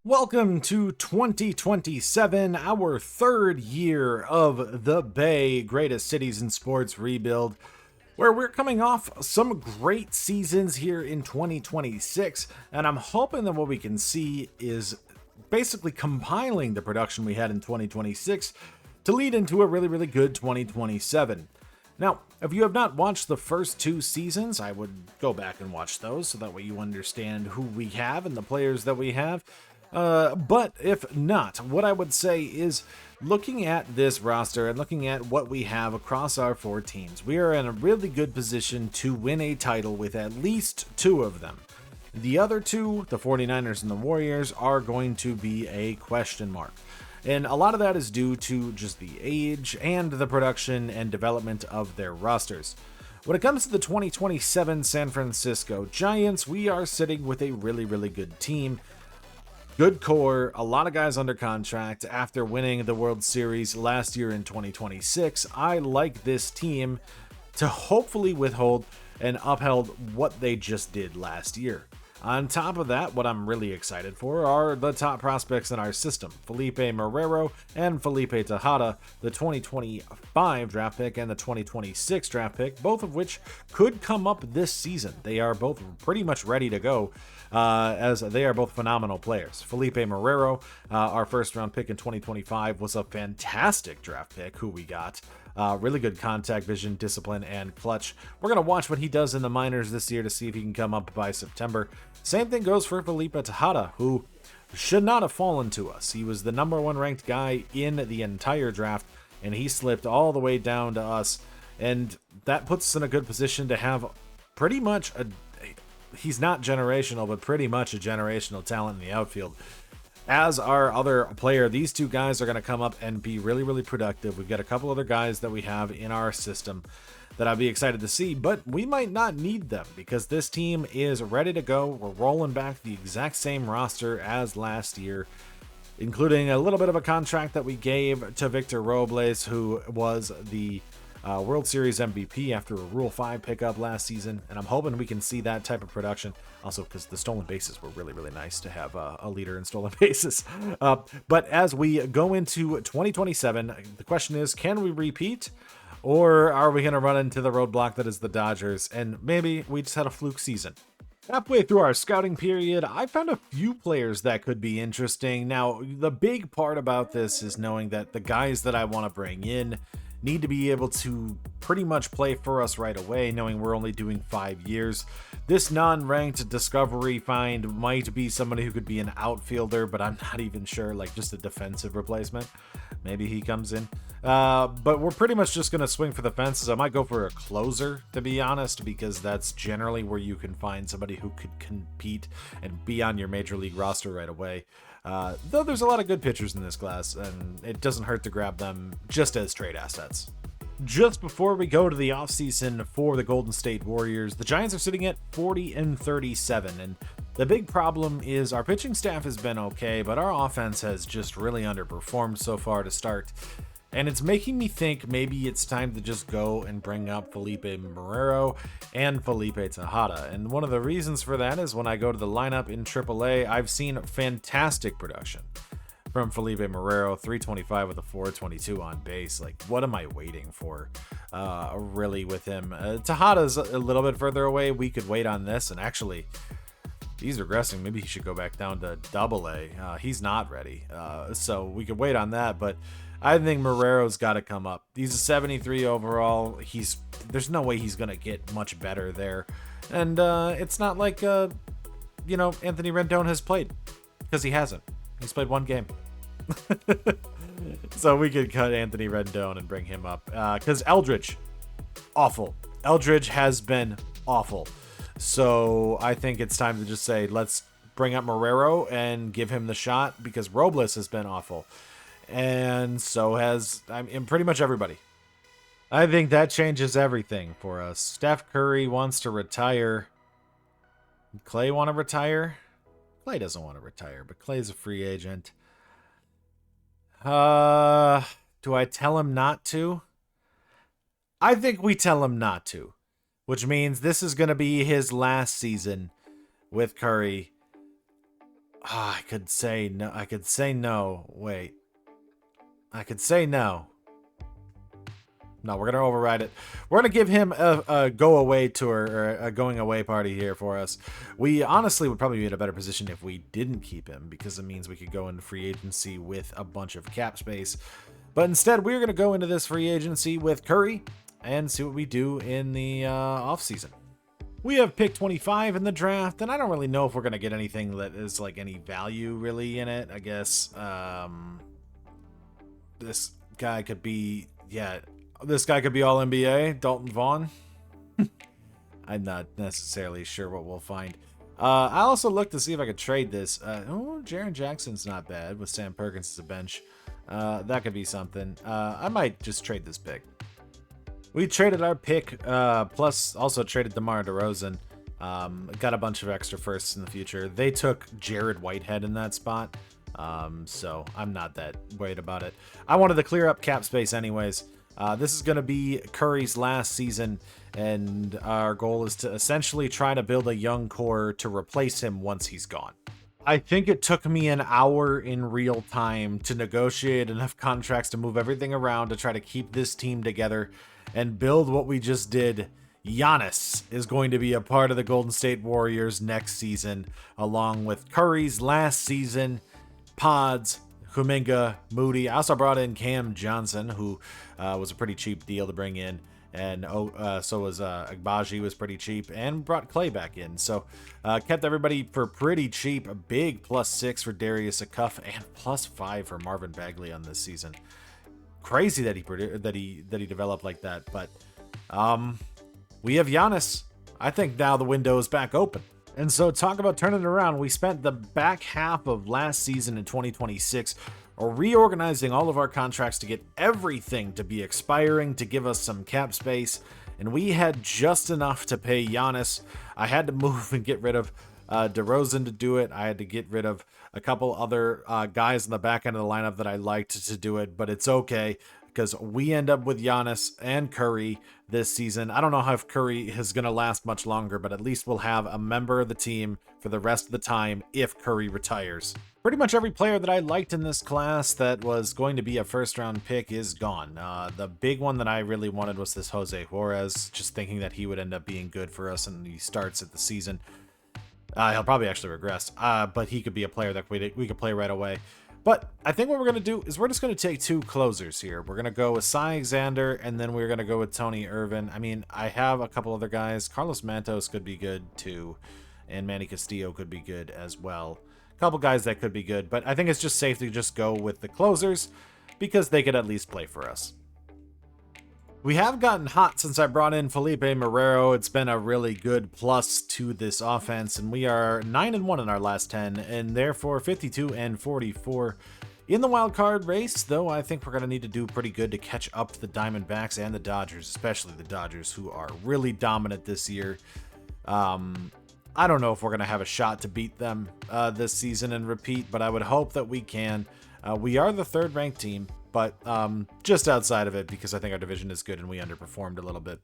Welcome to 2027, our third year of the Bay Greatest Cities in Sports Rebuild, where we're coming off some great seasons here in 2026, and I'm hoping that what we can see is basically compiling the production we had in 2026 to lead into a really good 2027. Now, if you have not watched the first two seasons, I would go back and watch those so that way you understand who we have and the players that we have. But if not, what I would say is looking at this roster and looking at what we have across our four teams, we are in a really good position to win a title with at least two of them. The other two, the 49ers and the Warriors, are going to be a question mark. And a lot of that is due to just the age and the production and development of their rosters. When it comes to the 2027 San Francisco Giants, we are sitting with a really good team. Good core, a lot of guys under contract after winning the World Series last year in 2026. I like this team to hopefully withhold and upheld what they just did last year. On top of that, what I'm really excited for are the top prospects in our system, Felipe Marrero and Felipe Tejada, the 2025 draft pick and the 2026 draft pick, both of which could come up this season. They are both pretty much ready to go, as they are both phenomenal players. Felipe Marrero, our first round pick in 2025, was a fantastic draft pick who we got. Really good contact vision, discipline, and clutch. We're going to watch what he does in the minors this year to see if he can come up by September. Same thing goes for Felipe Tejada, who should not have fallen to us. He was the number one ranked guy in the entire draft, and he slipped all the way down to us. And that puts us in a good position to have pretty much he's not generational, but pretty much a generational talent in the outfield. As our other player, these two guys are going to come up and be really productive. We've got a couple other guys that we have in our system that I'd be excited to see, but we might not need them because this team is ready to go. We're rolling back the exact same roster as last year, including a little bit of a contract that we gave to Victor Robles, who was the World Series MVP after a Rule 5 pickup last season, and I'm hoping we can see that type of production. Also, because the stolen bases were really nice to have a leader in stolen bases. But as we go into 2027, the question is, can we repeat? Or are we going to run into the roadblock that is the Dodgers, and maybe we just had a fluke season? Halfway through our scouting period, I found a few players that could be interesting. Now, the big part about this is knowing that the guys that I want to bring in need to be able to pretty much play for us right away, knowing we're only doing 5 years. This non-ranked discovery find might be somebody who could be an outfielder, but I'm not even sure, like just a defensive replacement. Maybe he comes in. But we're pretty much just going to swing for the fences. I might go for a closer, to be honest, because that's generally where you can find somebody who could compete and be on your major league roster right away. Though there's a lot of good pitchers in this class, and it doesn't hurt to grab them just as trade assets. Just before we go to the offseason for the Golden State Warriors, the Giants are sitting at 40-37, and the big problem is our pitching staff has been okay, but our offense has just really underperformed so far to start. And it's making me think maybe it's time to just go and bring up Felipe Marrero and Felipe Tejada. And one of the reasons for that is when I go to the lineup in AAA, I've seen fantastic production from Felipe Marrero, 325 with a 422 on base. Like, what am I waiting for, really, with him? Tejada's a little bit further away. We could wait on this, and actually, he's regressing. Maybe he should go back down to AA. He's not ready, so we could wait on that, but I think Marrero's got to come up. He's a 73 overall. There's no way he's going to get much better there. And it's not like, Anthony Rendon has played, because he hasn't. He's played one game. So we could cut Anthony Rendon and bring him up. Because Eldridge, awful. Eldridge has been awful. So I think it's time to just say, let's bring up Marrero and give him the shot, because Robles has been awful. And so has pretty much everybody. I think that changes everything for us. Steph Curry wants to retire. Clay want to retire? Clay doesn't want to retire, but Clay's a free agent. Do I tell him not to? I think we tell him not to, which means this is going to be his last season with Curry. I could say no. I could say no. Wait. I could say no. No, we're going to override it. We're going to give him a go-away tour, or a going-away party here for us. We honestly would probably be in a better position if we didn't keep him, because it means we could go into free agency with a bunch of cap space. But instead, we're going to go into this free agency with Curry and see what we do in the offseason. We have pick 25 in the draft, and I don't really know if we're going to get anything that is like any value really in it. I guess this guy could be, this guy could be all NBA, Dalton Vaughn. I'm not necessarily sure what we'll find. I also looked to see if I could trade this. Jaren Jackson's not bad with Sam Perkins as a bench. That could be something. I might just trade this pick. We traded our pick, plus also traded DeMar DeRozan. Got a bunch of extra firsts in the future. They took Jared Whitehead in that spot, so I'm not that worried about it. I wanted to clear up cap space anyways. This is going to be Curry's last season, and our goal is to essentially try to build a young core to replace him once he's gone. I think it took me an hour in real time to negotiate enough contracts to move everything around to try to keep this team together and build what we just did. Giannis is going to be a part of the Golden State Warriors next season, along with Curry's last season, Pods, Kuminga, Moody. I also brought in Cam Johnson, who was a pretty cheap deal to bring in. And so was Agbaji, was pretty cheap, and brought Clay back in. So kept everybody for pretty cheap. A big +6 for Darius Akuff and +5 for Marvin Bagley on this season. Crazy that he developed like that. But we have Giannis. I think now the window is back open. And so talk about turning it around. We spent the back half of last season in 2026 reorganizing all of our contracts to get everything to be expiring to give us some cap space. And we had just enough to pay Giannis. I had to move and get rid of DeRozan to do it. I had to get rid of a couple other guys in the back end of the lineup that I liked to do it. But it's okay, because we end up with Giannis and Curry this season. I don't know how if Curry is going to last much longer, but at least we'll have a member of the team for the rest of the time if Curry retires. Pretty much every player that I liked in this class that was going to be a first-round pick is gone. The big one that I really wanted was this Jose Juarez, just thinking that he would end up being good for us and he starts at the season. He'll probably actually regress, but he could be a player that we could play right away. But I think what we're going to do is we're just going to take two closers here. We're going to go with Cy Alexander, and then we're going to go with Tony Irvin. I mean, I have a couple other guys. Carlos Mantos could be good too, and Manny Castillo could be good as well. A couple guys that could be good, but I think it's just safe to just go with the closers because they could at least play for us. We have gotten hot since I brought in Felipe Marrero. It's been a really good plus to this offense, and we are 9-1 in our last 10, and therefore 52-44. In the wild card race, though, I think we're going to need to do pretty good to catch up to the Diamondbacks and the Dodgers, especially the Dodgers, who are really dominant this year. I don't know if we're going to have a shot to beat them this season and repeat, but I would hope that we can. We are the third-ranked team, but just outside of it, because I think our division is good and we underperformed a little bit.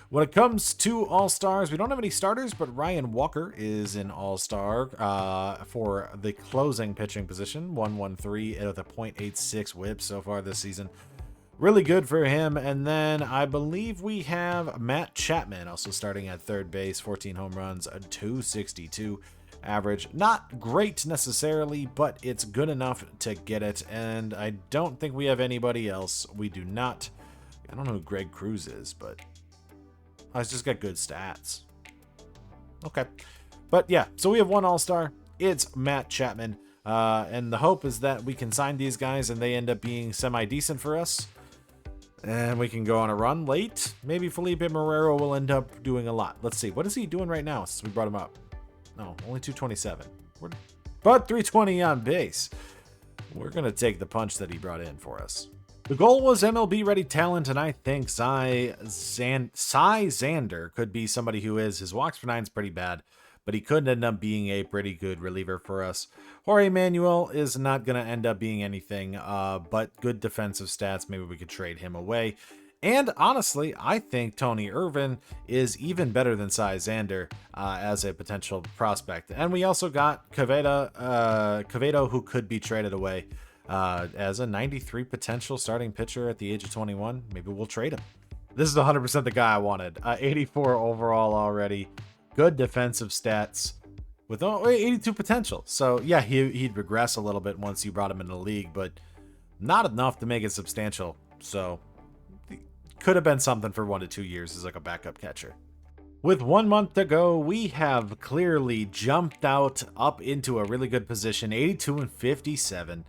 When it comes to All-Stars, we don't have any starters, but Ryan Walker is an All-Star for the closing pitching position, 113 with a .86 whip so far this season. Really good for him. And then I believe we have Matt Chapman also starting at third base, 14 home runs, a .262 average. Not great necessarily, but it's good enough to get it. And I don't think we have anybody else. We do not. I don't know who Greg Cruz is, but he's just got good stats. Okay. But yeah, so we have one All-Star. It's Matt Chapman. And the hope is that we can sign these guys and they end up being semi-decent for us. And we can go on a run late. Maybe Felipe Marrero will end up doing a lot. Let's see. What is he doing right now since we brought him up? No, only 227. But 320 on base. We're going to take the punch that he brought in for us. The goal was MLB ready talent, and I think Cy Zander could be somebody who is. His walks per nine is pretty bad, but he could end up being a pretty good reliever for us. Jorge Manuel is not going to end up being anything, but good defensive stats. Maybe we could trade him away. And honestly, I think Tony Irvin is even better than Cy Zander as a potential prospect. And we also got Quevedo, who could be traded away as a 93 potential starting pitcher at the age of 21. Maybe we'll trade him. This is 100% the guy I wanted. 84 overall already. Good defensive stats with 82 potential. So yeah, he'd regress a little bit once you brought him in the league, but not enough to make it substantial. So could have been something for 1 to 2 years as like a backup catcher. With 1 month to go, we have clearly jumped out up into a really good position, 82-57.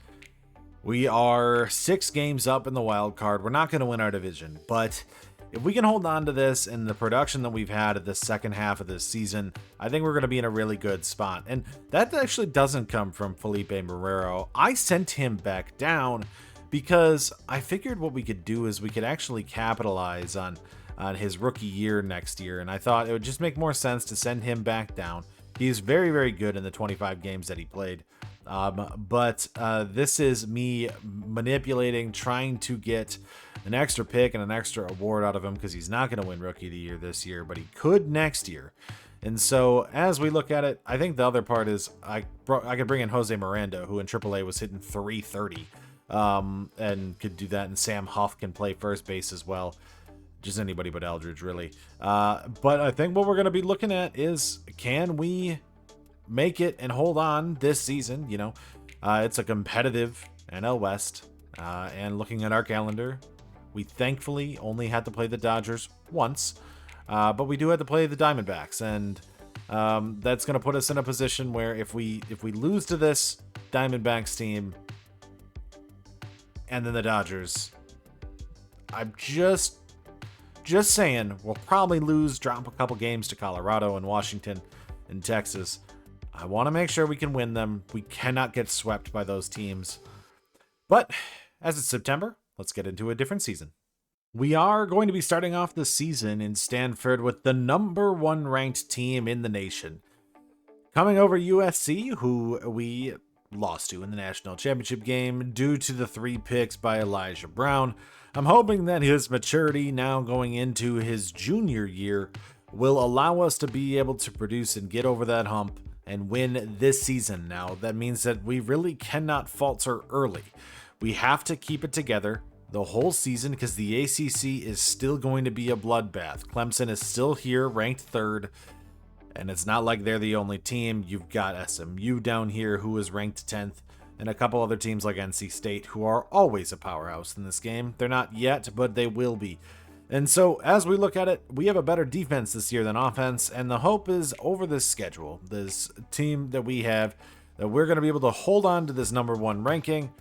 We are 6 games up in the wild card. We're not going to win our division, but if we can hold on to this and the production that we've had at the second half of this season, I think we're going to be in a really good spot. And that actually doesn't come from Felipe Marrero. I sent him back down because I figured what we could do is we could actually capitalize on his rookie year next year. And I thought it would just make more sense to send him back down. He's very, very good in the 25 games that he played. But this is me manipulating, trying to get an extra pick and an extra award out of him because he's not going to win Rookie of the Year this year, but he could next year. And so as we look at it, I think the other part is I could bring in Jose Miranda, who in AAA was hitting 330, and could do that. And Sam Huff can play first base as well. Just anybody but Eldridge, really. But I think what we're going to be looking at is, can we make it and hold on this season? You know, it's a competitive NL West, and looking at our calendar, we thankfully only had to play the Dodgers once, but we do have to play the Diamondbacks, and that's going to put us in a position where if we lose to this Diamondbacks team and then the Dodgers, I'm just saying we'll probably drop a couple games to Colorado and Washington and Texas. I want to make sure we can win them. We cannot get swept by those teams. But as it's September, let's get into a different season. We are going to be starting off the season in Stanford with the #1 ranked team in the nation. Coming over USC, who we lost to in the national championship game due to the 3 picks by Elijah Brown. I'm hoping that his maturity now going into his junior year will allow us to be able to produce and get over that hump and win this season. Now, that means that we really cannot falter early. We have to keep it together the whole season because the ACC is still going to be a bloodbath. Clemson is still here, ranked 3rd, and it's not like they're the only team. You've got SMU down here, who is ranked 10th, and a couple other teams like NC State, who are always a powerhouse in this game. They're not yet, but they will be. And so, as we look at it, we have a better defense this year than offense, and the hope is over this schedule, this team that we have, that we're going to be able to hold on to this #1 ranking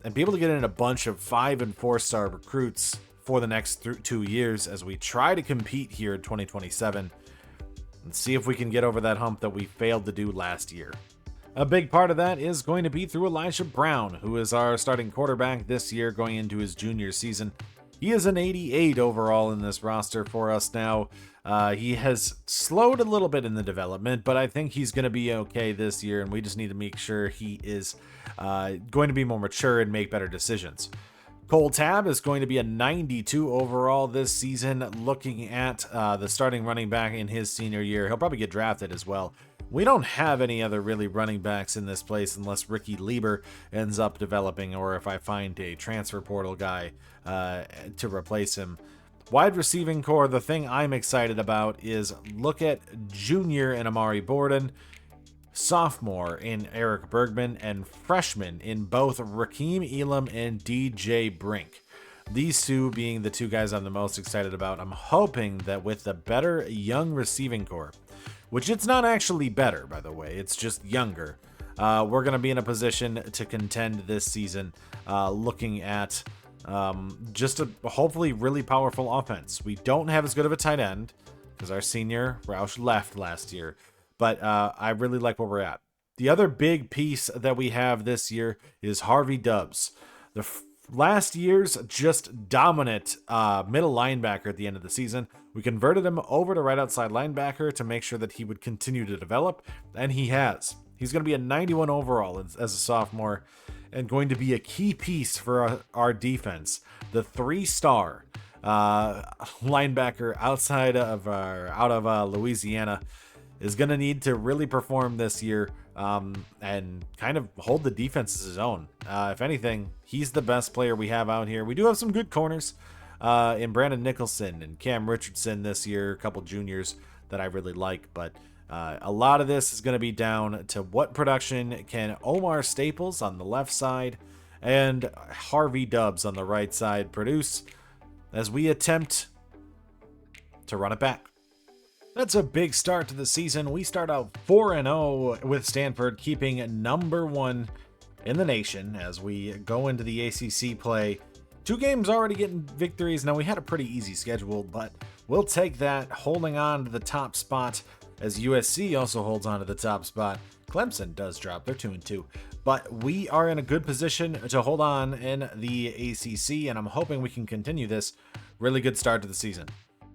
and be able to get in a bunch of 5- and 4-star recruits for the next 2 years as we try to compete here in 2027 and see if we can get over that hump that we failed to do last year. A big part of that is going to be through Elijah Brown, who is our starting quarterback this year going into his junior season. He is an 88 overall in this roster for us now. He has slowed a little bit in the development, but I think he's going to be okay this year, and we just need to make sure he is going to be more mature and make better decisions. Cole Tabb is going to be a 92 overall this season. Looking at the starting running back in his senior year, he'll probably get drafted as well. We don't have any other really running backs in this place unless Ricky Lieber ends up developing, or if I find a transfer portal guy to replace him. Wide receiving core, the thing I'm excited about is look at junior in Amari Borden, sophomore in Eric Bergman, and freshman in both Rakeem Elam and DJ Brink. These two being the 2 guys I'm the most excited about. I'm hoping that with the better young receiving core, which it's not actually better, by the way, it's just younger, we're going to be in a position to contend this season, looking at just a hopefully really powerful offense. We don't have as good of a tight end because our senior Roush left last year, but I really like where we're at. The other big piece that we have this year is Harvey Dubs. The last year's just dominant middle linebacker at the end of the season. We converted him over to right outside linebacker to make sure that he would continue to develop, and he has. He's going to be a 91 overall as a sophomore and going to be a key piece for our defense. The 3-star linebacker out of Louisiana, is going to need to really perform this year and kind of hold the defense as his own. If anything, he's the best player we have out here. We do have some good corners in Brandon Nicholson and Cam Richardson this year, a couple juniors that I really like, but a lot of this is going to be down to what production can Omar Staples on the left side and Harvey Dubs on the right side produce as we attempt to run it back. That's a big start to the season. We start out 4-0 with Stanford, keeping #1 in the nation as we go into the ACC play. 2 games already getting victories. Now, we had a pretty easy schedule, but we'll take that, holding on to the top spot as USC also holds on to the top spot. Clemson does drop. They're 2-2. But we are in a good position to hold on in the ACC, and I'm hoping we can continue this really good start to the season.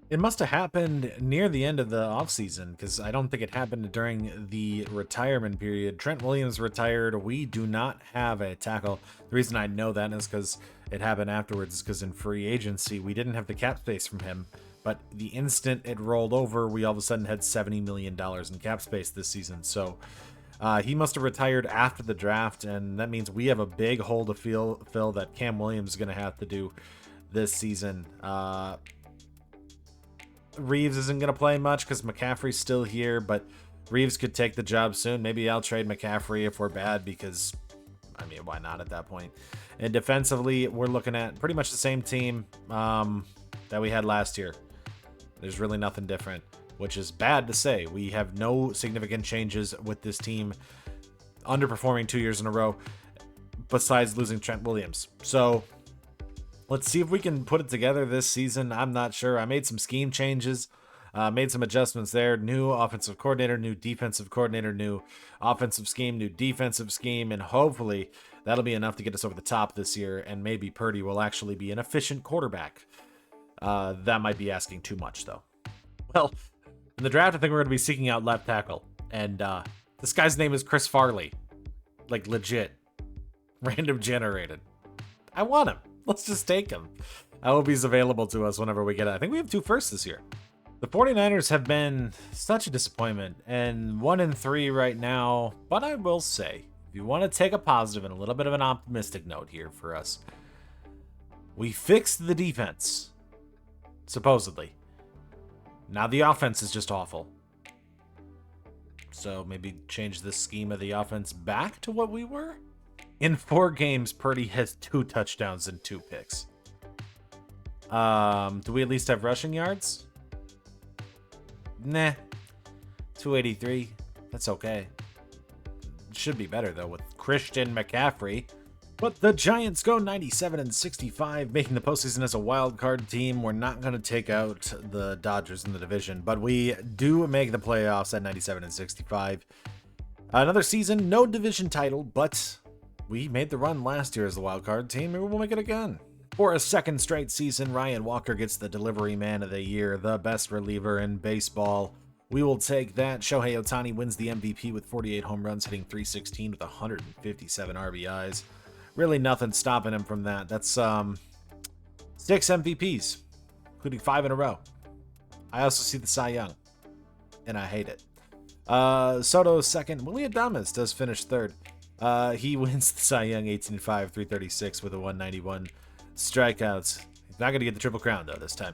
It must have happened near the end of the offseason because I don't think it happened during the retirement period. Trent Williams retired. We do not have a tackle. The reason I know that is because it happened afterwards, because in free agency, we didn't have the cap space from him. But the instant it rolled over, we all of a sudden had $70 million in cap space this season. So he must have retired after the draft, and that means we have a big hole to fill that Cam Williams is going to have to do this season. Reeves isn't going to play much because McCaffrey's still here, but Reeves could take the job soon. Maybe I'll trade McCaffrey if we're bad because, I mean, why not at that point? And defensively, we're looking at pretty much the same team that we had last year. There's really nothing different, which is bad to say. We have no significant changes with this team underperforming 2 years in a row besides losing Trent Williams. So let's see if we can put it together this season. I'm not sure. I made some scheme changes, made some adjustments there. New offensive coordinator, new defensive coordinator, new offensive scheme, new defensive scheme, and hopefully that'll be enough to get us over the top this year, and maybe Purdy will actually be an efficient quarterback. That might be asking too much, though. Well, in the draft, I think we're going to be seeking out left tackle, and this guy's name is Chris Farley. Like, legit. Random generated. I want him. Let's just take him. I hope he's available to us whenever we get it. I think we have 2 firsts this year. The 49ers have been such a disappointment, and 1-3 right now. But I will say, if you want to take a positive and a little bit of an optimistic note here for us, we fixed the defense, supposedly. Now the offense is just awful. So maybe change the scheme of the offense back to what we were? In 4 games, Purdy has 2 touchdowns and 2 picks. Do we at least have rushing yards? Nah. 283. That's okay. Should be better, though, with Christian McCaffrey. But the Giants go 97-65, making the postseason as a wild card team. We're not going to take out the Dodgers in the division, but we do make the playoffs at 97-65. Another season, no division title, but we made the run last year as the wild card team. Maybe we'll make it again. For a second straight season, Ryan Walker gets the delivery man of the year, the best reliever in baseball. We will take that. Shohei Ohtani wins the MVP with 48 home runs, hitting .316 with 157 RBIs. Really nothing stopping him from that. That's 6 MVPs, including 5 in a row. I also see the Cy Young, and I hate it. Soto's second. Willie Adames does finish third. He wins the Cy Young 18-5, 336 with a 191 strikeouts. He's not going to get the Triple Crown, though, this time.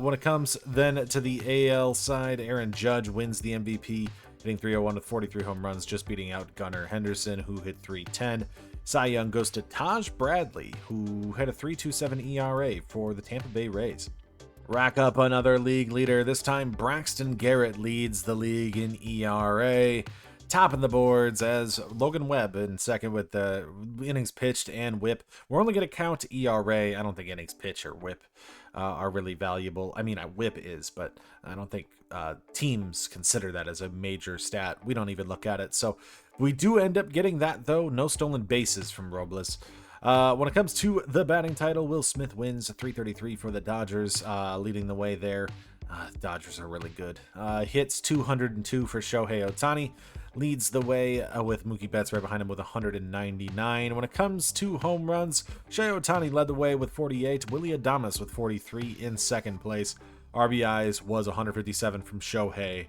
When it comes then to the AL side, Aaron Judge wins the MVP, hitting .301 with 43 home runs, just beating out Gunnar Henderson, who hit .310. Cy Young goes to Taj Bradley, who had a .327 ERA for the Tampa Bay Rays. Rack up another league leader. This time, Braxton Garrett leads the league in ERA. Topping the boards as Logan Webb in second with the innings pitched and whip. We're only going to count ERA. I don't think innings pitch or whip are really valuable. I mean, whip is, but I don't think teams consider that as a major stat. We don't even look at it. So we do end up getting that, though. No stolen bases from Robles. When it comes to the batting title, Will Smith wins 333 for the Dodgers, leading the way there. Dodgers are really good. Hits 202 for Shohei Ohtani. Leads the way with Mookie Betts right behind him with 199. When it comes to home runs, Shohei Ohtani led the way with 48. Willy Adames with 43 in second place. RBIs was 157 from Shohei,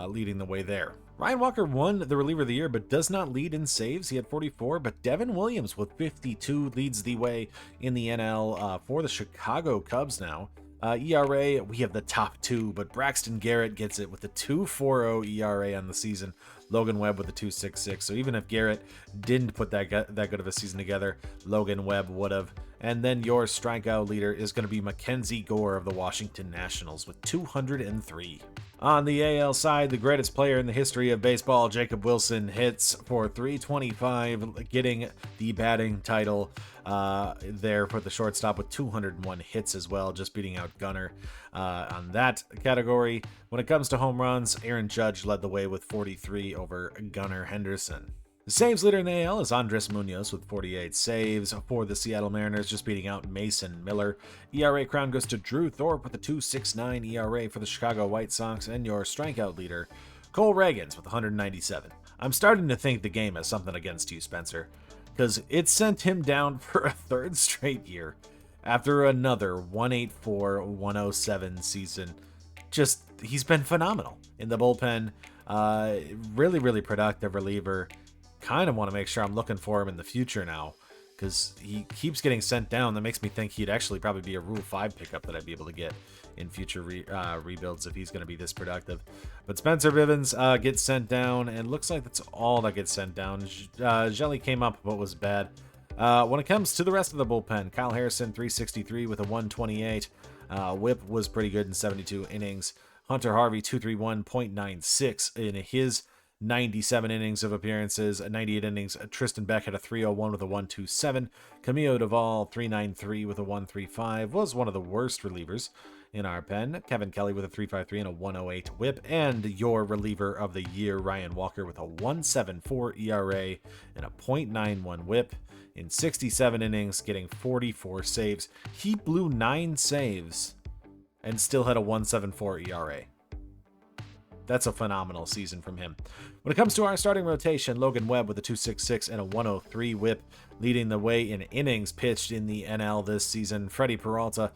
leading the way there. Ryan Walker won the reliever of the year, but does not lead in saves. He had 44, but Devin Williams with 52 leads the way in the NL for the Chicago Cubs now. ERA, we have the top two, but Braxton Garrett gets it with the 2.40 ERA on the season. Logan Webb with a 2.66. So even if Garrett didn't put that good of a season together, Logan Webb would have. And then your strikeout leader is going to be Mackenzie Gore of the Washington Nationals with 203. On the AL side, the greatest player in the history of baseball, Jacob Wilson, hits for 325, getting the batting title there for the shortstop with 201 hits as well, just beating out Gunnar on that category. When it comes to home runs, Aaron Judge led the way with 43 over Gunnar Henderson. The saves leader in the AL is Andres Munoz with 48 saves for the Seattle Mariners, just beating out Mason Miller. ERA crown goes to Drew Thorpe with a 2.69 ERA for the Chicago White Sox, and your strikeout leader, Cole Ragans with 197. I'm starting to think the game has something against you, Spencer, because it sent him down for a third straight year after another 184-107 season. Just, he's been phenomenal in the bullpen. Really, really productive reliever. Kind of want to make sure I'm looking for him in the future now, because he keeps getting sent down. That makes me think he'd actually probably be a Rule 5 pickup that I'd be able to get in future rebuilds if he's going to be this productive. But Spencer Bivens gets sent down, and looks like that's all that gets sent down. Jelly came up, but was bad. When it comes to the rest of the bullpen, Kyle Harrison, 363 with a 128. Whip was pretty good in 72 innings. Hunter Harvey, 231.96 in his 97 innings of appearances, 98 innings. Tristan Beck had a 301 with a 127. Camilo Duvall, 393 with a 135, was one of the worst relievers in our pen. Kevin Kelly with a 353 and a 108 whip. And your reliever of the year, Ryan Walker, with a 174 ERA and a .91 whip in 67 innings, getting 44 saves. He blew 9 saves and still had a 174 ERA. That's a phenomenal season from him. When it comes to our starting rotation, Logan Webb with a 2.66 and a 103 whip, leading the way in innings pitched in the NL this season. Freddie Peralta,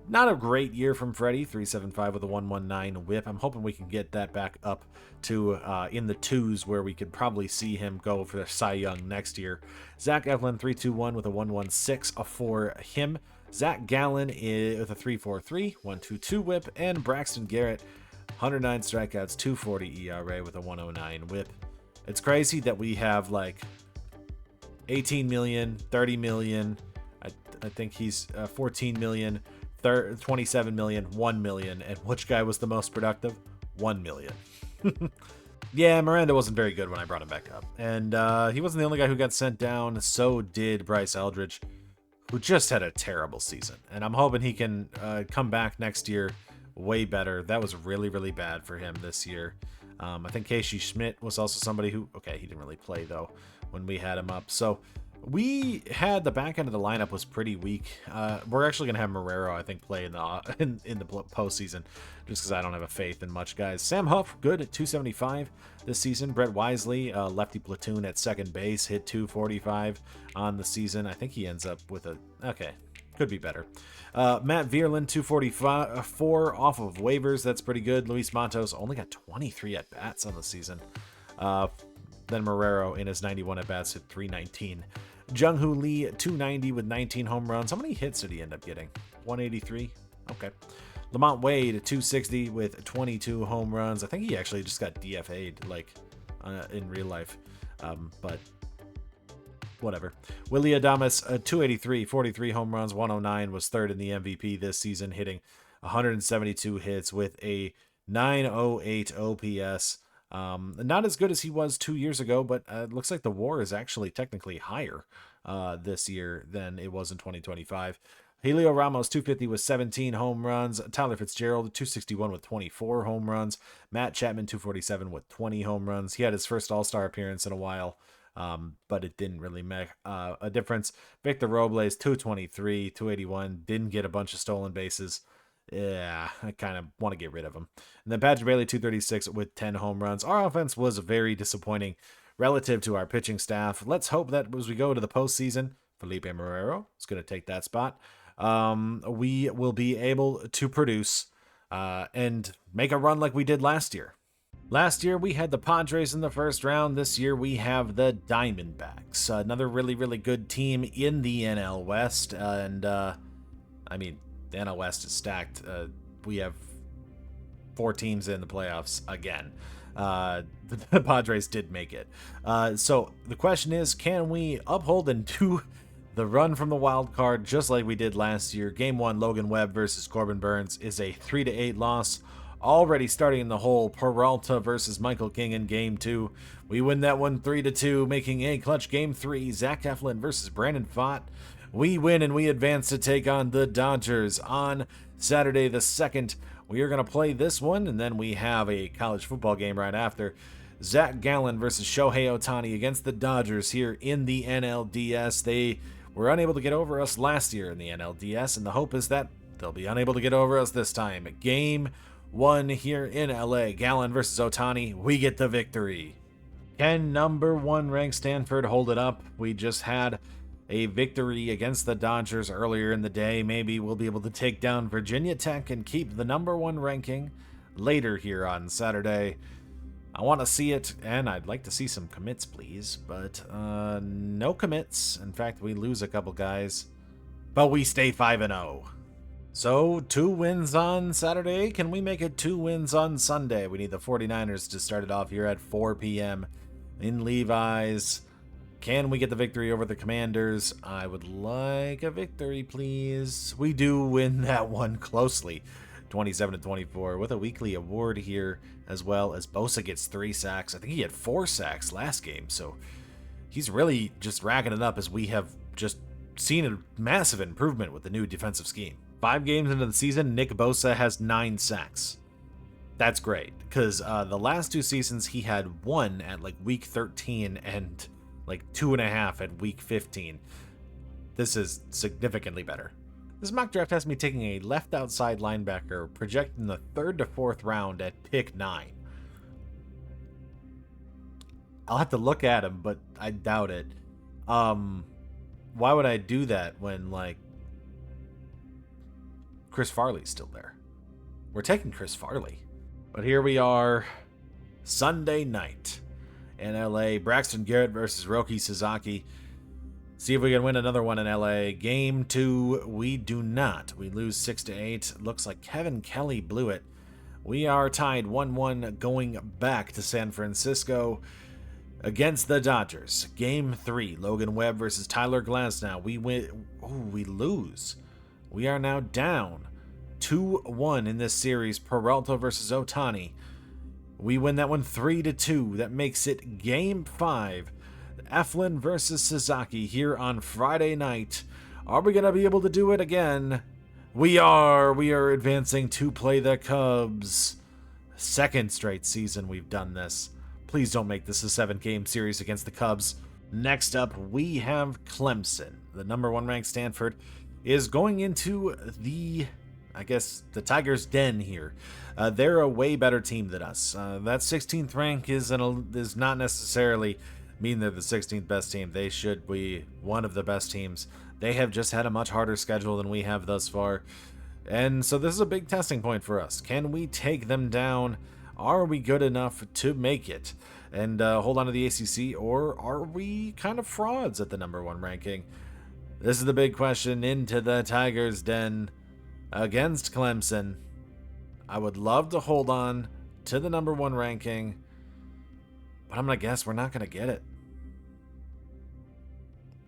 not a great year from Freddie, 3.75 with a 119 whip. I'm hoping we can get that back up to in the twos, where we could probably see him go for Cy Young next year. Zach Eflin, 3.21 with a 116 for him. Zach Gallen with a 3.43, 1.22 whip, and Braxton Garrett, 109 strikeouts, 2.40 ERA with a 109 whip. It's crazy that we have like 18 million, 30 million. I think he's 14 million, 27 million, 1 million. And which guy was the most productive? 1 million. Yeah, Miranda wasn't very good when I brought him back up. And he wasn't the only guy who got sent down. So did Bryce Eldridge, who just had a terrible season. And I'm hoping he can come back next year way better. That was really, really bad for him this year. I think Casey Schmidt was also somebody who, okay, he didn't really play though when we had him up. So we had the back end of the lineup was pretty weak. We're actually gonna have Marrero, I think, play in the postseason, just because I don't have a faith in much guys. Sam Huff, good at 275 this season. Brett Wisely, lefty platoon at second base, hit 245 on the season. I think he ends up with a could be better. Matt Vierland, 244 off of waivers. That's pretty good. Luis Matos only got 23 at-bats on the season. Then Marrero in his 91 at-bats hit 319. Jung-Hoo Lee, 290 with 19 home runs. How many hits did he end up getting? 183? Okay. Lamont Wade, 260 with 22 home runs. I think he actually just got DFA'd, in real life. But whatever. Willy Adames, 283, 43 home runs, 109, was third in the MVP this season, hitting 172 hits with a 908 OPS. Not as good as he was 2 years ago, but it looks like the WAR is actually technically higher this year than it was in 2025. Helio Ramos, 250 with 17 home runs. Tyler Fitzgerald, 261 with 24 home runs. Matt Chapman, 247 with 20 home runs. He had his first All-Star appearance in a while, but it didn't really make a difference. Victor Robles, 223, 281, didn't get a bunch of stolen bases. Yeah, I kind of want to get rid of him. And then Patrick Bailey, 236 with 10 home runs. Our offense was very disappointing relative to our pitching staff. Let's hope that as we go to the postseason, Felipe Marrero is going to take that spot. We will be able to produce and make a run like we did last year. Last year, we had the Padres in the first round. This year, we have the Diamondbacks, another really, really good team in the NL West. The NL West is stacked. We have 4 teams in the playoffs again. The Padres did make it. So the question is, can we uphold and do the run from the wild card just like we did last year? Game 1, Logan Webb versus Corbin Burns is a 3-8 loss. Already starting in the hole, Peralta versus Michael King in Game 2. We win that one 3-2, making a clutch Game 3. Zach Eflin versus Brandon Pfaadt. We win and we advance to take on the Dodgers on Saturday the 2nd. We are going to play this one, and then we have a college football game right after. Zach Gallen versus Shohei Ohtani against the Dodgers here in the NLDS. They were unable to get over us last year in the NLDS, and the hope is that they'll be unable to get over us this time. Game 1 here in LA. Gallen versus Ohtani. We get the victory. Can number 1 ranked Stanford hold it up? We just had a victory against the Dodgers earlier in the day. Maybe we'll be able to take down Virginia Tech and keep the number 1 ranking later here on Saturday. I want to see it, and I'd like to see some commits, please. But no commits. In fact, we lose a couple guys. But we stay 5-0. So, 2 wins on Saturday. Can we make it 2 wins on Sunday? We need the 49ers to start it off here at 4 p.m. in Levi's. Can we get the victory over the Commanders? I would like a victory, please. We do win that one closely, 27-24, with a weekly award here, as well as Bosa gets 3 sacks. I think he had 4 sacks last game, so he's really just racking it up as we have just seen a massive improvement with the new defensive scheme. 5 games into the season, Nick Bosa has 9 sacks. That's great, because the last 2 seasons he had 1 at like week 13 and like 2.5 at week 15. This is significantly better. This mock draft has me taking a left outside linebacker projected in the 3rd to 4th round at pick 9. I'll have to look at him, but I doubt it. Why would I do that when, like, Chris Farley's still there? We're taking Chris Farley. But here we are, Sunday night in LA. Braxton Garrett versus Roki Sasaki. See if we can win another one in LA. Game 2, we do not. We lose 6-8. Looks like Kevin Kelly blew it. We are tied 1-1 going back to San Francisco against the Dodgers. Game 3, Logan Webb versus Tyler Glasnow. We win. Ooh, we lose. We are now down 2-1 in this series. Peralta versus Ohtani. We win that one 3-2. That makes it Game 5. Eflin versus Sasaki here on Friday night. Are we going to be able to do it again? We are. We are advancing to play the Cubs. 2nd straight season we've done this. Please don't make this a 7-game series against the Cubs. Next up, we have Clemson. The number 1 ranked Stanford is going into the Tigers' den here. They're a way better team than us. That 16th rank is not necessarily mean they're the 16th best team. They should be one of the best teams. They have just had a much harder schedule than we have thus far. And so this is a big testing point for us. Can we take them down? Are we good enough to make it and hold on to the ACC? Or are we kind of frauds at the number 1 ranking? This is the big question. Into the Tigers' den against Clemson. I would love to hold on to the number 1 ranking, but I'm going to guess we're not going to get it.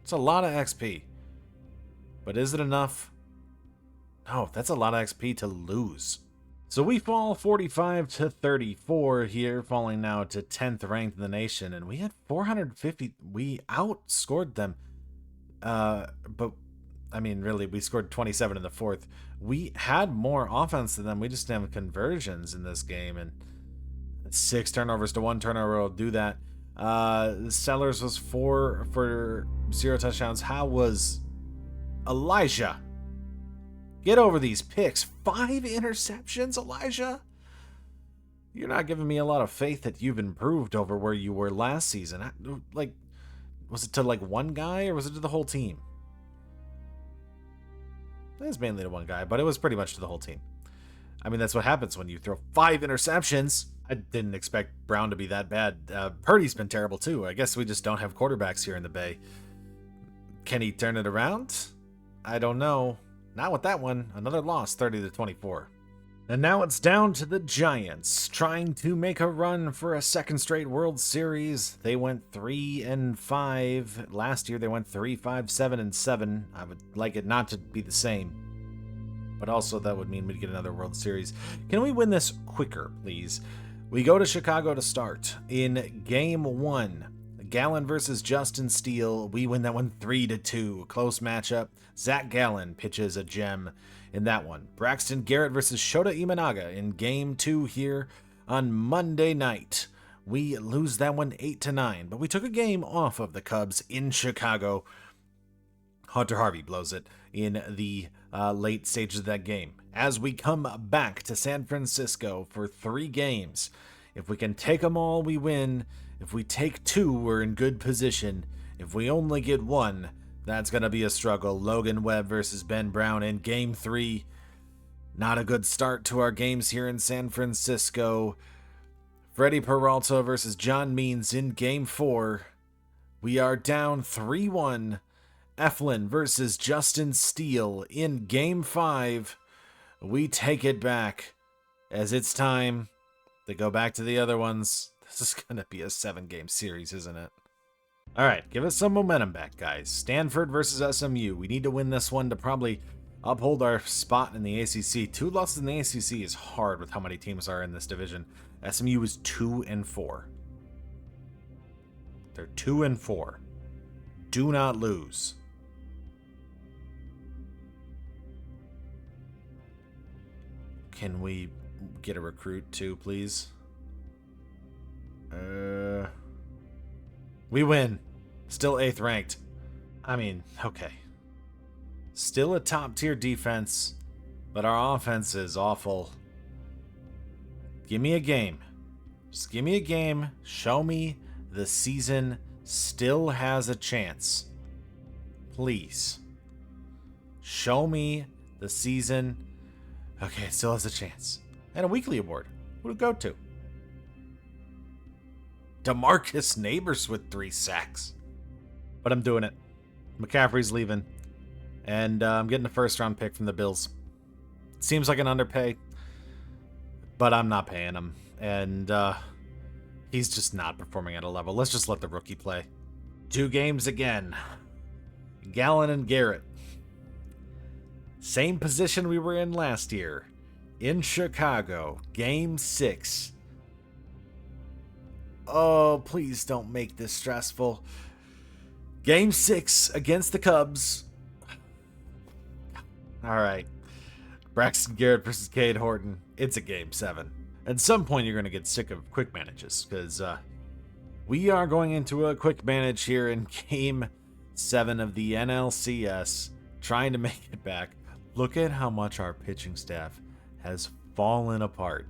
It's a lot of XP. But is it enough? No, that's a lot of XP to lose. So we fall 45-34 here, falling now to 10th ranked in the nation, and we had 450. We outscored them. But I mean, really, we scored 27 in the 4th. We had more offense than them. We just didn't have conversions in this game, and 6 turnovers to 1 turnover will do that. Sellers was 4 for 0 touchdowns. How was Elijah? Get over these picks. 5 interceptions, Elijah? You're not giving me a lot of faith that you've improved over where you were last season. Like, was it to like one guy or was it to the whole team? It was mainly to one guy, but it was pretty much to the whole team. I mean, that's what happens when you throw 5 interceptions. I didn't expect Brown to be that bad. Purdy's been terrible too. I guess we just don't have quarterbacks here in the Bay. Can he turn it around? I don't know. Not with that one. Another loss, 30-24. And now it's down to the Giants, trying to make a run for a second straight World Series. They went 3-5. Last year they went 3-5-7-7. I would like it not to be the same, but also that would mean we'd get another World Series. Can we win this quicker, please? We go to Chicago to start. In Game 1, Gallen versus Justin Steele. We win that one 3-2. Close matchup. Zach Gallen pitches a gem in that one. Braxton Garrett versus Shota Imanaga in Game 2 here on Monday night. We lose that one 8-9, but we took a game off of the Cubs in Chicago. Hunter Harvey blows it in the late stages of that game. As we come back to San Francisco for 3 games, if we can take them all, we win. If we take 2, we're in good position. If we only get 1, that's going to be a struggle. Logan Webb versus Ben Brown in Game 3. Not a good start to our games here in San Francisco. Freddie Peralta versus John Means in Game 4. We are down 3-1. Eflin versus Justin Steele in Game 5. We take it back as it's time to go back to the other ones. This is going to be a 7-game series, isn't it? All right, give us some momentum back, guys. Stanford versus SMU. We need to win this one to probably uphold our spot in the ACC. 2 losses in the ACC is hard with how many teams are in this division. SMU is 2-4. They're 2-4. Do not lose. Can we get a recruit too, please? We win. Still 8th ranked. I mean, okay. Still a top tier defense, but our offense is awful. Give me a game. Just give me a game. Show me the season still has a chance. Please. Show me the season. Okay, it still has a chance. And a weekly award. Who would it go to? DeMarcus Neighbors with 3 sacks. But I'm doing it. McCaffrey's leaving. And I'm getting a first-round pick from the Bills. Seems like an underpay. But I'm not paying him. And he's just not performing at a level. Let's just let the rookie play. 2 games again. Gallen and Garrett. Same position we were in last year. In Chicago. Game 6. Oh, please don't make this stressful. Game 6 against the Cubs. All right. Braxton Garrett versus Cade Horton. It's a Game 7. At some point, you're going to get sick of quick manages because we are going into a quick manage here in Game 7 of the NLCS, trying to make it back. Look at how much our pitching staff has fallen apart.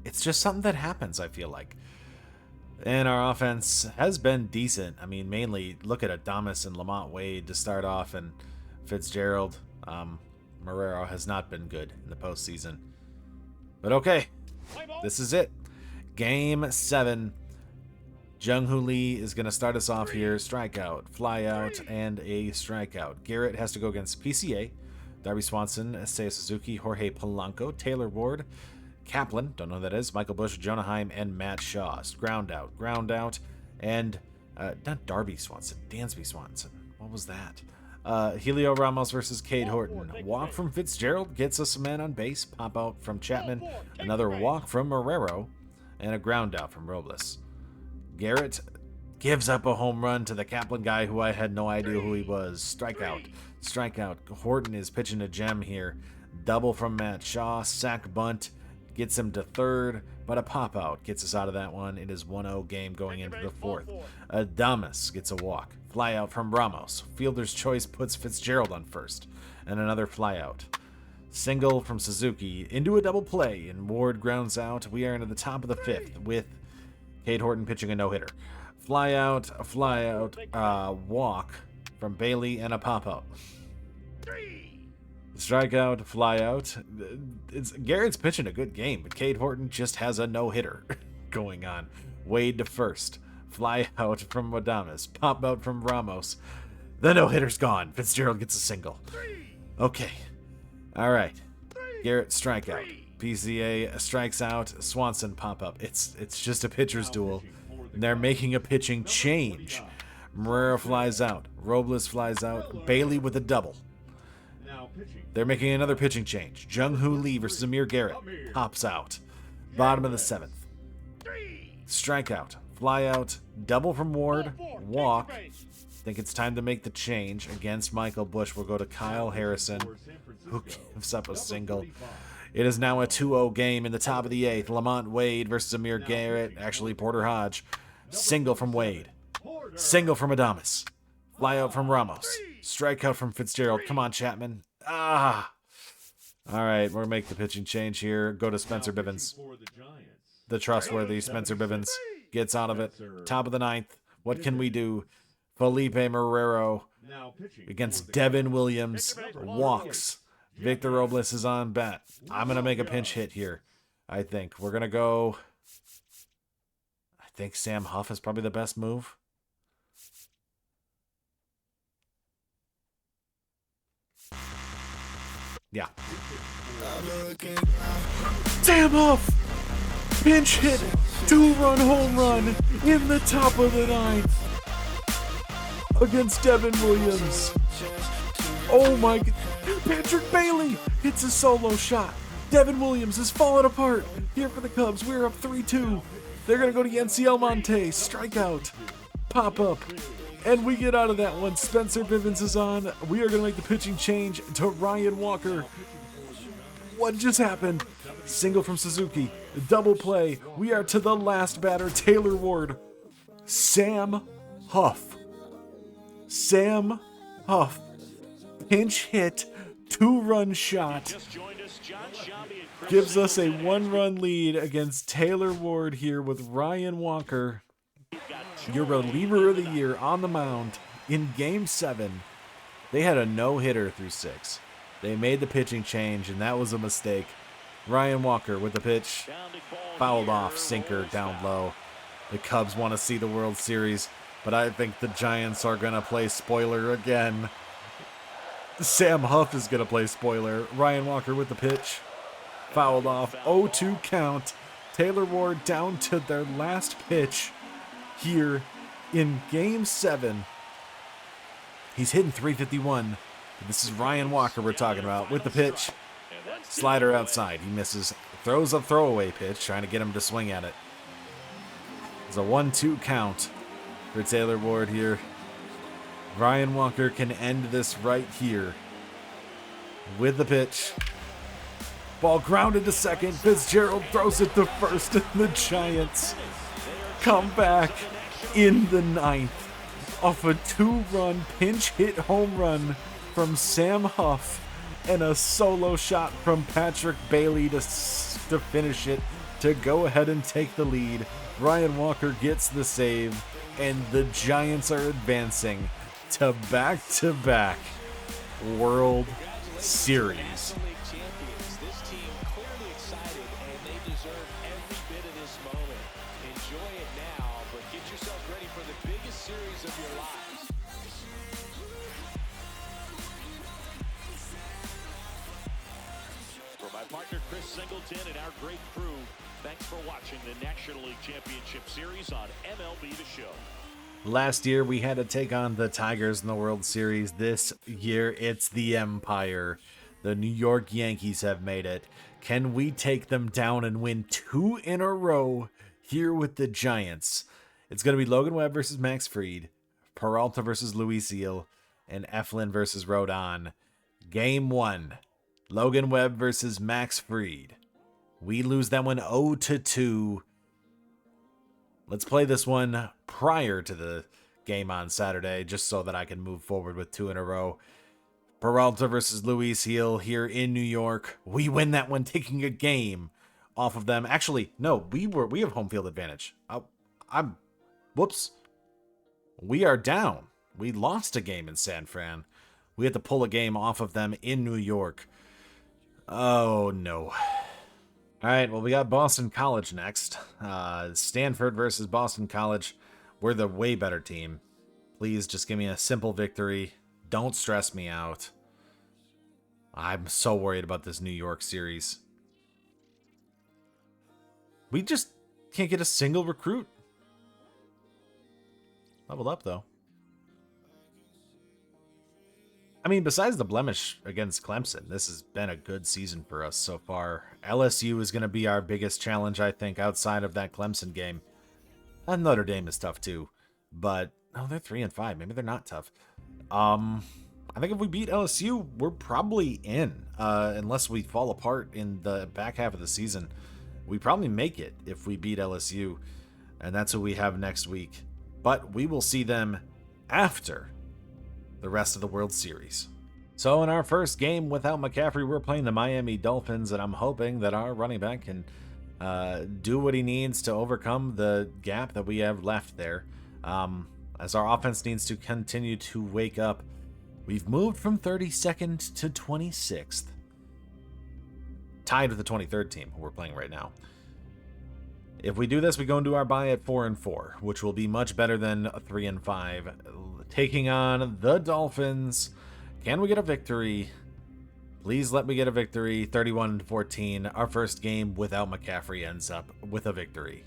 It's just something that happens, I feel like. And our offense has been decent. I mean, mainly look at Adames and Lamont Wade to start off, and Fitzgerald. Marrero has not been good in the postseason. But okay, this is it. Game 7. Jung-Hoo Lee is going to start us off here. Strikeout, flyout, and a strikeout. Garrett has to go against PCA. Darby Swanson, Seiya Suzuki, Jorge Polanco, Taylor Ward, Kaplan, don't know who that is, Michael Busch, Jonah Heim, and Matt Shaw. Ground out, and not Darby Swanson, Dansby Swanson. What was that? Helio Ramos versus Cade Horton. Walk from Fitzgerald gets us a man on base. Pop out from Chapman. Another walk from Marrero, and a ground out from Robles. Garrett gives up a home run to the Kaplan guy who I had no idea who he was. Strikeout. Horton is pitching a gem here. Double from Matt Shaw. Sack bunt. gets him to third, but a pop-out gets us out of that one. It is 1-0 game going into the fourth. Adames gets a walk. Flyout from Ramos. Fielder's choice puts Fitzgerald on first, and another flyout. Single from Suzuki into a double play, and Ward grounds out. We are into the top of the fifth with Cade Horton pitching a no-hitter. Flyout, walk from Bailey, and a pop-out. Strikeout, flyout. Garrett's pitching a good game, but Cade Horton just has a no-hitter going on. Wade to first. Flyout from Adames. Pop-out from Ramos. The no-hitter's gone. Fitzgerald gets a single. Okay. All right. Garrett strikeout. PCA strikes out. Swanson pop-up. It's just a pitcher's duel. They're making a pitching change. Morera flies out. Robles flies out. Bailey with a double. They're making another pitching change. Jung-Hoo Lee versus Amir Garrett. Pops out. Bottom of the seventh. Strikeout. Flyout. Double from Ward. Walk. Think it's time to make the change. Against Michael Busch, we'll go to Kyle Harrison, who gives up a single. It is now a 2-0 game in the top of the eighth. Lamont Wade versus Amir Garrett. Actually, Porter Hodge. Single from Wade. Single from Adames. Flyout from Ramos. Strikeout from Fitzgerald. Come on, Chapman. All right, we're going to make the pitching change here. Go to Spencer Bivens. The trustworthy Spencer Bivens gets out of it. Top of the ninth. What can we do? Felipe Marrero against Devin Williams. Walks. Victor Robles is on bat. I'm going to make a pinch hit here, I think. We're going to go... I think Sam Huff is probably the best move. Yeah. Sam Huff! Pinch hit! 2-run home run in the top of the ninth against Devin Williams. Oh my God. Patrick Bailey hits a solo shot. Devin Williams is falling apart. Here for the Cubs. We're up 3-2. They're going to go to Yency Monte. Strikeout. Pop up. And we get out of that one. Spencer Bivens is on. We are going to make the pitching change to Ryan Walker. What just happened? Single from Suzuki. Double play. We are to the last batter, Taylor Ward. Sam Huff. Sam Huff. Pinch hit. 2-run shot. Gives us a 1-run lead against Taylor Ward here with Ryan Walker, your reliever of the year, on the mound in Game 7. They had a no-hitter through 6. They made the pitching change, and that was a mistake. Ryan Walker with the pitch. Fouled off, sinker down low. The Cubs want to see the World Series, but I think the Giants are going to play spoiler again. Sam Huff is going to play spoiler. Ryan Walker with the pitch. Fouled off. 0-2 count. Taylor Ward down to their last pitch here in Game 7. He's hitting .351. This is Ryan Walker we're talking about with the pitch. Slider outside. He misses. Throws a throwaway pitch, trying to get him to swing at it. It's a 1-2 count for Taylor Ward here. Ryan Walker can end this right here with the pitch. Ball grounded to second. Fitzgerald throws it to first, and the Giants come back in the ninth off a 2-run pinch hit home run from Sam Huff and a solo shot from Patrick Bailey to finish it, to go ahead and take the lead. Ryan Walker gets the save, and the Giants are advancing to back-to-back World Series. And our great crew, thanks for watching the National League Championship Series on Mlbtheshow. Last year, we had to take on the Tigers in the World Series. This year, it's the Empire. The New York Yankees have made it. Can we take them down and win 2 in a row here with the Giants? It's going to be Logan Webb versus Max Fried, Peralta versus Luis Seal, and Eflin versus Rodon. Game 1, Logan Webb versus Max Fried. We lose that one 0-2. Let's play this one prior to the game on Saturday, just so that I can move forward with 2 in a row. Peralta versus Luis Gil here in New York. We win that one, taking a game off of them. Actually, no, we have home field advantage. Whoops. We are down. We lost a game in San Fran. We had to pull a game off of them in New York. Oh, no. All right, well, we got Boston College next. Stanford versus Boston College. We're the way better team. Please just give me a simple victory. Don't stress me out. I'm so worried about this New York series. We just can't get a single recruit. Leveled up, though. I mean, besides the blemish against Clemson, this has been a good season for us so far. LSU is going to be our biggest challenge, I think, outside of that Clemson game. And Notre Dame is tough, too. But, oh, they're 3-5. Maybe they're not tough. I think if we beat LSU, we're probably in. Unless we fall apart in the back half of the season. We probably make it if we beat LSU. And that's what we have next week. But we will see them after the rest of the World Series. So in our first game without McCaffrey, we're playing the Miami Dolphins, and I'm hoping that our running back can do what he needs to overcome the gap that we have left there. As our offense needs to continue to wake up. We've moved from 32nd to 26th. Tied with the 23rd team who we're playing right now. If we do this, we go into our bye at 4-4, which will be much better than 3-5. Taking on the Dolphins. Can we get a victory? Please let me get a victory. 31-14. Our first game without McCaffrey ends up with a victory.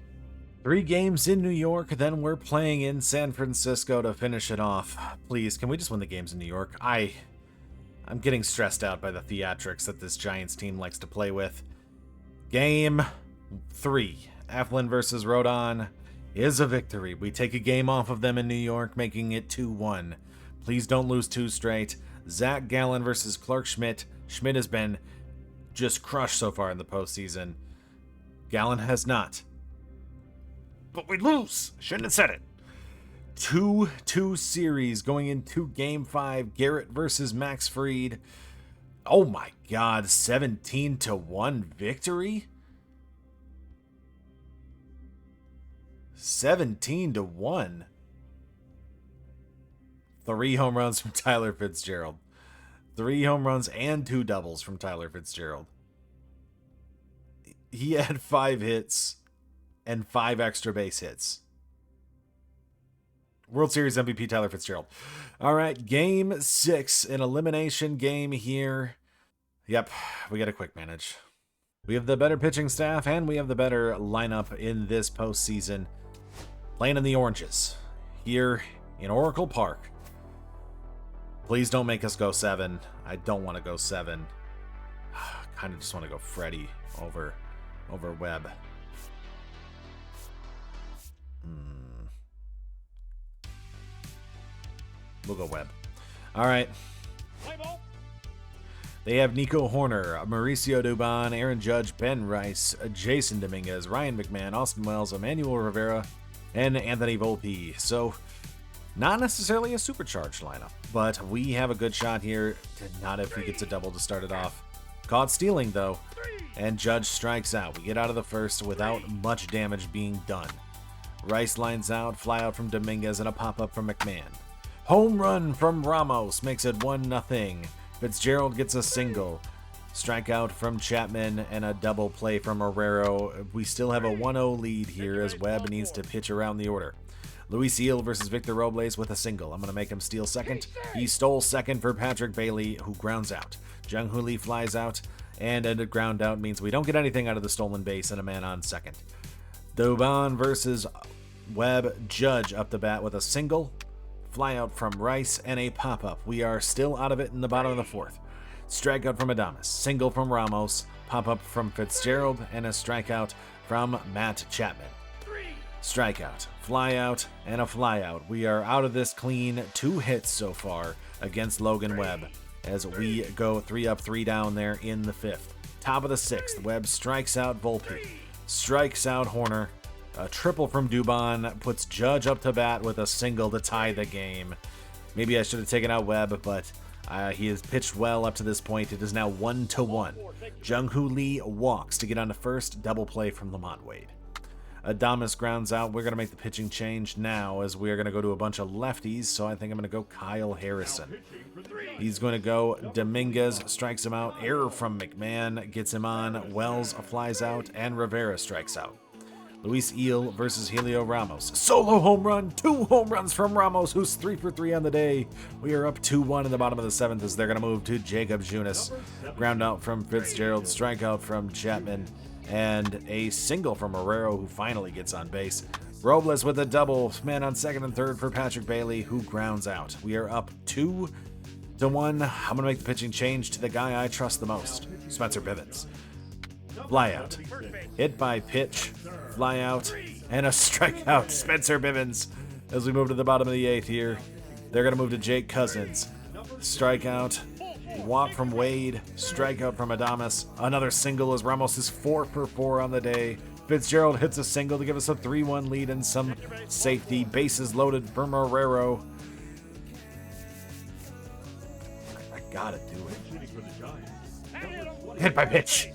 3 games in New York, then we're playing in San Francisco to finish it off. Please, can we just win the games in New York? I'm getting stressed out by the theatrics that this Giants team likes to play with. Game 3. Eflin versus Rodon is a victory. We take a game off of them in New York, making it 2-1. Please don't lose 2 straight. Zach Gallen versus Clark Schmidt. Schmidt has been just crushed so far in the postseason. Gallen has not. But we lose. Shouldn't have said it. 2-2 series going into Game 5. Garrett versus Max Fried. Oh my God, 17-1 victory? 17-1. 3 home runs from Tyler Fitzgerald. 3 home runs and 2 doubles from Tyler Fitzgerald. He had 5 hits and 5 extra base hits. World Series MVP Tyler Fitzgerald. All right, Game 6, an elimination game here. Yep, we got a quick manage. We have the better pitching staff, and we have the better lineup in this postseason. Playing in the Oranges here in Oracle Park. Please don't make us go 7. I don't want to go 7. Kind of just want to go Freddie over Webb. We'll go Webb. All right. They have Nico Horner, Mauricio Dubon, Aaron Judge, Ben Rice, Jason Dominguez, Ryan McMahon, Austin Wells, Emmanuel Rivera, and Anthony Volpe. So, not necessarily a supercharged lineup, but we have a good shot here. Not if he gets a double to start it off. Caught stealing, though, and Judge strikes out. We get out of the first without much damage being done. Rice lines out, fly out from Dominguez, and a pop-up from McMahon. Home run from Ramos makes it 1-0. Fitzgerald gets a single. Strikeout from Chapman and a double play from Herrero. We still have a 1-0 lead here as Webb needs to pitch around the order. Luis Gil versus Victor Robles with a single. I'm going to make him steal second. He stole second for Patrick Bailey, who grounds out. Jung Hoo Lee flies out, and a ground out means we don't get anything out of the stolen base and a man on second. Dubon versus Webb. Judge up the bat with a single. Fly out from Rice and a pop-up. We are still out of it in the bottom of the 4th. Strikeout from Adames, single from Ramos, pop-up from Fitzgerald, and a strikeout from Matt Chapman. Strikeout, fly out, and a fly out. We are out of this clean. 2 hits so far against Logan Webb as we go 3 up, 3 down there in the 5th. Top of the 6th, Webb strikes out Volpe, strikes out Horner. A triple from Dubon puts Judge up to bat with a single to tie the game. Maybe I should have taken out Webb, but he has pitched well up to this point. It is now 1-1. Jung-Hoo Lee walks to get on to first. Double play from Lamont Wade. Adames grounds out. We're going to make the pitching change now as we are going to go to a bunch of lefties, so I think I'm going to go Kyle Harrison. He's going to go Dominguez, strikes him out. Error from McMahon gets him on. Wells flies out, and Rivera strikes out. Luis Eel versus Helio Ramos. Solo home run. 2 home runs from Ramos, who's 3 for 3 on the day. We are up 2-1 in the bottom of the 7th as they're going to move to Jacob Junis. Ground out from Fitzgerald. Strikeout from Chapman. And a single from Herrero, who finally gets on base. Robles with a double. Man on second and third for Patrick Bailey, who grounds out. We are up 2-1. I'm going to make the pitching change to the guy I trust the most, Spencer Bivens. Fly out. Hit by pitch. Fly out. And a strikeout. Spencer Bivens. As we move to the bottom of the 8th here, they're going to move to Jake Cousins. Strikeout. Walk from Wade. Strikeout from Adames. Another single as Ramos is 4 for 4 on the day. Fitzgerald hits a single to give us a 3-1 lead and some safety. Bases loaded for Marrero. I gotta do it. Hit by pitch.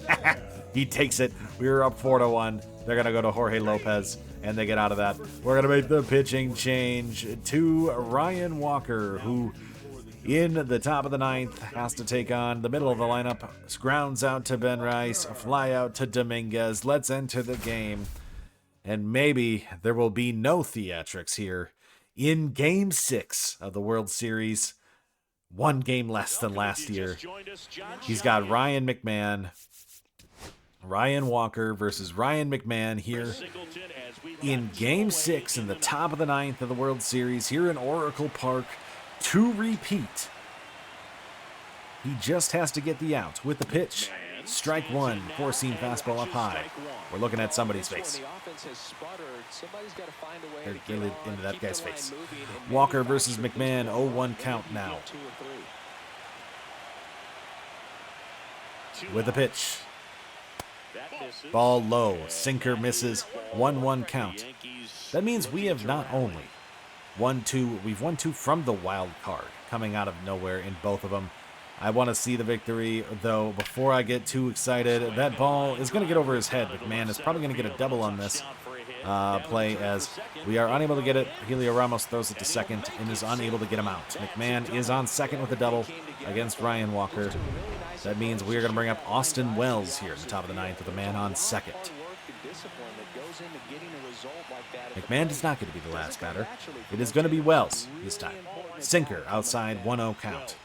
He takes it. We were up 4-1. They're going to go to Jorge Lopez, and they get out of that. We're going to make the pitching change to Ryan Walker, who in the top of the 9th has to take on the middle of the lineup. Grounds out to Ben Rice, fly out to Dominguez. Let's enter the game. And maybe there will be no theatrics here in Game 6 of the World Series. 1 game less than last year. He's got Ryan McMahon. Ryan Walker versus Ryan McMahon here in Game 6 in the top of the 9th of the World Series here in Oracle Park to repeat. He just has to get the out with the pitch. Strike 1, 4-seam fastball up high. We're looking at somebody's face. They're getting into that guy's face. Walker versus McMahon, 0-1 count now. With the pitch. Ball low, sinker misses, 1-1 count. That means we have not only we've won 2 from the wild card, coming out of nowhere in both of them. I want to see the victory, though, before I get too excited. That ball is going to get over his head. McMahon is probably going to get a double on this play as we are unable to get it. Helio Ramos throws it to second and is unable to get him out. McMahon is on second with a double against Ryan Walker. That means we are going to bring up Austin Wells here at the top of the 9th with a man on second. McMahon does not get to be the last batter. It is going to be Wells this time. Sinker outside, 1-0 count.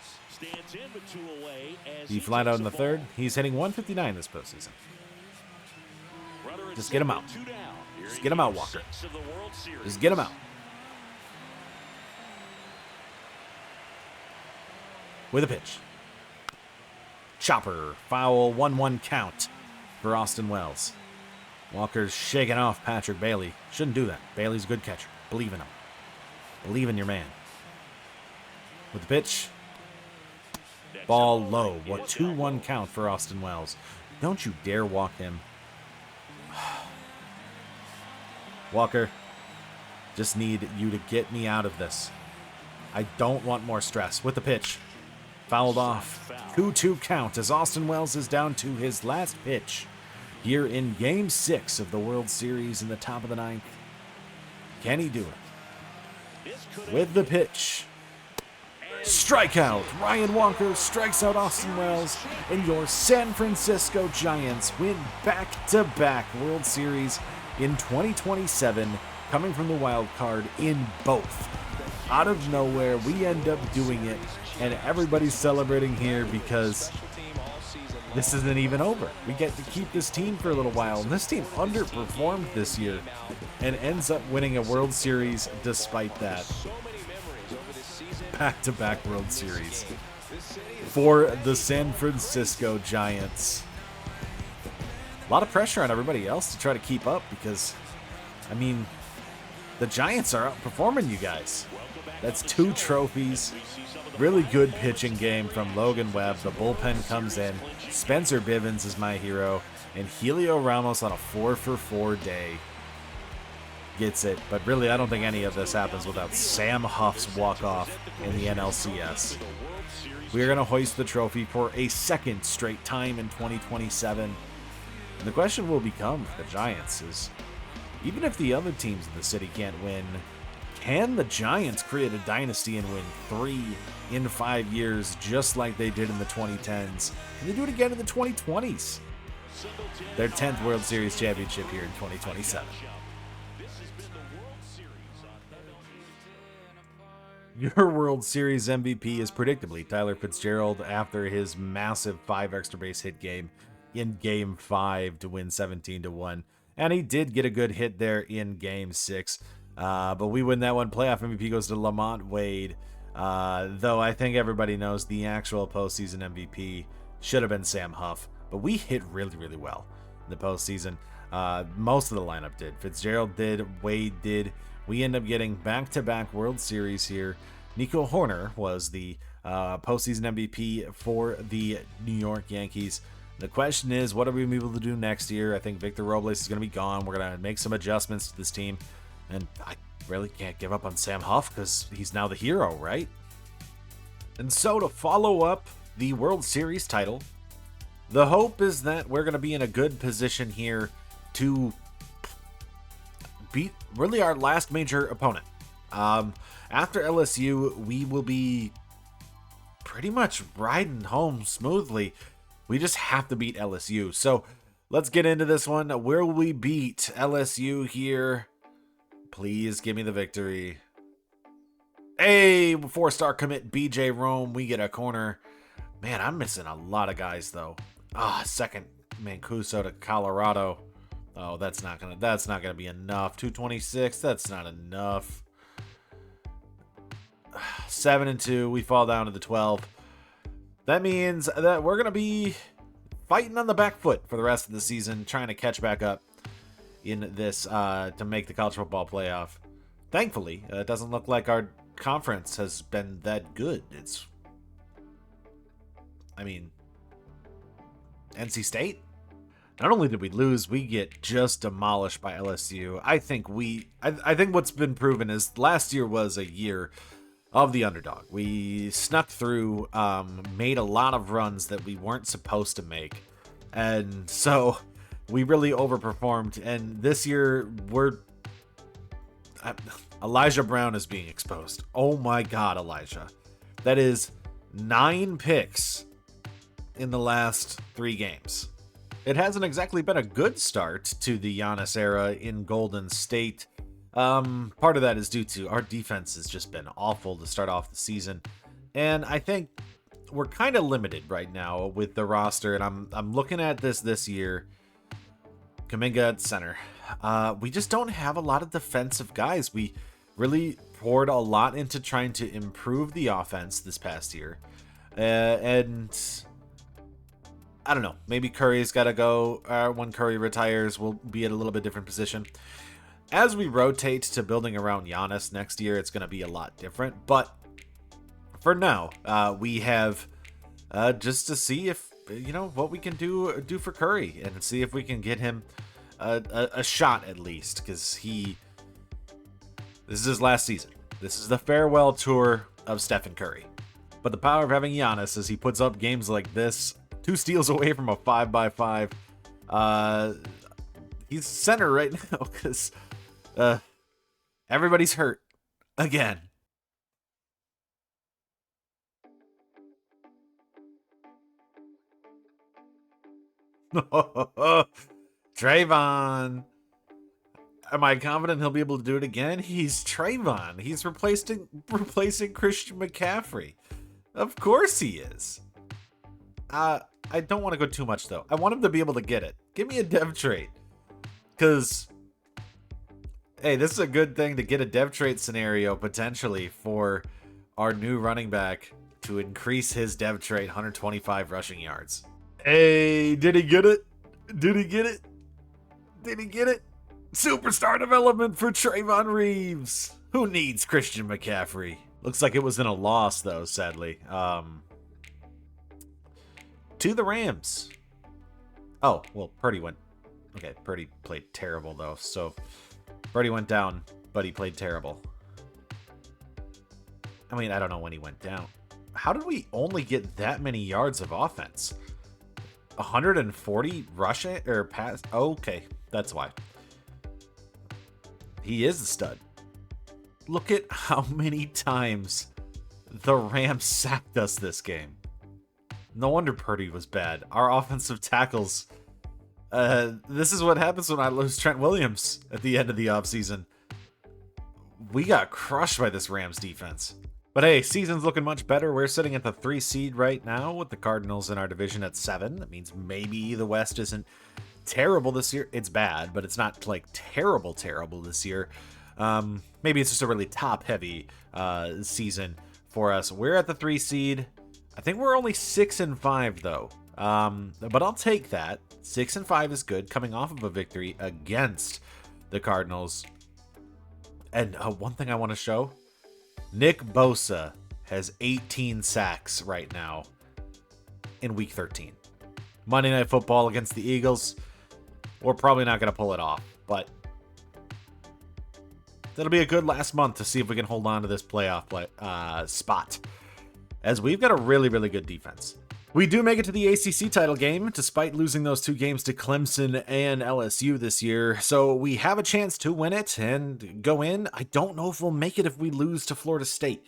He flied out in the 3rd. He's hitting 159 this postseason. Just get him out. Just get him out, Walker. Just get him out. With a pitch. Chopper, foul, 1-1 count for Austin Wells. Walker's shaking off Patrick Bailey. Shouldn't do that. Bailey's a good catcher. Believe in him. Believe in your man. With the pitch. Ball low. What 2-1 count for Austin Wells. Don't you dare walk him. Walker, just need you to get me out of this. I don't want more stress. With the pitch. Fouled off. 2-2 count as Austin Wells is down to his last pitch here in Game 6 of the World Series in the top of the 9th. Can he do it? With the pitch. Strikeout. Ryan Walker strikes out Austin Wells, and your San Francisco Giants win back-to-back World Series in 2027, coming from the wild card in both. Out of nowhere, we end up doing it, and everybody's celebrating here because this isn't even over. We get to keep this team for a little while, and this team underperformed this year and ends up winning a World Series despite that. Back-to-back World Series for the San Francisco Giants. A lot of pressure on everybody else to try to keep up because, I mean, the Giants are outperforming you guys. That's 2 trophies. Really good pitching game from Logan Webb. The bullpen comes in. Spencer Bivens is my hero. And Helio Ramos on a 4-for-4 day gets it. But really, I don't think any of this happens without Sam Huff's walk-off in the NLCS. We are going to hoist the trophy for a second straight time in 2027. And the question will become for the Giants is, even if the other teams in the city can't win, can the Giants create a dynasty and win 3 in 5 years just like they did in the 2010s? Can they do it again in the 2020s? Their 10th World Series championship here in 2027. Your World Series MVP is predictably Tyler Fitzgerald after his massive 5 extra base hit game in Game 5 to win 17-1. And he did get a good hit there in Game 6. But we win that one. Playoff MVP goes to Lamont Wade. Though I think everybody knows the actual postseason MVP should have been Sam Huff. But we hit really, really well in the postseason. Most of the lineup did. Fitzgerald did. Wade did. We end up getting back-to-back World Series here. Nico Horner was the postseason MVP for the New York Yankees. The question is, what are we going to be able to do next year? I think Victor Robles is going to be gone. We're going to make some adjustments to this team. And I really can't give up on Sam Huff because he's now the hero, right? And so to follow up the World Series title, the hope is that we're going to be in a good position here to beat really our last major opponent. After LSU, we will be pretty much riding home smoothly. We just have to beat LSU. So let's get into this one. Will we beat LSU here? Please give me the victory. Hey, 4-star commit BJ Rome. We get a corner. Man, I'm missing a lot of guys though. Second Mancuso to Colorado. Oh, that's not gonna be enough. 226. That's not enough. 7-2. We fall down to the 12. That means that we're gonna be fighting on the back foot for the rest of the season, trying to catch back up in this to make the college football playoff. Thankfully, it doesn't look like our conference has been that good. NC State? Not only did we lose, we get just demolished by LSU. I think what's been proven is last year was a year of the underdog. We snuck through, made a lot of runs that we weren't supposed to make. And so we really overperformed. And this year, Elijah Brown is being exposed. Oh my God, Elijah. That is 9 picks in the last 3 games. It hasn't exactly been a good start to the Giannis era in Golden State. Part of that is due to our defense has just been awful to start off the season. And I think we're kind of limited right now with the roster. And I'm looking at this year. Kuminga at center. We just don't have a lot of defensive guys. We really poured a lot into trying to improve the offense this past year. And I don't know. Maybe Curry's got to go. When Curry retires, we'll be at a little bit different position. As we rotate to building around Giannis next year, it's going to be a lot different. But for now, we have just to see if, what we can do for Curry and see if we can get him a shot at least. Because this is his last season. This is the farewell tour of Stephen Curry. But the power of having Giannis is he puts up games like this. 2 steals away from a 5x5. He's center right now because everybody's hurt again. Trayvon. Am I confident he'll be able to do it again? He's Trayvon. He's replacing Christian McCaffrey. Of course he is. I don't want to go too much, though. I want him to be able to get it. Give me a dev trait. Because, hey, this is a good thing to get a dev trait scenario, potentially, for our new running back to increase his dev trait 125 rushing yards. Hey, did he get it? Did he get it? Did he get it? Superstar development for Trayvon Reeves. Who needs Christian McCaffrey? Looks like it was in a loss, though, sadly. To the Rams. Oh, well, Purdy went... Okay, Purdy played terrible, though. So, Purdy went down, but he played terrible. I mean, I don't know when he went down. How did we only get that many yards of offense? 140 rushing or pass? Okay, that's why. He is a stud. Look at how many times the Rams sacked us this game. No wonder Purdy was bad. Our offensive tackles. This is what happens when I lose Trent Williams at the end of the offseason. We got crushed by this Rams defense. But hey, season's looking much better. We're sitting at the 3 seed right now with the Cardinals in our division at 7. That means maybe the West isn't terrible this year. It's bad, but it's not like terrible this year. Maybe it's just a really top-heavy season for us. We're at the 3 seed. I think we're only 6-5 though. But I'll take that. 6-5 is good, coming off of a victory against the Cardinals. And one thing I want to show. Nick Bosa has 18 sacks right now in Week 13. Monday Night Football against the Eagles. We're probably not going to pull it off, but that'll be a good last month to see if we can hold on to this playoff spot, as we've got a really, really good defense. We do make it to the ACC title game, despite losing those 2 games to Clemson and LSU this year. So we have a chance to win it and go in. I don't know if we'll make it if we lose to Florida State.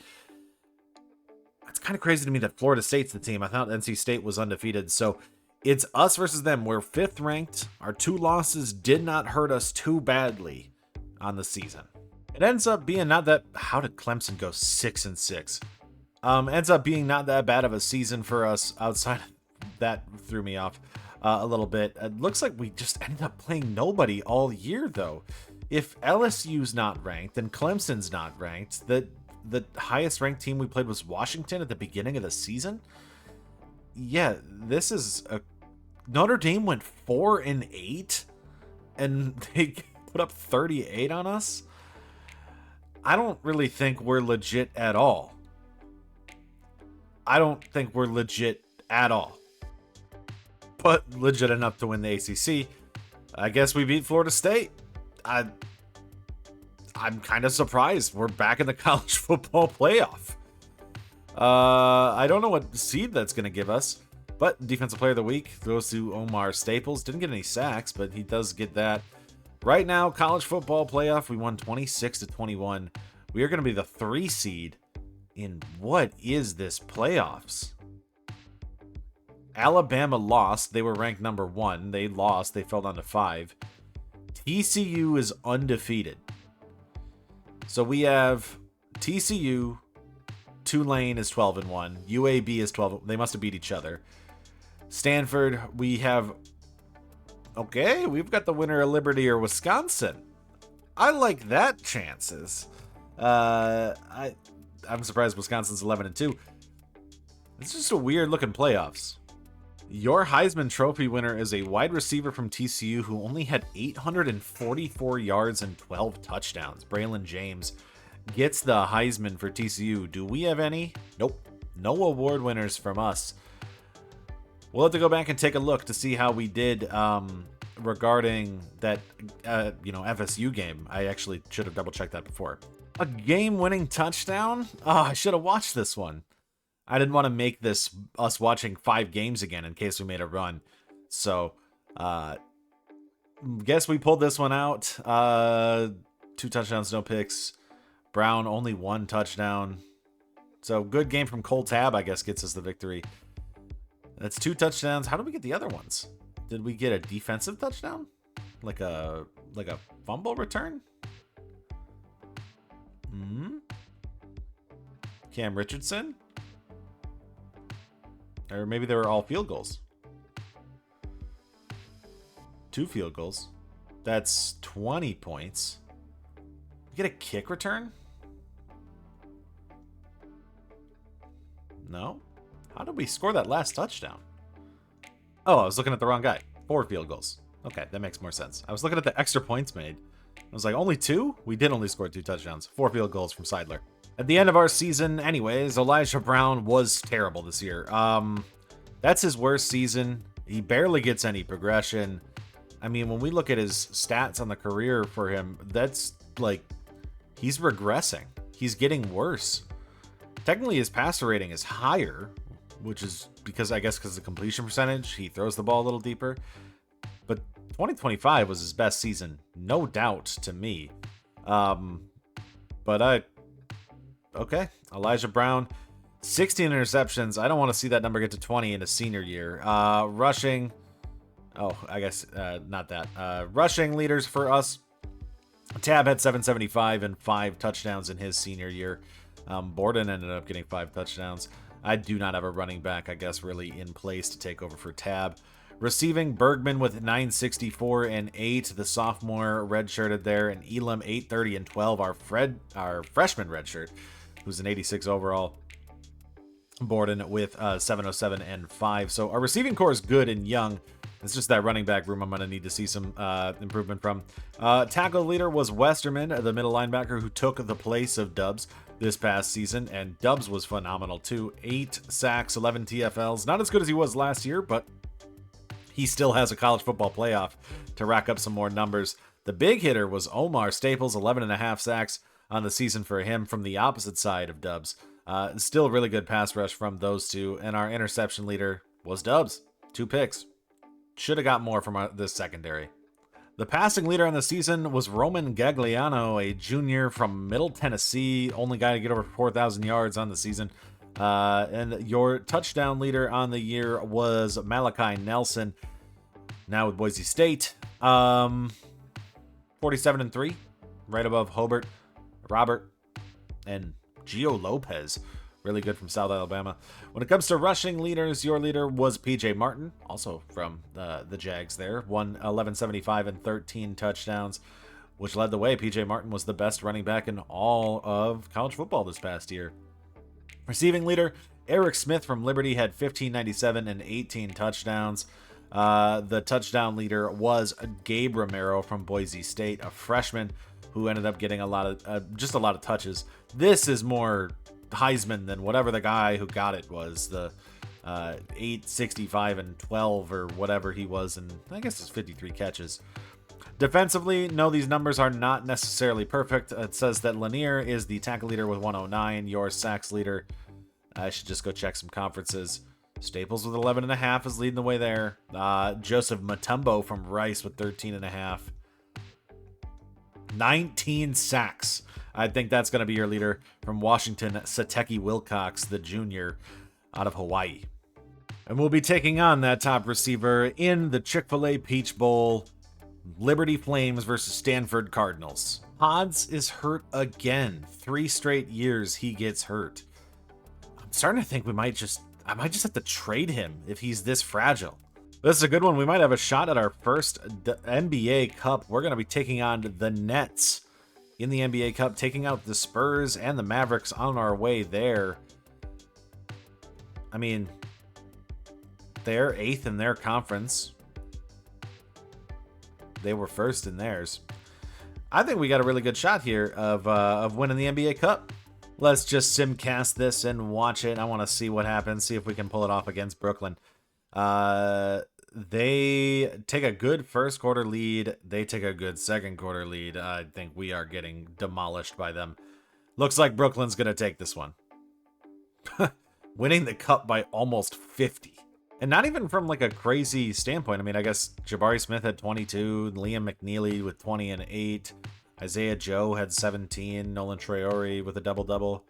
It's kind of crazy to me that Florida State's the team. I thought NC State was undefeated. So it's us versus them. We're 5th ranked. Our 2 losses did not hurt us too badly on the season. It ends up being not that... How did Clemson go 6-6? Ends up being not that bad of a season for us. Outside of that, threw me off a little bit. It looks like we just ended up playing nobody all year, though. If LSU's not ranked, then Clemson's not ranked. The highest ranked team we played was Washington at the beginning of the season. Yeah, this is a... Notre Dame went 4-8, and they put up 38 on us. I don't really think we're legit at all. I don't think we're legit at all. But legit enough to win the ACC. I guess we beat Florida State. I'm kind of surprised. We're back in the college football playoff. I don't know what seed that's going to give us. But Defensive Player of the Week goes to Omar Staples. Didn't get any sacks, but he does get that. Right now, college football playoff, we won 26-21. We are going to be the 3 seed. In what is this playoffs? Alabama lost. They were ranked number 1. They lost. They fell down to 5. TCU is undefeated. So we have TCU. Tulane is 12-1. UAB is 12. They must have beat each other. Stanford, we have... Okay, we've got the winner of Liberty or Wisconsin. I like that chances. I'm surprised Wisconsin's 11-2. It's just a weird looking playoffs. Your Heisman Trophy winner is a wide receiver from TCU who only had 844 yards and 12 touchdowns. Braylon James gets the Heisman for TCU. Do we have any? Nope. No award winners from us. We'll have to go back and take a look to see how we did regarding that FSU game. I actually should have double checked that before. A game-winning touchdown? Oh, I should have watched this one. I didn't want to make this us watching 5 games again in case we made a run. So, guess we pulled this one out. 2 touchdowns, no picks. Brown, only 1 touchdown. So, good game from Cole Tab, I guess, gets us the victory. That's 2 touchdowns. How did we get the other ones? Did we get a defensive touchdown? Like a fumble return? Cam Richardson? Or maybe they were all field goals. 2 field goals. That's 20 points. We get a kick return? No? How did we score that last touchdown? Oh, I was looking at the wrong guy. 4 field goals. Okay, that makes more sense. I was looking at the extra points made. I was like, only 2? We did only score 2 touchdowns. 4 field goals from Seidler. At the end of our season, anyways, Elijah Brown was terrible this year. That's his worst season. He barely gets any progression. I mean, when we look at his stats on the career for him, that's like, he's regressing. He's getting worse. Technically, his passer rating is higher, which is because of the completion percentage. He throws the ball a little deeper. But 2025 was his best season, no doubt to me. Okay, Elijah Brown, 16 interceptions. I don't want to see that number get to 20 in his senior year. Rushing, not that. Rushing leaders for us. Tab had 775 and 5 touchdowns in his senior year. Borden ended up getting 5 touchdowns. I do not have a running back, really in place to take over for Tab. Receiving, Bergman with 964 and 8, the sophomore redshirted there, and Elam 830 and 12, our freshman redshirt, who's an 86 overall. Borden with 707 and 5. So our receiving core is good and young. It's just that running back room I'm going to need to see some improvement from. Tackle leader was Westerman, the middle linebacker who took the place of Dubs this past season, and Dubs was phenomenal too. 8 sacks, 11 TFLs. Not as good as he was last year, but he still has a college football playoff to rack up some more numbers. The big hitter was Omar Staples, 11.5 sacks on the season for him from the opposite side of Dubs. Still really good pass rush from those two. And our interception leader was Dubs, 2 picks. Should have got more from this secondary. The passing leader on the season was Roman Gagliano, a junior from Middle Tennessee, only guy to get over 4,000 yards on the season. And your touchdown leader on the year was Malachi Nelson, now with Boise State. 47 and 3, right above Hobart, Robert, and Gio Lopez. Really good from South Alabama. When it comes to rushing leaders, your leader was PJ Martin, also from the Jags there. 1175 and 13 touchdowns, which led the way. PJ Martin was the best running back in all of college football this past year. Receiving leader, Eric Smith from Liberty had 1597 and 18 touchdowns. The touchdown leader was Gabe Romero from Boise State, a freshman who ended up getting a lot of touches. This is more Heisman than whatever the guy who got it was, the 865 and 12 or whatever he was, and I guess it's 53 catches. Defensively, no, these numbers are not necessarily perfect. It says that Lanier is the tackle leader with 109, your sacks leader. I should just go check some conferences. Staples with 11.5 is leading the way there. Joseph Mutombo from Rice with 13.5. 19 sacks. I think that's going to be your leader from Washington, Sateki Wilcox, the junior out of Hawaii. And we'll be taking on that top receiver in the Chick-fil-A Peach Bowl. Liberty Flames versus Stanford Cardinals. Pods is hurt again. 3 straight years he gets hurt. I'm starting to think I might just have to trade him if he's this fragile. This is a good one. We might have a shot at our first NBA Cup. We're going to be taking on the Nets in the NBA Cup, taking out the Spurs and the Mavericks on our way there. I mean, they're 8th in their conference. They were 1st in theirs. I think we got a really good shot here of winning the NBA Cup. Let's just simcast this and watch it. I want to see what happens, see if we can pull it off against Brooklyn. They take a good first quarter lead. They take a good second quarter lead. I think we are getting demolished by them. Looks like Brooklyn's going to take this one. Winning the cup by almost 50. And not even from like a crazy standpoint. I mean, I guess Jabari Smith had 22, Liam McNeely with 20 and 8, Isaiah Joe had 17, Nolan Traore with a double-double.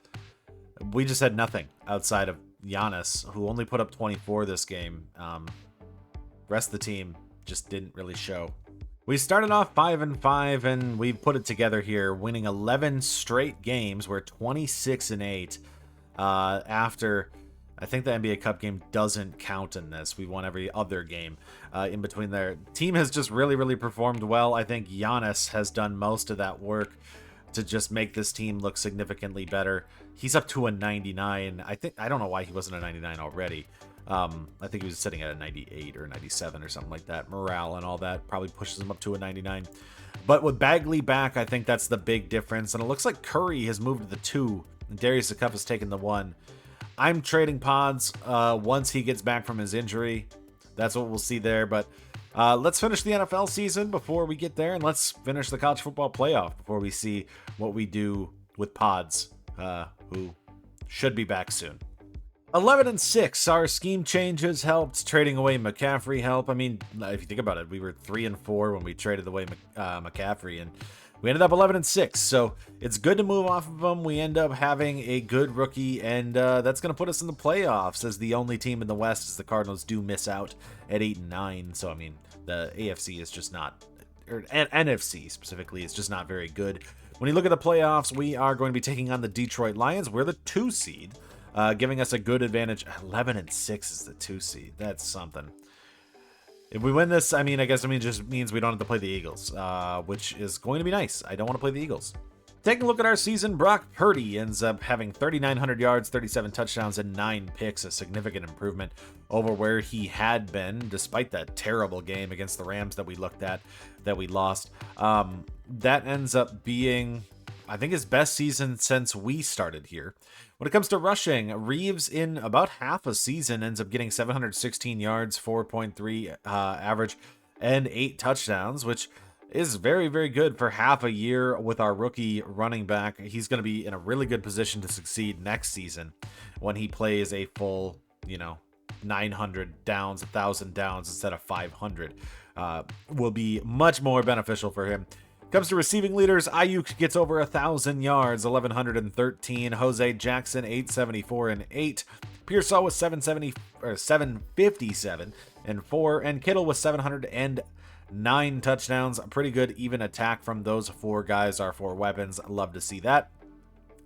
We just had nothing outside of Giannis, who only put up 24 this game. Rest of the team just didn't really show. We started off 5-5, and we put it together here, winning 11 straight games. We're 26 and 8 after. I think the NBA Cup game doesn't count in this. We won every other game in between there. Team has just really, really performed well. I think Giannis has done most of that work to just make this team look significantly better. He's up to a 99. I don't know why he wasn't a 99 already. I think he was sitting at a 98 or 97 or something like that. Morale and all that probably pushes him up to a 99. But with Bagley back, I think that's the big difference. And it looks like Curry has moved to the 2 Darius Acuff has taken the 1. I'm trading Pods once he gets back from his injury. That's what we'll see there. But let's finish the NFL season before we get there, and let's finish the college football playoff before we see what we do with Pods, who should be back soon. 11-6. Our scheme changes helped. Trading away McCaffrey helped. I mean, if you think about it, we were 3-4 when we traded away McCaffrey, and we ended up 11-6. So it's good to move off of him. We end up having a good rookie, and that's going to put us in the playoffs as the only team in the West, as the Cardinals do miss out at 8-9. So I mean, the AFC is just not, or NFC specifically, is just not very good. When you look at the playoffs, we are going to be taking on the Detroit Lions. We're the 2 seed. Giving us a good advantage. 11-6 is the 2 seed. That's something. If we win this, I guess it just means we don't have to play the Eagles, which is going to be nice. I don't want to play the Eagles. Taking a look at our season, Brock Purdy ends up having 3,900 yards, 37 touchdowns, and 9 picks, a significant improvement over where he had been, despite that terrible game against the Rams that we looked at, that we lost. That ends up being, I think, his best season since we started here. When it comes to rushing, Reeves in about half a season ends up getting 716 yards, 4.3 average, and 8 touchdowns, which is very, very good for half a year with our rookie running back. He's going to be in a really good position to succeed next season when he plays a full, 900 downs, 1,000 downs instead of 500. Will be much more beneficial for him. Comes to receiving leaders, Ayuk gets over 1,000 yards, 1,113. Jose Jackson, 874 and 8. Pearsall was 757 and 4. And Kittle was 709 touchdowns. Pretty good even attack from those 4 guys, our 4 weapons. Love to see that.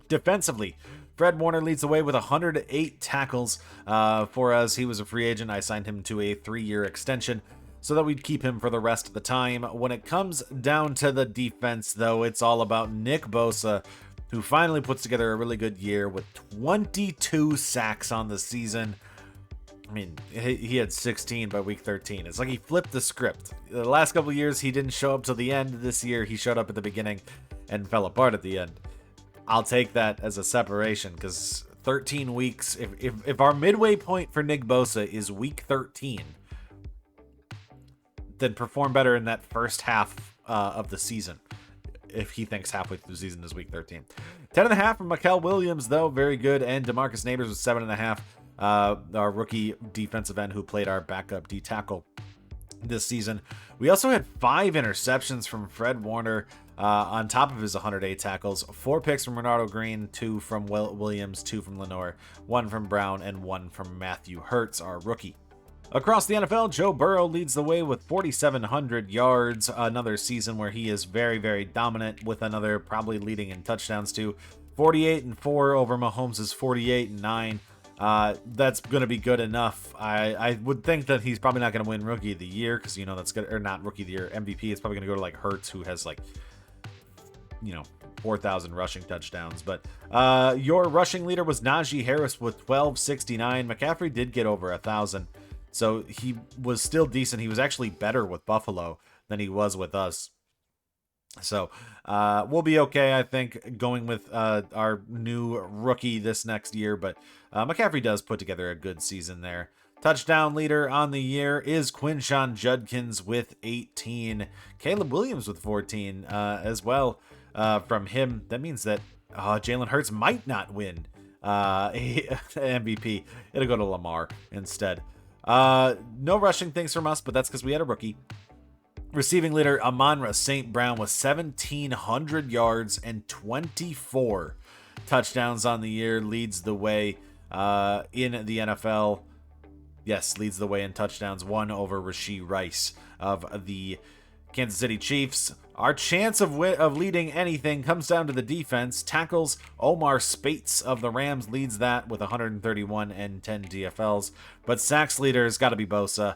Defensively, Fred Warner leads the way with 108 tackles for us. He was a free agent. I signed him to a 3-year extension so that we'd keep him for the rest of the time. When it comes down to the defense, though, it's all about Nick Bosa, who finally puts together a really good year with 22 sacks on the season. I mean, he had 16 by week 13. It's like he flipped the script. The last couple of years, he didn't show up till the end. This year, he showed up at the beginning and fell apart at the end. I'll take that as a separation, because 13 weeks, if our midway point for Nick Bosa is week 13, then perform better in that first half of the season, if he thinks halfway through the season is week 13. 10.5 from Mikael Williams, though, very good. And DeMarcus Neighbors was 7.5. Our rookie defensive end who played our backup D tackle this season. We also had 5 interceptions from Fred Warner on top of his 108 tackles. 4 picks from Renardo Green, 2 from Williams, 2 from Lenore, 1 from Brown, and 1 from Matthew Hurts, our rookie. Across the NFL, Joe Burrow leads the way with 4,700 yards. Another season where he is very, very dominant, with another probably leading in touchdowns too. 48-4 over Mahomes' 48-9. That's going to be good enough. I would think that he's probably not going to win Rookie of the Year, because that's good, or not Rookie of the Year, MVP. It's probably going to go to like Hurts, who has 4,000 rushing touchdowns. But your rushing leader was Najee Harris with 1,269. McCaffrey did get over 1,000. So he was still decent. He was actually better with Buffalo than he was with us. So we'll be okay, I think, going with our new rookie this next year. But McCaffrey does put together a good season there. Touchdown leader on the year is Quinshon Judkins with 18. Caleb Williams with 14 as well from him. That means that Jalen Hurts might not win MVP. It'll go to Lamar instead. No rushing things from us, but that's because we had a rookie. Receiving leader Amon-Ra St. Brown with 1,700 yards and 24 touchdowns on the year. Leads the way in the NFL. Yes, leads the way in touchdowns. 1 over Rashee Rice of the Kansas City Chiefs. Our chance of leading anything comes down to the defense. Tackles, Omar Spates of the Rams leads that with 131 and 10 DFLs. But sacks leader has got to be Bosa.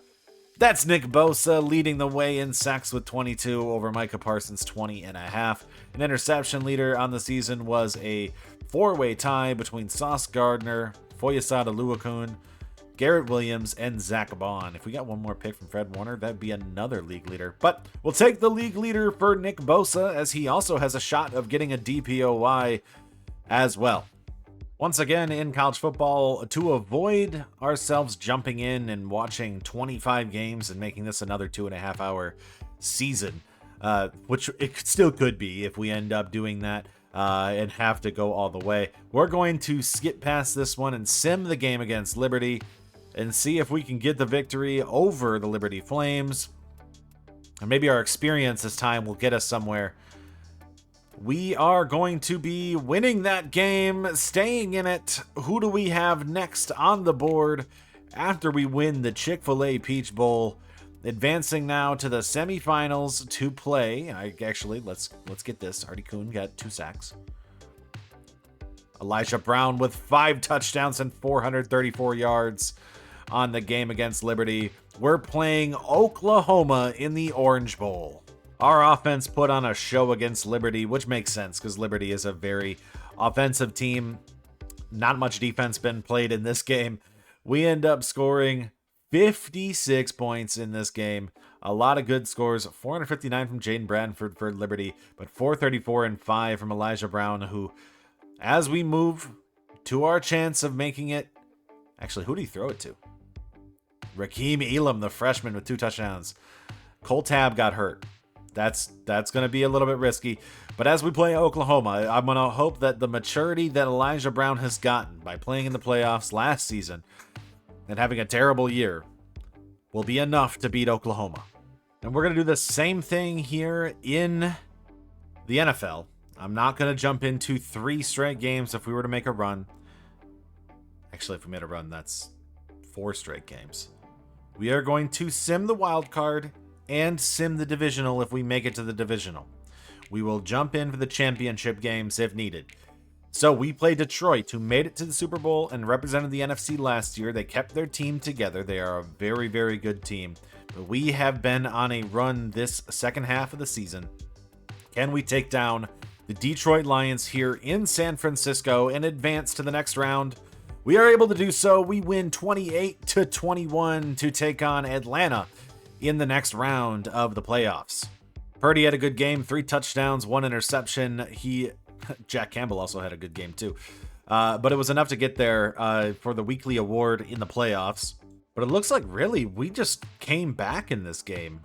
That's Nick Bosa leading the way in sacks with 22 over Micah Parsons' 20.5. An interception leader on the season was a 4-way tie between Sauce Gardner, Foyesade Oluokun, Garrett Williams, and Zach Bond. If we got one more pick from Fred Warner, that'd be another league leader. But we'll take the league leader for Nick Bosa, as he also has a shot of getting a DPOY as well. Once again in college football, to avoid ourselves jumping in and watching 25 games and making this another 2.5-hour season, which it still could be if we end up doing that and have to go all the way. We're going to skip past this one and sim the game against Liberty and see if we can get the victory over the Liberty Flames. And maybe our experience this time will get us somewhere. We are going to be winning that game, staying in it. Who do we have next on the board after we win the Chick-fil-A Peach Bowl? Advancing now to the semifinals to play. Let's get this. Artie Kuhn got 2 sacks. Elijah Brown with 5 touchdowns and 434 yards on the game against Liberty. We're playing Oklahoma in the Orange Bowl. Our offense put on a show against Liberty, which makes sense because Liberty is a very offensive team. Not much defense been played in this game. We end up scoring 56 points in this game. A lot of good scores. 459 from Jaden Bradford for Liberty, but 434 and 5 from Elijah Brown, who, as we move to our chance of making it... Actually, who did he throw it to? Raheem Elam, the freshman with 2 touchdowns. Cole Tab got hurt. That's going to be a little bit risky. But as we play Oklahoma, I'm going to hope that the maturity that Elijah Brown has gotten by playing in the playoffs last season and having a terrible year will be enough to beat Oklahoma. And we're going to do the same thing here in the NFL. I'm not going to jump into 3 straight games if we were to make a run. Actually, if we made a run, that's 4 straight games. We are going to sim the wild card and sim the divisional if we make it to the divisional. We will jump in for the championship games if needed. So we play Detroit, who made it to the Super Bowl and represented the NFC last year. They kept their team together. They are a very, very good team. But we have been on a run this second half of the season. Can we take down the Detroit Lions here in San Francisco and advance to the next round? We are able to do so. We win 28-21 to take on Atlanta in the next round of the playoffs. Purdy had a good game, 3 touchdowns, 1 interception. Jack Campbell also had a good game too. But it was enough to get there for the weekly award in the playoffs. But it looks like really we just came back in this game.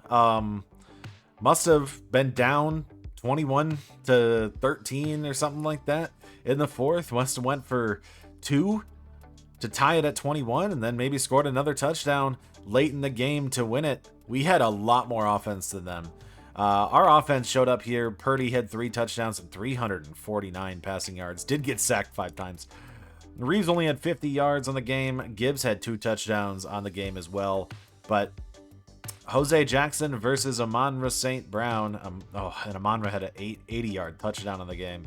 Must have been down 21-13 or something like that in the fourth. Must have went for 2 to tie it at 21 and then maybe scored another touchdown late in the game to win it. We had a lot more offense than them. Our offense showed up here. Purdy had 3 touchdowns and 349 passing yards. Did get sacked 5 times. Reeves only had 50 yards on the game. Gibbs had 2 touchdowns on the game as well. But Jose Jackson versus Amon-Ra St. Brown. And Amon-Ra had an 80-yard touchdown on the game.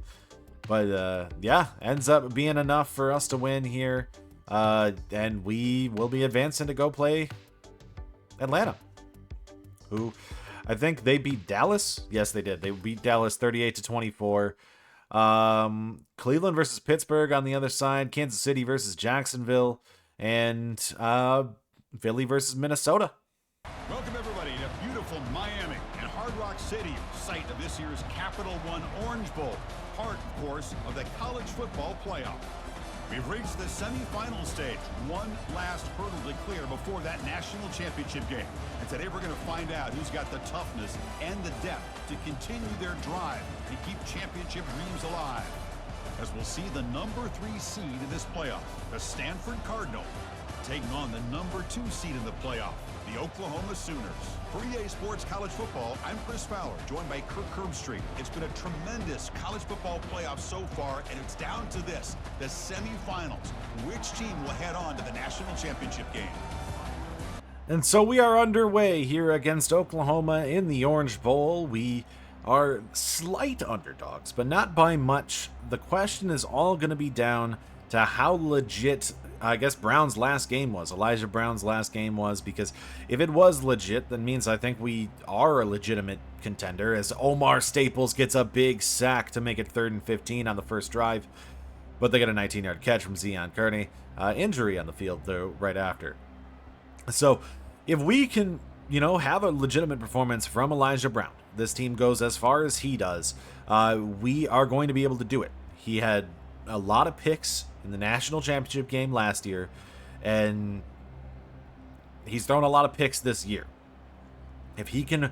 But yeah, ends up being enough for us to win here. And we will be advancing to go play Atlanta, who I think they beat Dallas. Yes, they did. They beat Dallas 38-24. Cleveland versus Pittsburgh on the other side. Kansas City versus Jacksonville. And Philly versus Minnesota. Welcome, everybody, to beautiful Miami and Hard Rock City, site of this year's Capital One Orange Bowl, part, of course, of the college football playoff. We've reached the semifinal stage, one last hurdle to clear before that national championship game. And today we're going to find out who's got the toughness and the depth to continue their drive and keep championship dreams alive. As we'll see the number 3 seed in this playoff, the Stanford Cardinal, taking on the number 2 seed in the playoff, the Oklahoma Sooners. For EA Sports College Football, I'm Chris Fowler, joined by Kirk Herbstreit. It's been a tremendous college football playoff so far, and it's down to this, the semifinals. Which team will head on to the national championship game? And so we are underway here against Oklahoma in the Orange Bowl. We are slight underdogs, but not by much. The question is all going to be down to how legit, I guess, Brown's last game was. Elijah Brown's last game was, because if it was legit, that means I think we are a legitimate contender, as Omar Staples gets a big sack to make it 3rd and 15 on the first drive. But they get a 19-yard catch from Zion Kearney. Injury on the field, though, right after. So if we can, have a legitimate performance from Elijah Brown, this team goes as far as he does, we are going to be able to do it. He had a lot of picks in the national championship game last year, and he's thrown a lot of picks this year. If he can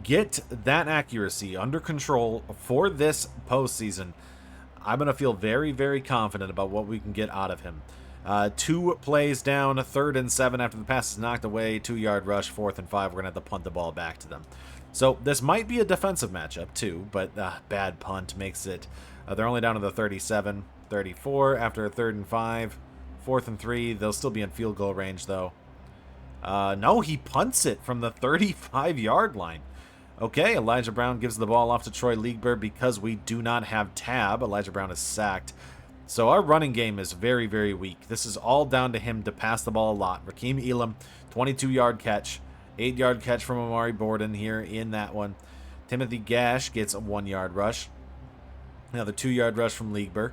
get that accuracy under control for this postseason, I'm going to feel very, very confident about what we can get out of him. 2 plays down, 3rd and 7 after the pass is knocked away, 2-yard rush, 4th and 5. We're going to have to punt the ball back to them. So this might be a defensive matchup too, but bad punt makes it. They're only down to the 37, 34 after a 3rd and 5, 4th and 3. They'll still be in field goal range though. No, he punts it from the 35-yard line. Okay, Elijah Brown gives the ball off to Troy Liegber because we do not have tab. Elijah Brown is sacked. So our running game is very, very weak. This is all down to him to pass the ball a lot. Rakeem Elam, 22-yard catch. 8-yard catch from Amari Borden here in that one. Timothy Gash gets a 1-yard rush. Another 2-yard rush from Liegber.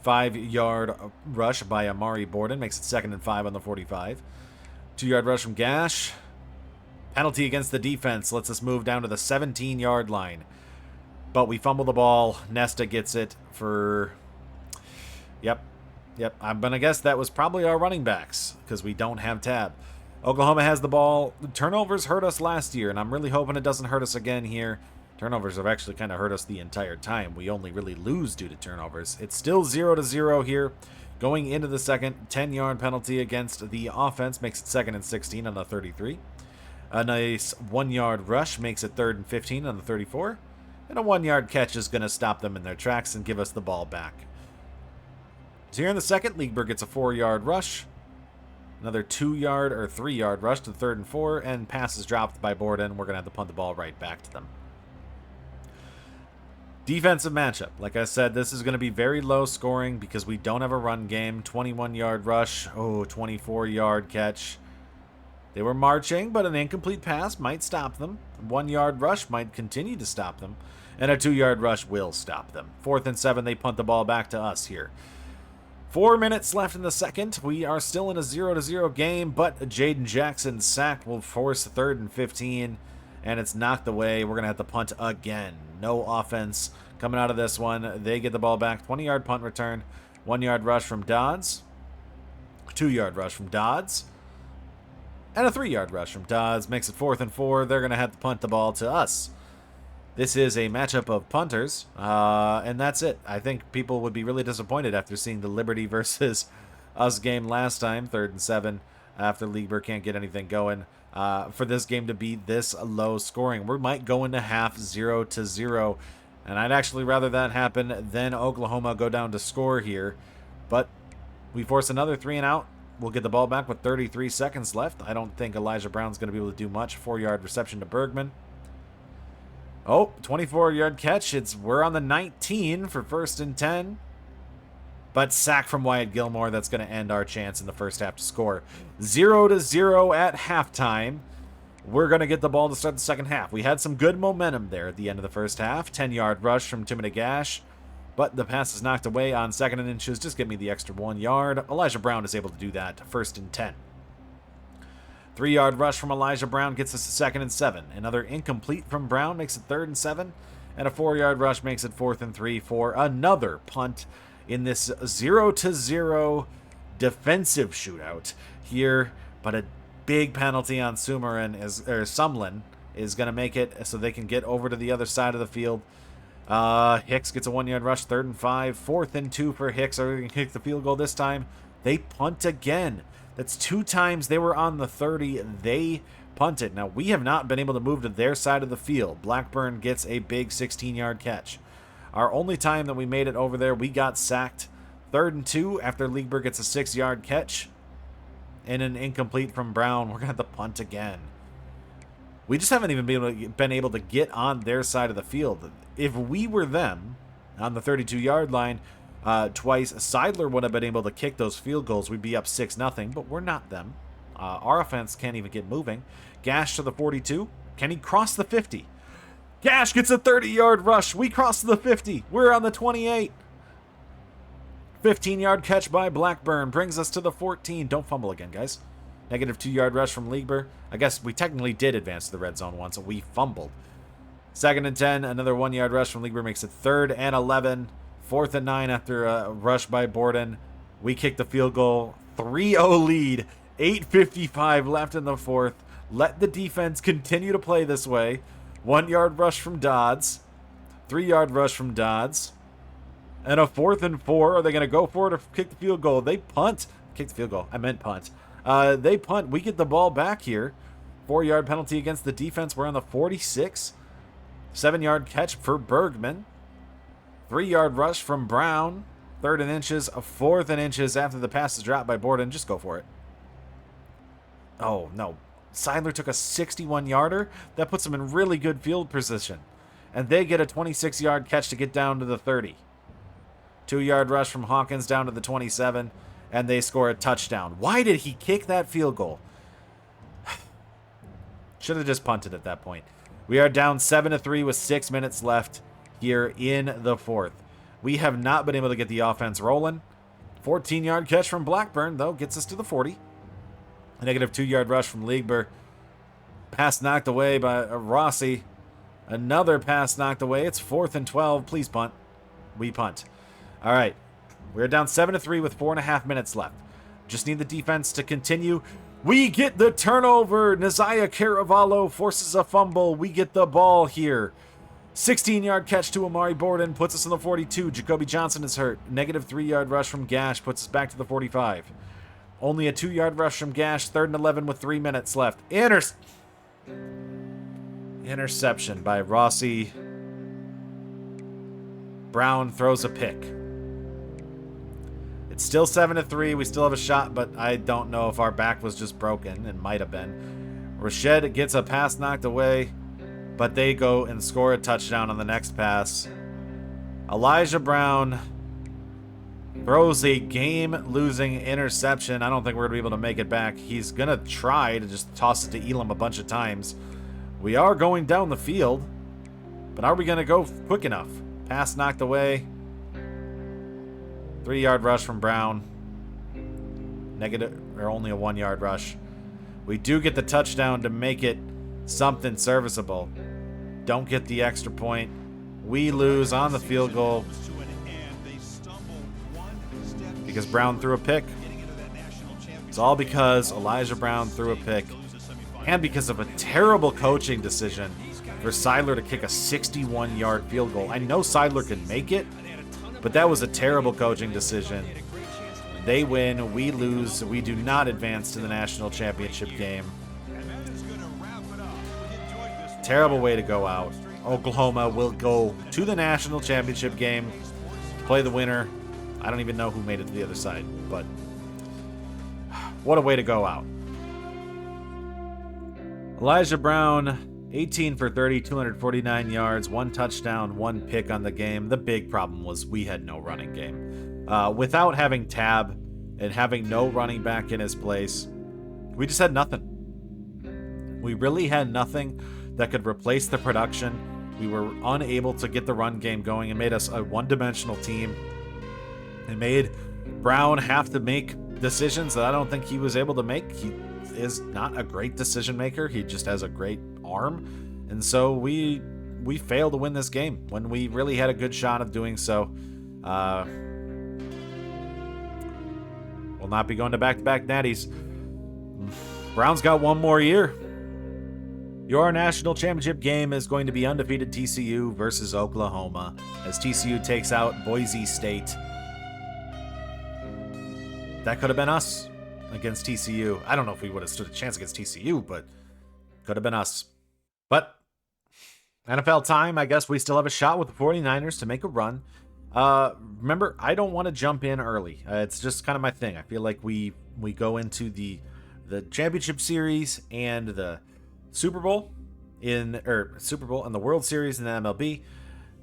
5-yard rush by Amari Borden. Makes it 2nd and 5 on the 45. 2-yard rush from Gash. Penalty against the defense lets us move down to the 17-yard line. But we fumble the ball. Nesta gets it for... Yep. I'm going to guess that was probably our running backs because we don't have tab. Oklahoma has the ball. The turnovers hurt us last year, and I'm really hoping it doesn't hurt us again here. Turnovers have actually kind of hurt us the entire time. We only really lose due to turnovers. It's still 0-0 here. Going into the second, 10-yard penalty against the offense makes it 2nd and 16 on the 33. A nice 1-yard rush makes it 3rd and 15 on the 34. And a 1-yard catch is going to stop them in their tracks and give us the ball back. So here in the second, Liegber gets a 4-yard rush. Another 2-yard or 3-yard rush to the 3rd and 4. And pass is dropped by Borden. We're going to have to punt the ball right back to them. Defensive matchup. Like I said, this is going to be very low scoring because we don't have a run game. 21-yard rush. 24-yard catch. They were marching, but an incomplete pass might stop them. 1-yard rush might continue to stop them. And a 2-yard rush will stop them. 4th and 7, they punt the ball back to us here. 4 minutes left in the second. We are still in a 0-0 game, but Jaden Jackson's sack will force 3rd and 15, and it's knocked away. We're going to have to punt again. No offense coming out of this one. They get the ball back. 20-yard punt return. 1-yard rush from Dodds. 2-yard rush from Dodds. And a 3-yard rush from Dodds makes it 4th and 4. They're going to have to punt the ball to us. This is a matchup of punters, and that's it. I think people would be really disappointed after seeing the Liberty versus us game last time, 3rd and 7, after Liegber can't get anything going. For this game to be this low scoring, we might go into half 0-0, and I'd actually rather that happen than Oklahoma go down to score here. But we force another 3 and out. We'll get the ball back with 33 seconds left. I don't think Elijah Brown's going to be able to do much. 4-yard reception to Bergman. 24-yard catch. We're on the 19 for 1st and 10. But sack from Wyatt Gilmore. That's going to end our chance in the first half to score. 0-0 at halftime. We're going to get the ball to start the second half. We had some good momentum there at the end of the first half. 10-yard rush from Timothy Gash. But the pass is knocked away on 2nd and inches. Just give me the extra 1 yard. Elijah Brown is able to do that. 1st and 10. 3-yard rush from Elijah Brown gets us to 2nd and 7. Another incomplete from Brown makes it 3rd and 7. And a 4-yard rush makes it 4th and 3 for another punt in this 0-0 defensive shootout here. But a big penalty on Sumlin is going to make it so they can get over to the other side of the field. Hicks gets a 1-yard rush, 3rd and 5, 4th and 2 for Hicks. Are they going to kick the field goal this time? They punt again. That's 2 times they were on the 30. They punted. Now, we have not been able to move to their side of the field. Blackburn gets a big 16-yard catch. Our only time that we made it over there, we got sacked. 3rd and 2 after Liegber gets a 6-yard catch. And an incomplete from Brown. We're going to have to punt again. We just haven't even been able to get on their side of the field. If we were them on the 32-yard line twice, Seidler would have been able to kick those field goals. We'd be up 6-0, but we're not them. Our offense can't even get moving. Gash to the 42. Can he cross the 50? Gash gets a 30-yard rush. We cross the 50. We're on the 28. 15-yard catch by Blackburn brings us to the 14. Don't fumble again, guys. Negative 2-yard rush from Liegber. I guess we technically did advance to the red zone once, so we fumbled. 2nd and 10, another 1-yard rush from Liegber makes it 3rd and 11. 4th and 9 after a rush by Borden. We kick the field goal. 3-0 lead. 8:55 left in the 4th. Let the defense continue to play this way. 1-yard rush from Dodds. 3-yard rush from Dodds. And a 4th and 4. Are they going to go for it or kick the field goal? They punt. Kick the field goal. I meant punt. They punt. We get the ball back here. 4-yard penalty against the defense. We're on the 46. 7-yard catch for Bergman. 3-yard rush from Brown. 3rd and inches. A 4th and inches after the pass is dropped by Borden. Just go for it. Oh, no. Seidler took a 61-yarder. That puts him in really good field position. And they get a 26-yard catch to get down to the 30. 2-yard rush from Hawkins down to the 27. And they score a touchdown. Why did he kick that field goal? Should have just punted at that point. We are down 7-3 with 6 minutes left here in the 4th. We have not been able to get the offense rolling. 14-yard catch from Blackburn, though, gets us to the 40. A negative 2-yard rush from Liegber. Pass knocked away by Rossi. Another pass knocked away. It's 4th and 12. Please punt. We punt. All right. We're down 7-3 with 4.5 minutes left. Just need the defense to continue. We get the turnover. Naziah Caravallo forces a fumble. We get the ball here. 16-yard catch to Amari Borden puts us in the 42. Jacoby Johnson is hurt. Negative 3-yard rush from Gash puts us back to the 45. Only a 2-yard rush from Gash. 3rd and 11 with 3 minutes left. Interception by Rossi. Brown throws a pick. It's still 7-3. We still have a shot, but I don't know if our back was just broken. It might have been. Rashed gets a pass knocked away, but they go and score a touchdown on the next pass. Elijah Brown throws a game-losing interception. I don't think we're going to be able to make it back. He's going to try to just toss it to Elam a bunch of times. We are going down the field, but are we going to go quick enough? Pass knocked away. 3-yard rush from Brown. Negative, or only a 1-yard rush. We do get the touchdown to make it something serviceable. Don't get the extra point. We lose on the field goal because Brown threw a pick. It's all because Elijah Brown threw a pick and because of a terrible coaching decision for Seidler to kick a 61-yard field goal. I know Seidler can make it, but that was a terrible coaching decision. They win, we lose, we do not advance to the national championship game. Terrible way to go out. Oklahoma will go to the national championship game, play the winner. I don't even know who made it to the other side, but what a way to go out. Elijah Brown, 18 for 30, 249 yards, 1 touchdown, 1 pick on the game. The big problem was we had no running game. Without having Tab and having no running back in his place, we just had nothing. We really had nothing that could replace the production. We were unable to get the run game going. It made us a one-dimensional team. It made Brown have to make decisions that I don't think he was able to make. He is not a great decision maker. He just has a great arm. And so we failed to win this game when we really had a good shot of doing so. We'll not be going to back-to-back natties. Brown's got one more year. Your national championship game is going to be undefeated TCU versus Oklahoma as TCU takes out Boise State. That could have been us against TCU. I don't know if we would have stood a chance against TCU, but could have been us. But NFL time, I guess we still have a shot with the 49ers to make a run. Remember, I don't want to jump in early. It's just kind of my thing. I feel like we go into the championship series and the Super Bowl and the World Series in the MLB.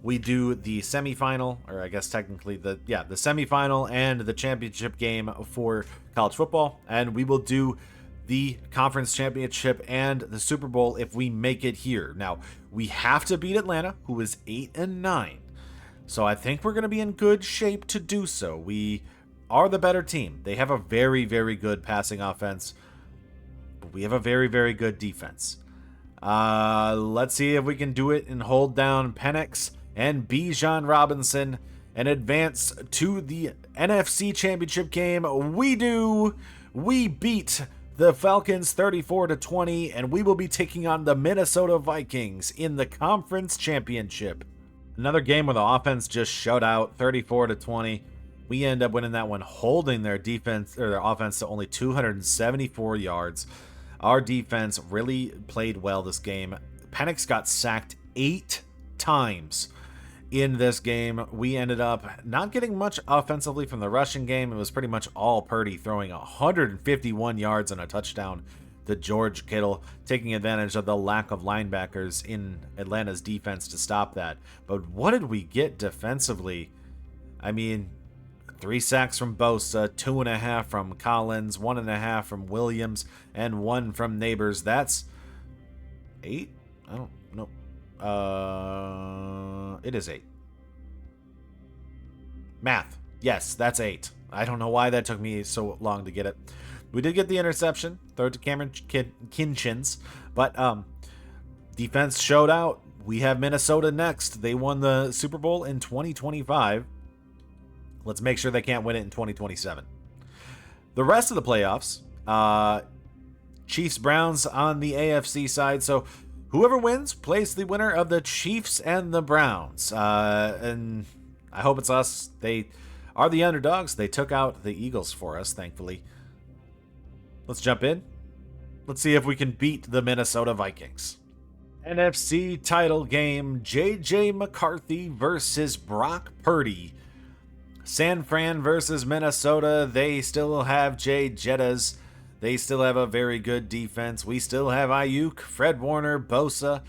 We do the semifinal, or I guess technically the semifinal and the championship game for college football, and we will do the conference championship and the Super Bowl if we make it here. Now, we have to beat Atlanta, who is 8-9. So I think we're going to be in good shape to do so. We are the better team. They have a very, very good passing offense, but we have a very, very good defense. Let's see if we can do it and hold down Penix and Bijan Robinson and advance to the NFC Championship game. We do. We beat the Falcons 34-20, and we will be taking on the Minnesota Vikings in the Conference Championship. Another game where the offense just shut out 34-20. We end up winning that one, holding their defense or their offense to only 274 yards. Our defense really played well this game. Penix got sacked 8 times in this game. We ended up not getting much offensively from the rushing game. It was pretty much all Purdy, throwing 151 yards and a touchdown to George Kittle, taking advantage of the lack of linebackers in Atlanta's defense to stop that. But what did we get defensively? I mean, 3 sacks from Bosa, 2.5 from Collins, 1.5 from Williams, and 1 from Neighbors. That's 8? I don't know. It is 8. Math. Yes, that's 8. I don't know why that took me so long to get it. We did get the interception, throw it to Cameron Kinchins, but defense showed out. We have Minnesota next. They won the Super Bowl in 2025. Let's make sure they can't win it in 2027. The rest of the playoffs, Chiefs-Browns on the AFC side. So whoever wins plays the winner of the Chiefs and the Browns. And I hope it's us. They are the underdogs. They took out the Eagles for us, thankfully. Let's jump in. Let's see if we can beat the Minnesota Vikings. NFC title game, J.J. McCarthy versus Brock Purdy. San Fran versus Minnesota. They still have Jay Jettas. They still have a very good defense. We still have Ayuk, Fred Warner, Bosa.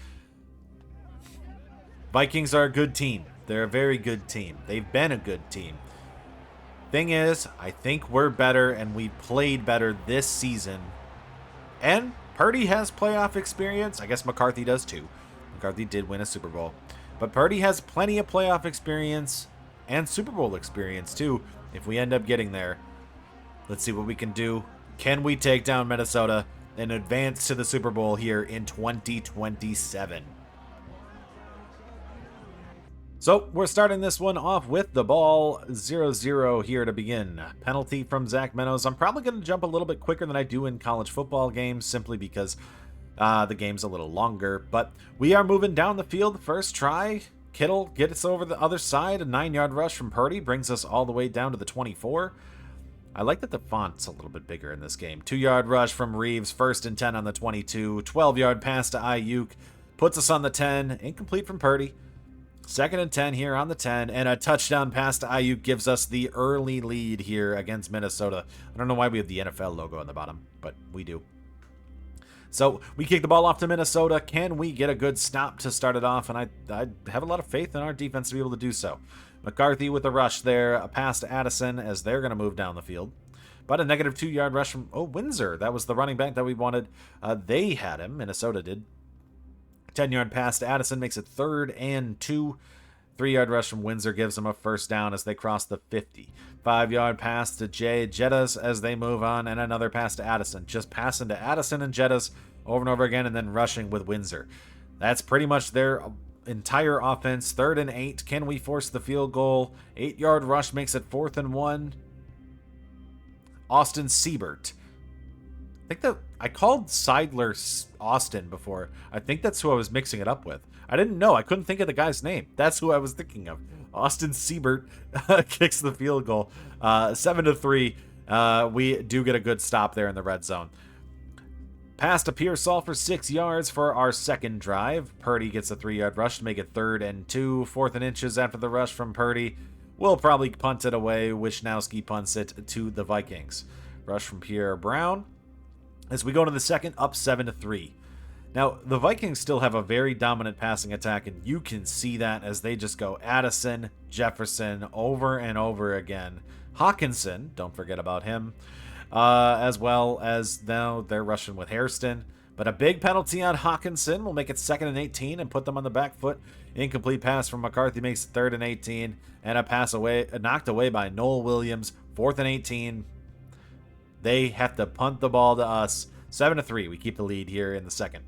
Vikings are a good team. They're a very good team. They've been a good team. Thing is, I think we're better and we played better this season. And Purdy has playoff experience. I guess McCarthy does too. McCarthy did win a Super Bowl. But Purdy has plenty of playoff experience and Super Bowl experience too if we end up getting there. Let's see what we can do. Can we take down Minnesota and advance to the Super Bowl here in 2027? So we're starting this one off with the ball 0-0 here to begin. Penalty from Zach Meadows. I'm probably going to jump a little bit quicker than I do in college football games simply because the game's a little longer. But we are moving down the field. First try. Kittle gets over the other side. A 9-yard rush from Purdy brings us all the way down to the 24. I like that the font's a little bit bigger in this game. 2-yard rush from Reeves. 1st and 10 on the 22. 12-yard pass to Ayuk. Puts us on the 10. Incomplete from Purdy. 2nd and 10 here on the 10, and a touchdown pass to Ayuk gives us the early lead here against Minnesota. I don't know why we have the NFL logo on the bottom, but we do. So we kick the ball off to Minnesota. Can we get a good stop to start it off? And I have a lot of faith in our defense to be able to do so. McCarthy with a rush there, a pass to Addison as they're going to move down the field. But a negative 2-yard rush from, Windsor. That was the running back that we wanted. They had him. Minnesota did. 10-yard pass to Addison makes it 3rd and 2. 3-yard rush from Windsor gives them a first down as they cross the 50. 5-yard pass to Jay Jettas as they move on, and another pass to Addison. Just passing to Addison and Jettas over and over again, and then rushing with Windsor. That's pretty much their entire offense. 3rd and 8. Can we force the field goal? 8-yard rush makes it 4th and 1. Austin Siebert. I think that I called Seidler Austin before. I think that's who I was mixing it up with. I didn't know. I couldn't think of the guy's name. That's who I was thinking of. Austin Siebert kicks the field goal. 7-3. We do get a good stop there in the red zone. Pass to Pearsall for 6 yards for our second drive. Purdy gets a 3-yard rush to make it 3rd and 2. 4th and inches after the rush from Purdy. We'll probably punt it away. Wishnowski punts it to the Vikings. Rush from Pierre Brown. As we go to the second, up 7-3. Now, the Vikings still have a very dominant passing attack, and you can see that as they just go Addison, Jefferson, over and over again. Hawkinson, don't forget about him, as well as now they're rushing with Hairston. But a big penalty on Hawkinson will make it 2nd and 18 and put them on the back foot. Incomplete pass from McCarthy makes it 3rd and 18, and a pass away knocked away by Noel Williams, 4th and 18. They have to punt the ball to us. 7-3. We keep the lead here in the second.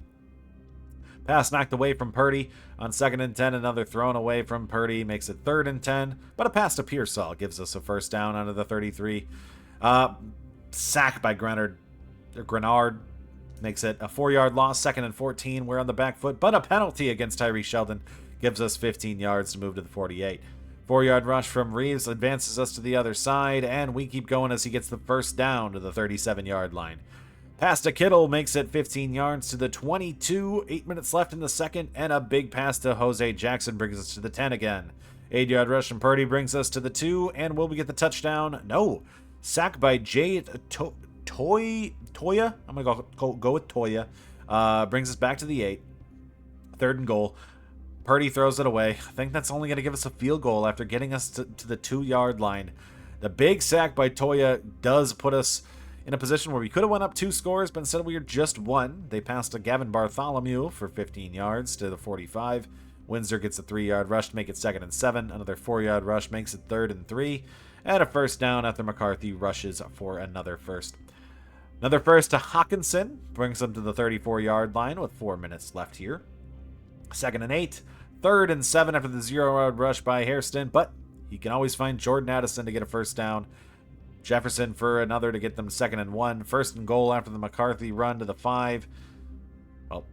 Pass knocked away from Purdy. On 2nd and 10, another thrown away from Purdy makes it 3rd and 10. But a pass to Pearsall gives us a first down out of the 33. Sack by Grenard makes it a 4-yard loss. 2nd and 14. We're on the back foot. But a penalty against Tyree Sheldon gives us 15 yards to move to the 48. 4-yard rush from Reeves advances us to the other side. And we keep going as he gets the first down to the 37-yard line. Pass to Kittle makes it 15 yards to the 22. 8 minutes left in the second, and a big pass to Jose Jackson brings us to the 10 again. 8-yard rush from Purdy brings us to the 2, and will we get the touchdown? No. Sack by Jay Toya. I'm going to go with Toya. Brings us back to the 8. 3rd and goal. Purdy throws it away. I think that's only going to give us a field goal after getting us to the 2-yard line. The big sack by Toya does put us in a position where we could have went up 2 scores, but instead we are just 1. They passed to Gavin Bartholomew for 15 yards to the 45. Windsor gets a 3-yard rush to make it 2nd and 7. Another 4-yard rush makes it 3rd and 3. And a first down after McCarthy rushes for another first. Another first to Hawkinson brings them to the 34-yard line with 4 minutes left here. 2nd and 8. 3rd and 7 after the 0-yard rush by Hairston, but he can always find Jordan Addison to get a first down. Jefferson for another to get them 2nd and 1. 1st and goal after the McCarthy run to the 5. Well,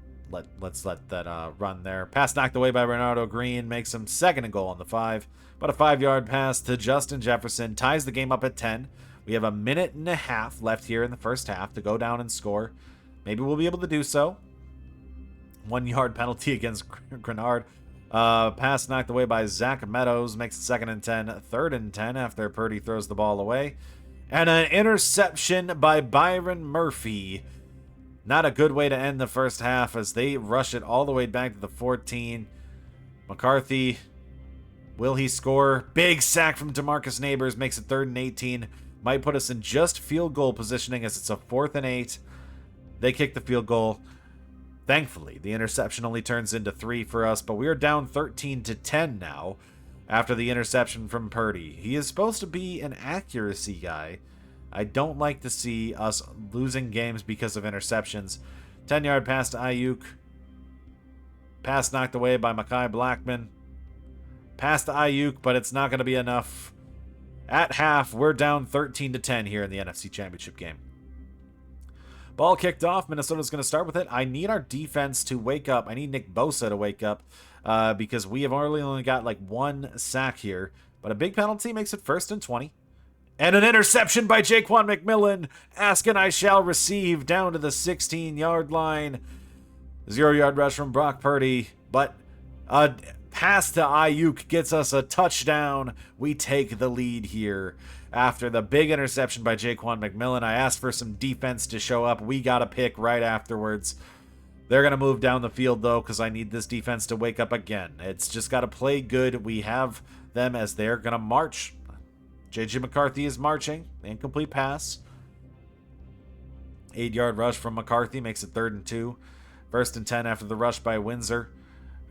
let's let that run there. Pass knocked away by Renardo Green makes him 2nd and goal on the 5. But a 5-yard pass to Justin Jefferson ties the game up at 10. We have a minute and a half left here in the first half to go down and score. Maybe we'll be able to do so. 1-yard penalty against Grenard. Pass knocked away by Zach Meadows makes it 2nd and 10. 3rd and 10 after Purdy throws the ball away. And an interception by Byron Murphy. Not a good way to end the first half as they rush it all the way back to the 14. McCarthy, will he score? Big sack from DeMarcus Neighbors makes it 3rd and 18. Might put us in just field goal positioning as it's a 4th and 8. They kick the field goal. Thankfully, the interception only turns into 3 for us, but we are down 13-10 now after the interception from Purdy. He is supposed to be an accuracy guy. I don't like to see us losing games because of interceptions. 10-yard pass to Ayuk. Pass knocked away by Mekhi Blackman. Pass to Ayuk, but it's not going to be enough. At half, we're down 13-10 here in the NFC Championship game. Ball kicked off. Minnesota's going to start with it. I need our defense to wake up. I need Nick Bosa to wake up because we have only got like 1 sack here. But a big penalty makes it 1st and 20. And an interception by Jaquan McMillan. Ask and I shall receive down to the 16-yard line. 0-yard rush from Brock Purdy. But a pass to Ayuk gets us a touchdown. We take the lead here. After the big interception by Jaquan McMillan, I asked for some defense to show up. We got a pick right afterwards. They're going to move down the field, though, because I need this defense to wake up again. It's just got to play good. We have them as they're going to march. J.J. McCarthy is marching. Incomplete pass. 8-yard rush from McCarthy makes it 3rd and 2. 1st and 10 after the rush by Windsor.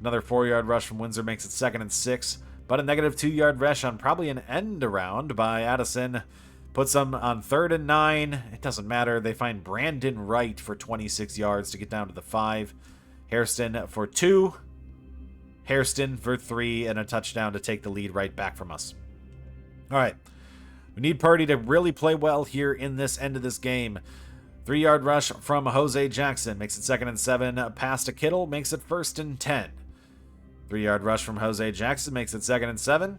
Another 4-yard rush from Windsor makes it 2nd and 6. But a negative 2-yard rush on probably an end around by Addison puts them on 3rd and 9. It doesn't matter. They find Brandon Wright for 26 yards to get down to the 5. Hairston for 2. Hairston for 3 and a touchdown to take the lead right back from us. All right. We need Purdy to really play well here in this end of this game. 3-yard rush from Jose Jackson makes it 2nd and 7. Pass to Kittle makes it 1st and 10. 3-yard rush from Jose Jackson makes it 2nd and 7.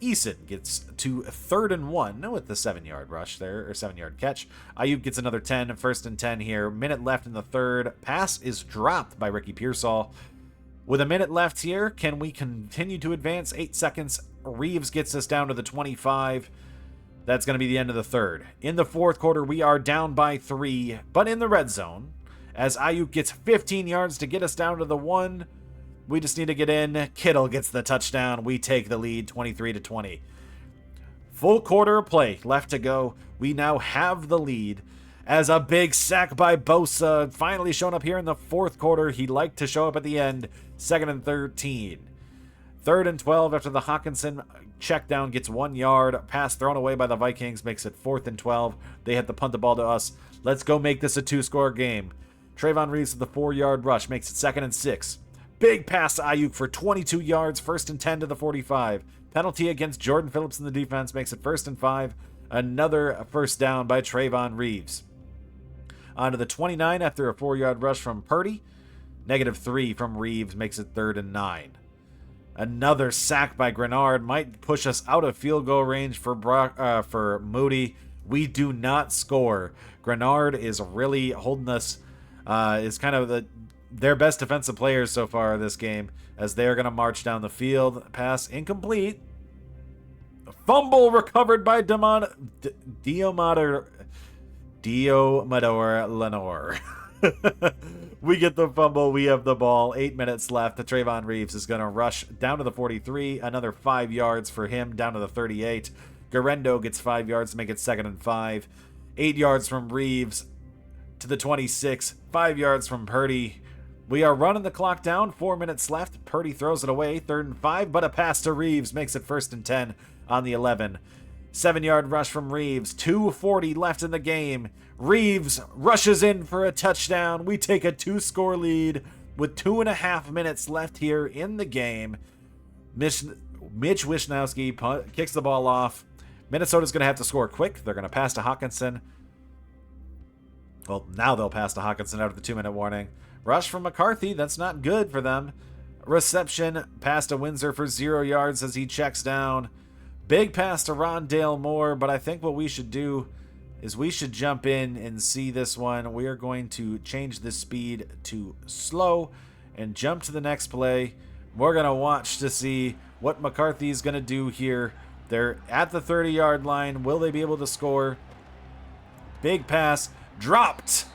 Eason gets to 3rd and 1 with the 7-yard rush there, or 7-yard catch. Ayuk gets another 10, 1st and 10 here. Minute left in the third. Pass is dropped by Ricky Pearsall. With a minute left here, can we continue to advance? 8 seconds. Reeves gets us down to the 25. That's going to be the end of the third. In the fourth quarter, we are down by 3, but in the red zone, as Ayuk gets 15 yards to get us down to the 1. We just need to get in. Kittle gets the touchdown. We take the lead 23-20. Full quarter of play left to go. We now have the lead as a big sack by Bosa finally shown up here in the fourth quarter. He liked to show up at the end. 2nd and 13. 3rd and 12 after the Hawkinson check down gets 1 yard. Pass thrown away by the Vikings makes it 4th and 12. They have to punt the ball to us. Let's go make this a 2-score game. Trayvon Reeves with the 4-yard rush makes it 2nd and 6. Big pass to Ayuk for 22 yards, 1st and 10 to the 45. Penalty against Jordan Phillips in the defense makes it 1st and 5. Another first down by Trayvon Reeves. On to the 29 after a 4-yard rush from Purdy. -3 from Reeves makes it 3rd and 9. Another sack by Grenard might push us out of field goal range for Moody. We do not score. Grenard is really holding us, is kind of their best defensive players so far this game, as they're going to march down the field. Pass incomplete. Fumble recovered by Diomador Lenore. We get the fumble. We have the ball. 8 minutes left. The Trayvon Reeves is going to rush down to the 43. Another 5 yards for him down to the 38. Garendo gets 5 yards to make it 2nd and 5. 8 yards from Reeves to the 26. 5 yards from Purdy. We are running the clock down. 4 minutes left. Purdy throws it away. 3rd and 5, but a pass to Reeves makes it 1st and 10 on the 11. 7-yard rush from Reeves. 2:40 left in the game. Reeves rushes in for a touchdown. We take a 2-score lead with 2.5 minutes left here in the game. Mitch Wishnowski kicks the ball off. Minnesota's going to have to score quick. They're going to pass to Hawkinson. Well, now they'll pass to Hawkinson after the 2-minute warning. Rush from McCarthy. That's not good for them. Reception. Pass to Windsor for 0 yards as he checks down. Big pass to Rondale Moore, but I think what we should do is we should jump in and see this one. We are going to change the speed to slow and jump to the next play. We're going to watch to see what McCarthy's going to do here. They're at the 30-yard line. Will they be able to score? Big pass dropped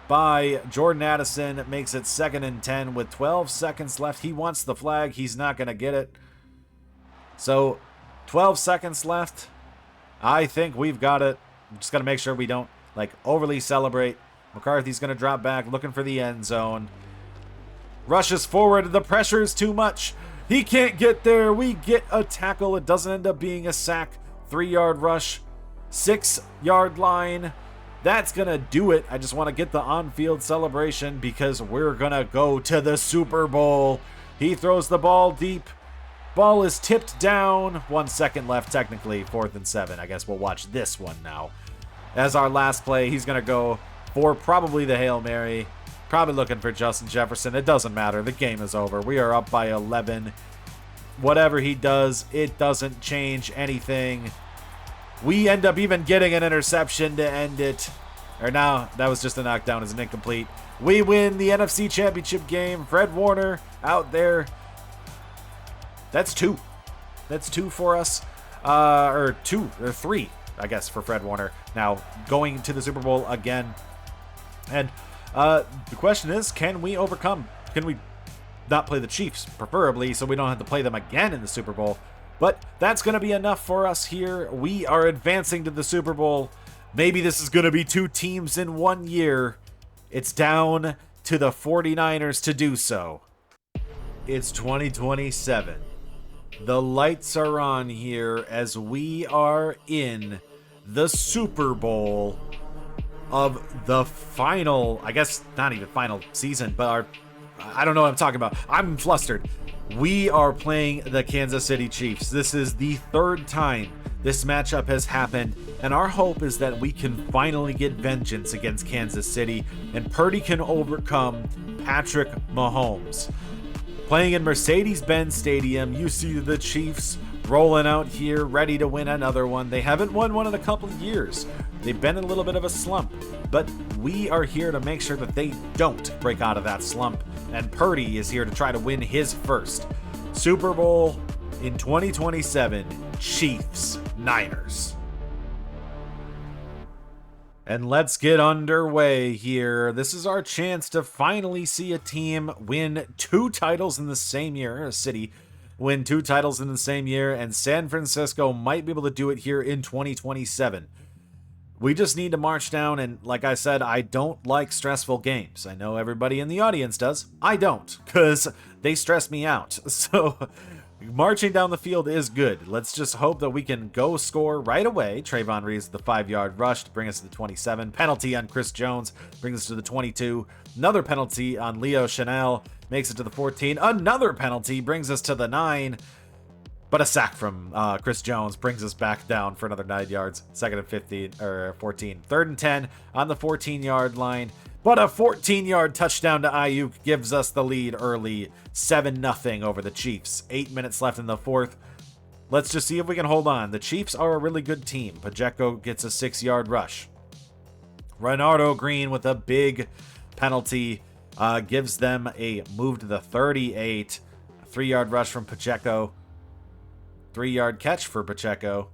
by Jordan Addison. It makes it 2nd and 10 with 12 seconds left. He wants the flag. He's not going to get it. So 12 seconds left. I think we've got it. Just got to make sure we don't overly celebrate. McCarthy's going to drop back looking for the end zone. Rushes forward. The pressure is too much. He can't get there. We get a tackle. It doesn't end up being a sack. 3-yard rush. 6-yard line. That's going to do it. I just want to get the on-field celebration because we're going to go to the Super Bowl. He throws the ball deep. Ball is tipped down. 1 second left, technically. 4th and 7. I guess we'll watch this one now. As our last play, he's going to go for probably the Hail Mary. Probably looking for Justin Jefferson. It doesn't matter. The game is over. We are up by 11. Whatever he does, it doesn't change anything. We end up even getting an interception to end it. Or now, that was just a knockdown as an incomplete. We win the NFC Championship game. Fred Warner out there. That's 2. That's 2 for us. Or 3, I guess, for Fred Warner. Now, going to the Super Bowl again. And the question is, can we overcome? Can we not play the Chiefs, preferably, so we don't have to play them again in the Super Bowl? But that's going to be enough for us here. We are advancing to the Super Bowl. Maybe this is going to be 2 teams in 1 year. It's down to the 49ers to do so. It's 2027. The lights are on here as we are in the Super Bowl of the final, I guess not even final season, but I don't know what I'm talking about. I'm flustered. We are playing the Kansas City Chiefs. This is the 3rd time this matchup has happened, and our hope is that we can finally get vengeance against Kansas City and Purdy can overcome Patrick Mahomes. Playing in Mercedes-Benz Stadium, you see the Chiefs rolling out here, ready to win another one. They haven't won one in a couple of years. They've been in a little bit of a slump, but we are here to make sure that they don't break out of that slump, and Purdy is here to try to win his first Super Bowl in 2027, Chiefs, Niners. And let's get underway here. This is our chance to finally see a team win 2 titles in the same year. A city win 2 titles in the same year, and San Francisco might be able to do it here in 2027. We just need to march down, and like I said, I don't like stressful games. I know everybody in the audience does. I don't, because they stress me out. So Marching down the field is good. Let's just hope that we can go score right away. Trayvon Reeves, the 5-yard rush to bring us to the 27. Penalty on Chris Jones brings us to the 22. Another penalty on Leo Chanel makes it to the 14. Another penalty brings us to the 9. But a sack from Chris Jones brings us back down for another 9 yards. 2nd and 15 or 14. 3rd and 10 on the 14-yard line. But a 14-yard touchdown to Ayuk gives us the lead early, 7-0 over the Chiefs. 8 minutes left in the fourth. Let's just see if we can hold on. The Chiefs are a really good team. Pacheco gets a 6-yard rush. Renardo Green with a big penalty gives them a move to the 38. A 3-yard rush from Pacheco. 3-yard catch for Pacheco.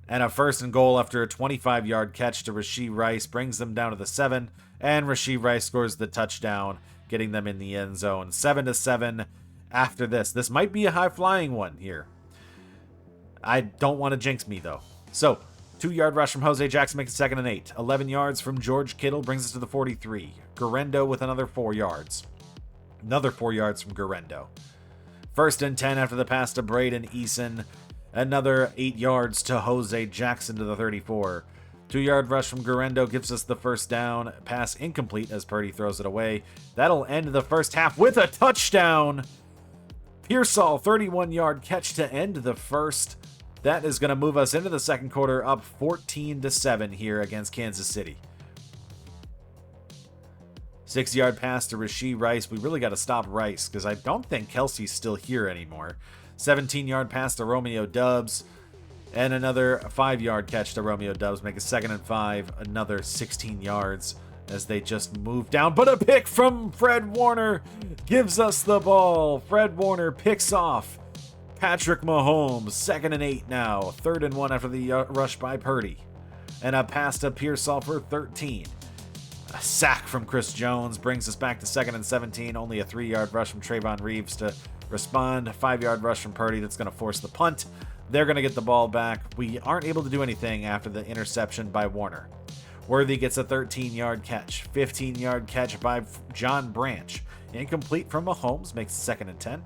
And a 1st and goal after a 25-yard catch to Rashee Rice brings them down to the 7. And Rashee Rice scores the touchdown, getting them in the end zone. 7-7 after this. This might be a high-flying one here. I don't want to jinx me, though. So, 2-yard rush from Jose Jackson makes it 2nd and 8. 11 yards from George Kittle brings us to the 43. Guerrendo with another 4 yards. Another 4 yards from Guerrendo. 1st and 10 after the pass to Braden Eason. Another 8 yards to Jose Jackson to the 34. 2-yard rush from Guerrendo gives us the first down. Pass incomplete as Purdy throws it away. That'll end the first half with a touchdown. Pearsall, 31-yard catch to end the first. That is going to move us into the second quarter up 14-7 here against Kansas City. 6-yard pass to Rashee Rice. We really got to stop Rice because I don't think Kelsey's still here anymore. 17-yard pass to Romeo Doubs. And another 5-yard catch to Romeo Doubs. Make it 2nd and 5. Another 16 yards as they just move down. But a pick from Fred Warner gives us the ball. Fred Warner picks off Patrick Mahomes. 2nd and 8 now. 3rd and 1 after the rush by Purdy. And a pass to Pearsall for 13. A sack from Chris Jones brings us back to 2nd and 17. Only a 3-yard rush from Trayvon Reeves to respond. A 5-yard rush from Purdy that's going to force the punt. They're going to get the ball back. We aren't able to do anything after the interception by Warner. Worthy gets a 13-yard catch. 15-yard catch by John Branch. Incomplete from Mahomes, makes it 2nd and 10.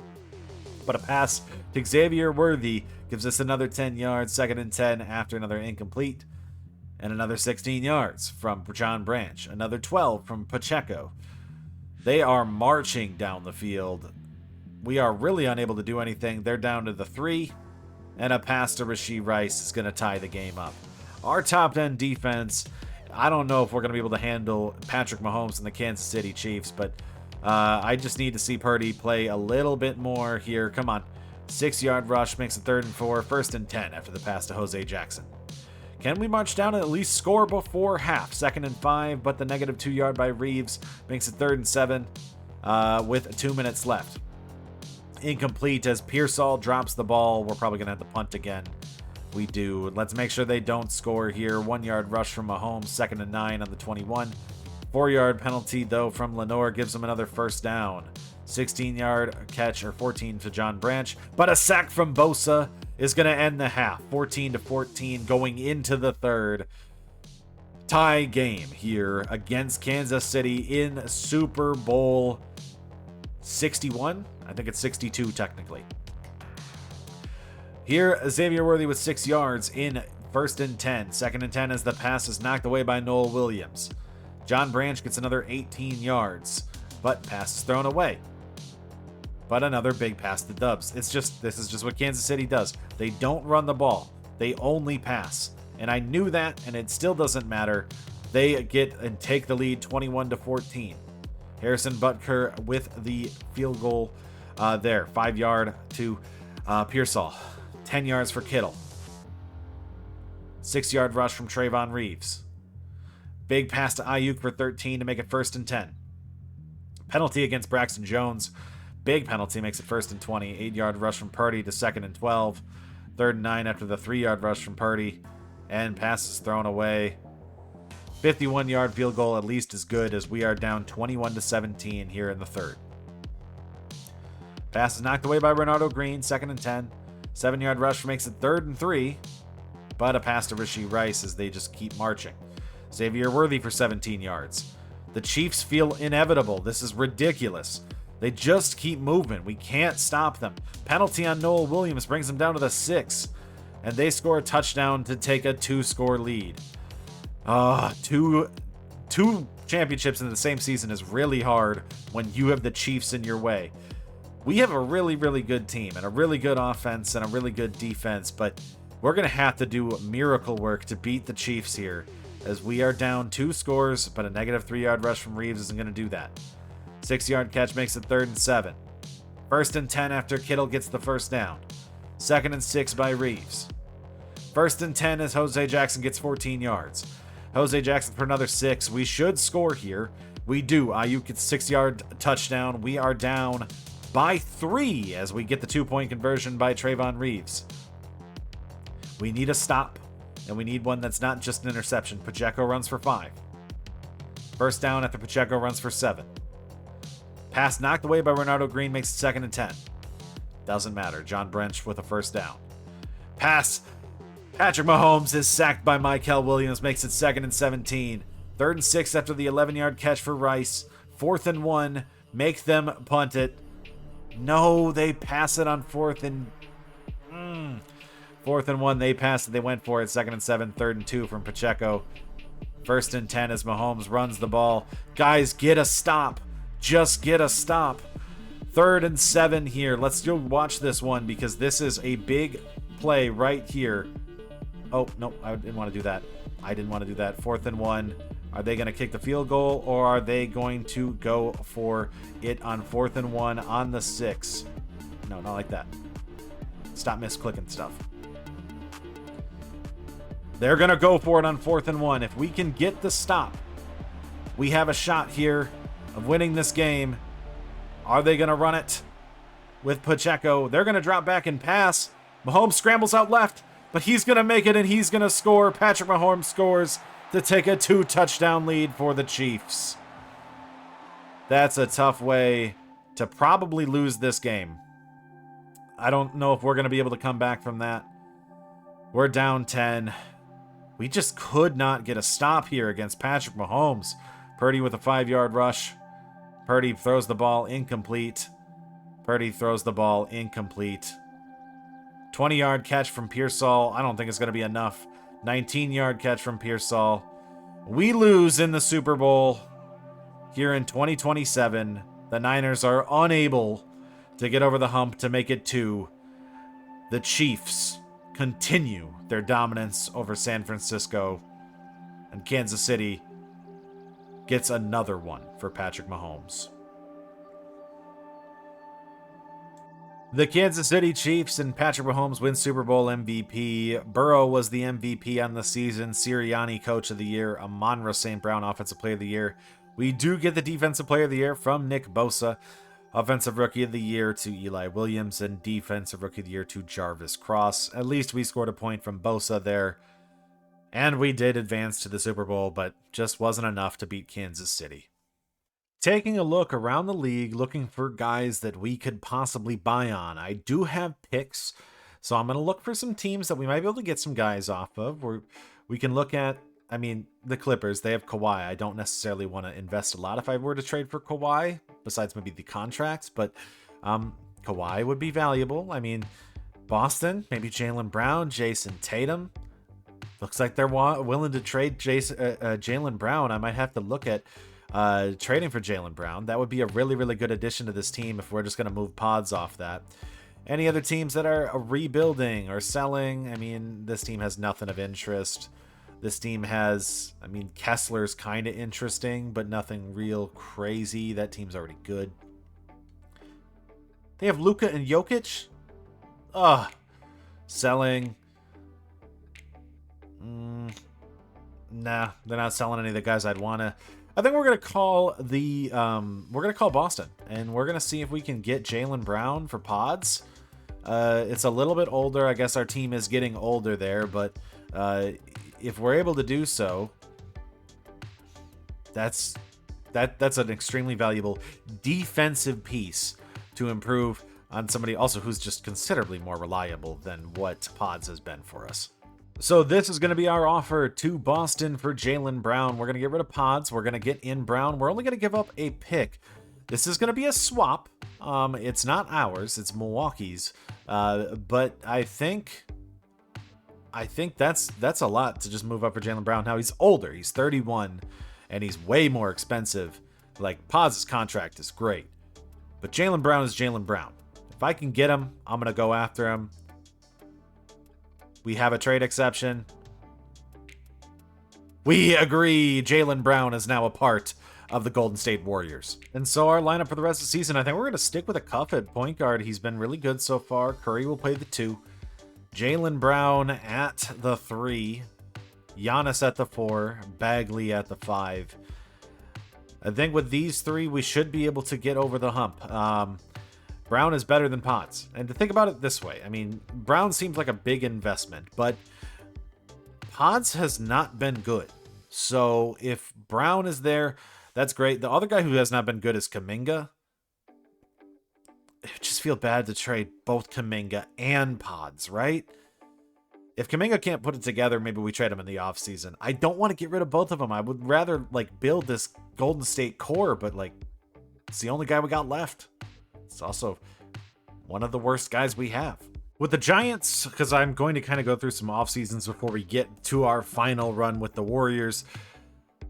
But a pass to Xavier Worthy gives us another 10 yards. 2nd and 10 after another incomplete. And another 16 yards from John Branch. Another 12 from Pacheco. They are marching down the field. We are really unable to do anything. They're down to the 3. And a pass to Rashee Rice is going to tie the game up. Our top-end defense, I don't know if we're going to be able to handle Patrick Mahomes and the Kansas City Chiefs, but I just need to see Purdy play a little bit more here. Come on. 6-yard rush makes it 3rd and 4. 1st and 10 after the pass to Jose Jackson. Can we march down and at least score before half? 2nd and 5, but the negative 2-yard by Reeves makes it 3rd and 7 with 2 minutes left. Incomplete as Pearsall drops the ball. We're probably going to have to punt again. We do. Let's make sure they don't score here. 1-yard rush from Mahomes. 2nd and 9 on the 21. 4-yard penalty, though, from Lenore gives them another first down. 16-yard catch, or 14 to John Branch. But a sack from Bosa is going to end the half. 14-14 going into the third. Tie game here against Kansas City in Super Bowl 61. I think it's 62 technically. Here, Xavier Worthy with 6 yards in 1st and 10. 2nd and 10 as the pass is knocked away by Noel Williams. John Branch gets another 18 yards, but pass is thrown away. But another big pass to Dubs. This is just what Kansas City does. They don't run the ball. They only pass. And I knew that, and it still doesn't matter. They get and take the lead 21-14. Harrison Butker with the field goal there. 5-yard to Pearsall. 10 yards for Kittle. 6-yard rush from Trayvon Reeves. Big pass to Ayuk for 13 to make it 1st and 10. Penalty against Braxton Jones. Big penalty makes it 1st and 20. 8-yard rush from Purdy to 2nd and 12. 3rd and 9 after the 3-yard rush from Purdy. And passes thrown away. 51-yard field goal at least as good as we are down 21-17 here in the third. Pass is knocked away by Renardo Green. 2nd and 10. 7-yard rush makes it 3rd and 3. But a pass to Rashee Rice as they just keep marching. Xavier Worthy for 17 yards. The Chiefs feel inevitable. This is ridiculous. They just keep moving. We can't stop them. Penalty on Noel Williams brings them down to the 6. And they score a touchdown to take a 2-score lead. Two championships in the same season is really hard when you have the Chiefs in your way. We have a really, really good team and a really good offense and a really good defense, but we're going to have to do miracle work to beat the Chiefs here, as we are down 2 scores, but a negative 3-yard rush from Reeves isn't going to do that. 6-yard catch makes it 3rd and 7. 1st and 10 after Kittle gets the first down. 2nd and 6 by Reeves. 1st and 10 as Jose Jackson gets 14 yards. Jose Jackson for another 6. We should score here. We do. Ayuk gets a 6-yard touchdown. We are down by 3 as we get the 2-point conversion by Trayvon Reeves. We need a stop, and we need one that's not just an interception. Pacheco runs for 5. First down after Pacheco runs for 7. Pass knocked away by Renardo Green makes it 2nd and 10. Doesn't matter. John Brench with a first down. Pass. Patrick Mahomes is sacked by Michael Williams, makes it 2nd and 17. 3rd and 6 after the 11-yard catch for Rice. 4th and 1. Make them punt it. No, they pass it on 4th and... 4th and 1, they passed it. They went for it. 2nd and 7, 3rd and 2 from Pacheco. 1st and 10 as Mahomes runs the ball. Guys, get a stop. Just get a stop. 3rd and 7 here. Let's go watch this one because this is a big play right here. Oh, no, I didn't want to do that. 4th and 1. Are they going to kick the field goal, or are they going to go for it on 4th and 1 on the 6? No, not like that. Stop misclicking stuff. They're going to go for it on 4th and 1. If we can get the stop, we have a shot here of winning this game. Are they going to run it with Pacheco? They're going to drop back and pass. Mahomes scrambles out left, but he's going to make it and he's going to score. Patrick Mahomes scores to take a 2-touchdown lead for the Chiefs. That's a tough way to probably lose this game. I don't know if we're going to be able to come back from that. We're down 10. We just could not get a stop here against Patrick Mahomes. Purdy with a 5-yard rush. Purdy throws the ball incomplete. 20-yard catch from Pearsall. I don't think it's going to be enough. 19-yard catch from Pearsall. We lose in the Super Bowl here in 2027. The Niners are unable to get over the hump to make it 2. The Chiefs continue their dominance over San Francisco, and Kansas City gets another one for Patrick Mahomes. The Kansas City Chiefs and Patrick Mahomes win Super Bowl MVP. Burrow was the MVP on the season. Sirianni, Coach of the Year. Amon-Ra St. Brown, Offensive Player of the Year. We do get the Defensive Player of the Year from Nick Bosa. Offensive Rookie of the Year to Eli Williams, and Defensive Rookie of the Year to Jarvis Cross. At least we scored a point from Bosa there. And we did advance to the Super Bowl, but just wasn't enough to beat Kansas City. Taking a look around the league, looking for guys that we could possibly buy on. I do have picks, so I'm going to look for some teams that we might be able to get some guys off of. We can look at, the Clippers. They have Kawhi. I don't necessarily want to invest a lot if I were to trade for Kawhi, besides maybe the contracts, but Kawhi would be valuable. Boston, maybe Jaylen Brown, Jason Tatum. Looks like they're willing to trade Jaylen Brown. I might have to look at trading for Jaylen Brown. That would be a really, really good addition to this team if we're just going to move pods off that. Any other teams that are rebuilding or selling? This team has nothing of interest. This team has, Kessler's kind of interesting, but nothing real crazy. That team's already good. They have Luka and Jokic. Selling. Nah, they're not selling any of the guys I'd want to. I think we're gonna call Boston, and we're gonna see if we can get Jaylen Brown for pods. It's a little bit older. I guess our team is getting older there, but if we're able to do so, that's an extremely valuable defensive piece to improve on somebody also who's just considerably more reliable than what pods has been for us. So this is going to be our offer to Boston for Jaylen Brown. We're going to get rid of pods. We're going to get in Brown. We're only going to give up a pick. This is going to be a swap. It's not ours, it's Milwaukee's. But I think that's a lot to just move up for Jaylen Brown. Now, he's older. He's 31, and he's way more expensive. Like, Paz's contract is great. But Jaylen Brown is Jaylen Brown. If I can get him, I'm going to go after him. We have a trade exception. We agree. Jaylen Brown is now a part of the Golden State Warriors. And so our lineup for the rest of the season, I think we're going to stick with a Cuff at point guard. He's been really good so far. Curry will play the 2. Jaylen Brown at the 3. Giannis at the 4. Bagley at the 5. I think with these 3, we should be able to get over the hump. Brown is better than Potts. And to think about it this way, I mean, Brown seems like a big investment, but Potts has not been good. So if Brown is there, that's great. The other guy who has not been good is Kuminga. It just feel bad to trade both Kuminga and Pods, right? If Kuminga can't put it together, maybe we trade him in the offseason. I don't want to get rid of both of them. I would rather like build this Golden State core, but like it's the only guy we got left. It's also one of the worst guys we have. With the Giants, because I'm going to kind of go through some off seasons before we get to our final run with the Warriors.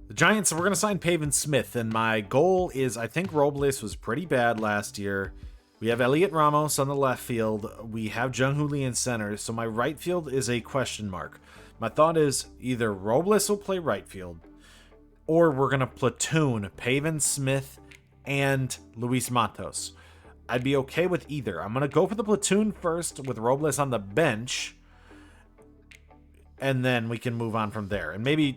The Giants, we're going to sign Pavin Smith, and my goal is, I think Robles was pretty bad last year. We have Elliot Ramos on the left field. We have Jung-Hoo Lee in center, so my right field is a question mark. My thought is either Robles will play right field, or we're going to platoon Pavin Smith and Luis Matos. I'd be okay with either. I'm going to go for the platoon first with Robles on the bench, and then we can move on from there. And maybe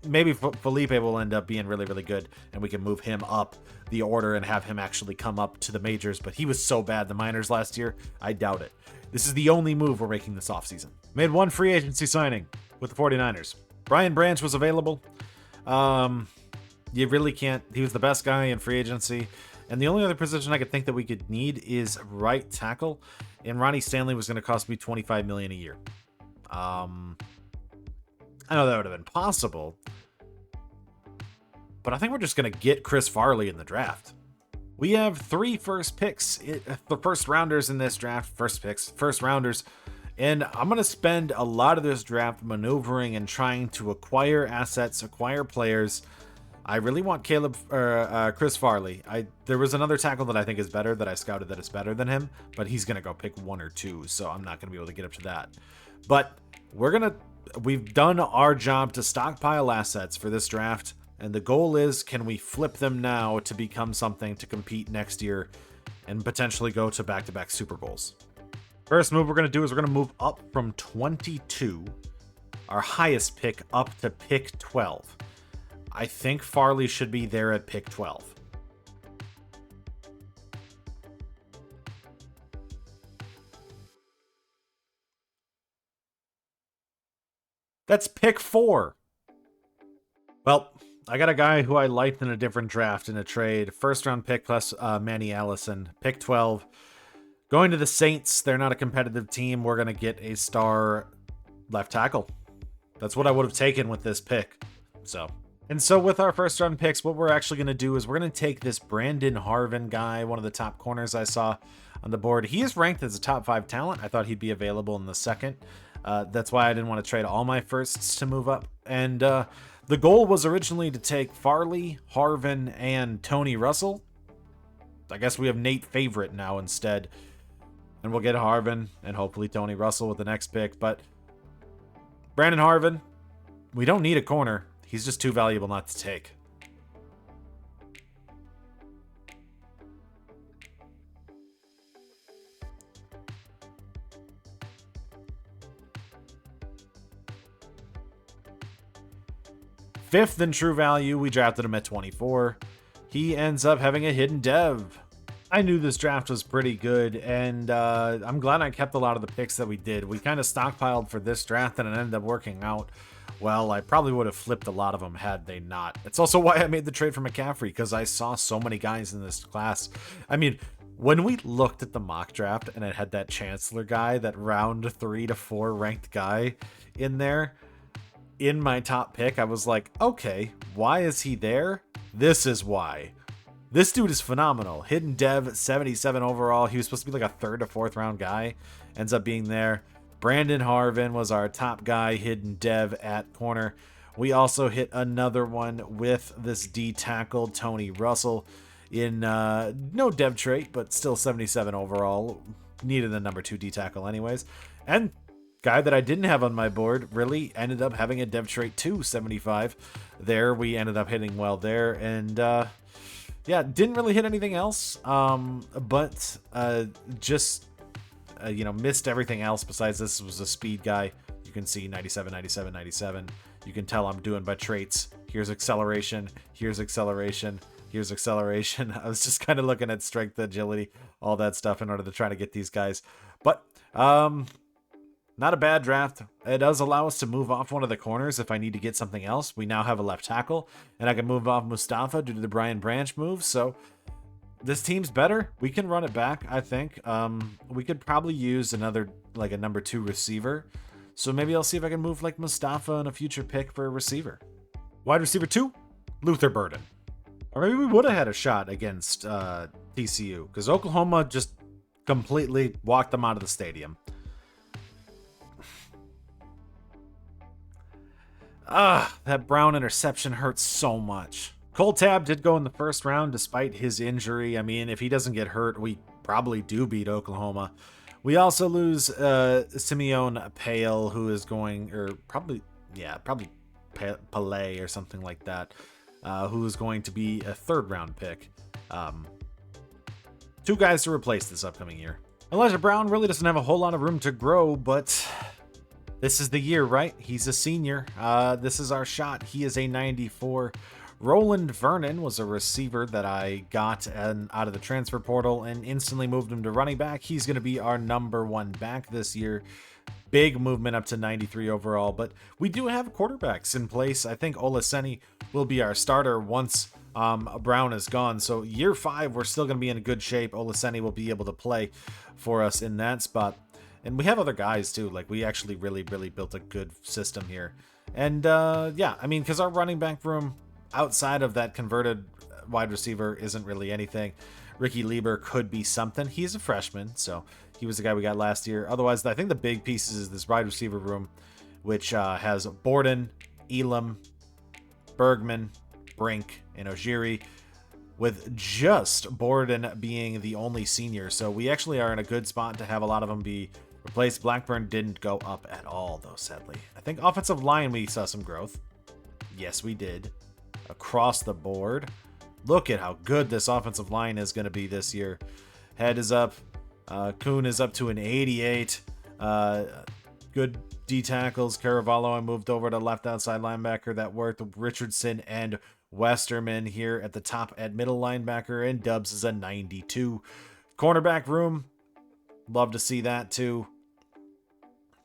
Felipe will end up being really, really good, and we can move him up the order and have him actually come up to the majors. But he was so bad in the minors last year, I doubt it. This is the only move we're making this offseason. Made one free agency signing with the 49ers. Brian Branch was available. You really can't. He was the best guy in free agency. And the only other position I could think that we could need is right tackle. And Ronnie Stanley was going to cost me $25 million a year. I know that would have been possible, but I think we're just going to get Chris Farley in the draft. We have 3 first picks, the first rounders in this draft, first rounders. And I'm going to spend a lot of this draft maneuvering and trying to acquire assets, acquire players. I really want Chris Farley. There was another tackle that I think is better that I scouted that is better than him, but he's going to go pick 1 or 2, so I'm not going to be able to get up to that. But we've done our job to stockpile assets for this draft, and the goal is, can we flip them now to become something to compete next year and potentially go to back-to-back Super Bowls? First move we're going to do is we're going to move up from 22, our highest pick, up to pick 12. I think Farley should be there at pick 12. That's pick 4. Well, I got a guy who I liked in a different draft in a trade. First round pick plus Manny Allison. Pick 12. Going to the Saints. They're not a competitive team. We're going to get a star left tackle. That's what I would have taken with this pick. And so with our first round picks, what we're actually going to do is we're going to take this Brandon Harvin guy, one of the top corners I saw on the board. He is ranked as a top 5 talent. I thought he'd be available in the second. That's why I didn't want to trade all my firsts to move up. And the goal was originally to take Farley, Harvin, and Tony Russell. I guess we have Nate Favorite now instead. And we'll get Harvin and hopefully Tony Russell with the next pick. But Brandon Harvin, we don't need a corner. He's just too valuable not to take. Fifth in true value, we drafted him at 24. He ends up having a hidden dev. I knew this draft was pretty good, and I'm glad I kept a lot of the picks that we did. We kind of stockpiled for this draft, and it ended up working out. Well, I probably would have flipped a lot of them had they not. It's also why I made the trade for McCaffrey, because I saw so many guys in this class. I mean, when we looked at the mock draft and it had that Chancellor guy, that round 3 to 4 ranked guy in there, in my top pick, I was like, okay, why is he there? This is why. This dude is phenomenal. Hidden Dev, 77 overall. He was supposed to be like a 3rd to 4th round guy. Ends up being there. Brandon Harvin was our top guy, Hidden Dev at corner. We also hit another one with this D tackle, Tony Russell, in no dev trait, but still 77 overall. Needed the number 2 D tackle anyways. And guy that I didn't have on my board really ended up having a dev trait too, 75. There, we ended up hitting well there. And yeah, didn't really hit anything else, but just, missed everything else besides this was a speed guy. You can see 97, 97, 97. You can tell I'm doing by traits. Here's acceleration. Here's acceleration. Here's acceleration. I was just kind of looking at strength, agility, all that stuff in order to try to get these guys. But not a bad draft. It does allow us to move off one of the corners if I need to get something else. We now have a left tackle, and I can move off Mustafa due to the Brian Branch move. So this team's better. We can run it back, I think. We could probably use another, like a number 2 receiver. So maybe I'll see if I can move like Mustafa in a future pick for a receiver. Wide receiver 2, Luther Burden. Or maybe we would have had a shot against TCU, because Oklahoma just completely walked them out of the stadium. That Brown interception hurts so much. Cole Tab did go in the first round despite his injury. I mean, if he doesn't get hurt, we probably do beat Oklahoma. We also lose Simeon Pale, who is going, or probably Palais or something like that, who is going to be a 3rd round pick. 2 guys to replace this upcoming year. Elijah Brown really doesn't have a whole lot of room to grow, but this is the year, right? He's a senior. This is our shot. He is a 94. Roland Vernon was a receiver that I got out of the transfer portal and instantly moved him to running back. He's going to be our number 1 back this year. Big movement up to 93 overall, but we do have quarterbacks in place. I think Olaseni will be our starter once Brown is gone. So year 5, we're still going to be in good shape. Olaseni will be able to play for us in that spot. And we have other guys too. Like, we actually really built a good system here. And yeah, I mean, because our running back room outside of that converted wide receiver isn't really anything. Ricky Lieber could be something. He's a freshman, so he was the guy we got last year. Otherwise, I think the big pieces is this wide receiver room, which has Borden, Elam, Bergman, Brink, and Ojiri, with just Borden being the only senior. So we actually are in a good spot to have a lot of them be replaced. Blackburn didn't go up at all, though, sadly. I think offensive line, we saw some growth. Yes, we did. Across the board. Look at how good this offensive line is going to be this year. Head is up. Kuhn is up to an 88. Good D tackles. Caravallo, I moved over to left outside linebacker. That worked. Richardson and Westerman here at the top at middle linebacker. And Dubs is a 92. Cornerback room. Love to see that too.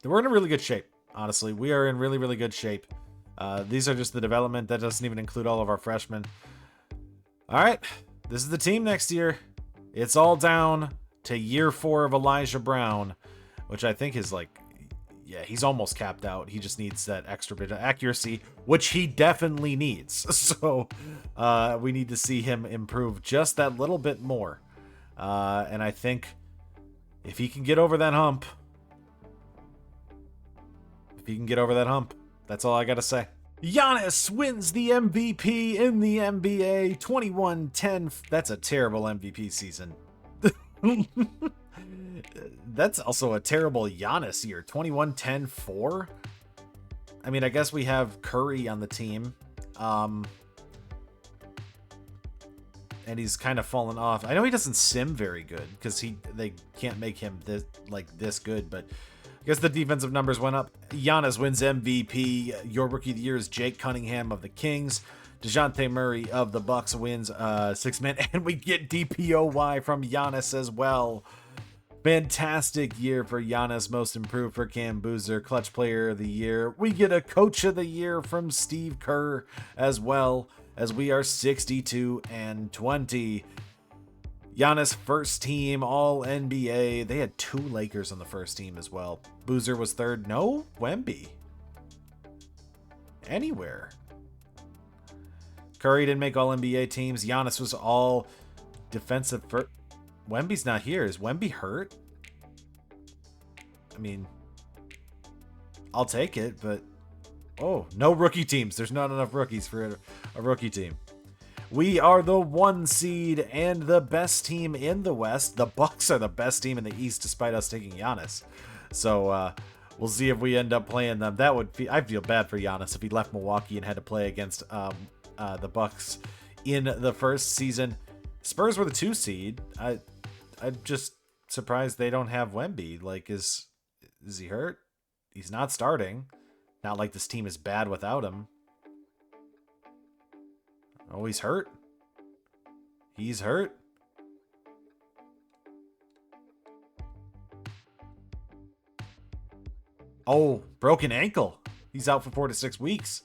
We're in a really good shape. Honestly, we are in really good shape. These are just the development. That doesn't even include all of our freshmen. All right, this is the team next year. It's all down to year 4 of Elijah Brown, which I think is like, yeah, he's almost capped out. He just needs that extra bit of accuracy, which he definitely needs. So we need to see him improve just that little bit more. And I think if he can get over that hump, that's all I got to say. Giannis wins the MVP in the NBA, 21-10. That's a terrible MVP season. That's also a terrible Giannis year, 21-10-4. I mean, I guess we have Curry on the team. And he's kind of fallen off. I know he doesn't sim very good because they can't make him this good, but I guess the defensive numbers went up. Giannis wins MVP. Your rookie of the year is Jake Cunningham of the Kings. DeJounte Murray of the Bucks wins 6-man. And we get DPOY from Giannis as well. Fantastic year for Giannis. Most improved for Cam Boozer. Clutch player of the year. We get a coach of the year from Steve Kerr as well, as we are 62-20. Giannis first team all NBA. They had 2 Lakers on the first team as well. Boozer was 3rd. No Wemby anywhere. Curry didn't make all NBA teams. Giannis was all defensive. Wemby's not here. Is Wemby hurt? I mean, I'll take it, but oh, no rookie teams. There's not enough rookies for a rookie team. We are the 1 seed and the best team in the West. The Bucks are the best team in the East, despite us taking Giannis. So we'll see if we end up playing them. I feel bad for Giannis if he left Milwaukee and had to play against the Bucks in the first season. Spurs were the 2 seed. I'm just surprised they don't have Wemby. Like, is he hurt? He's not starting. Not like this team is bad without him. Oh, he's hurt. He's hurt. Oh, broken ankle. He's out for 4 to 6 weeks.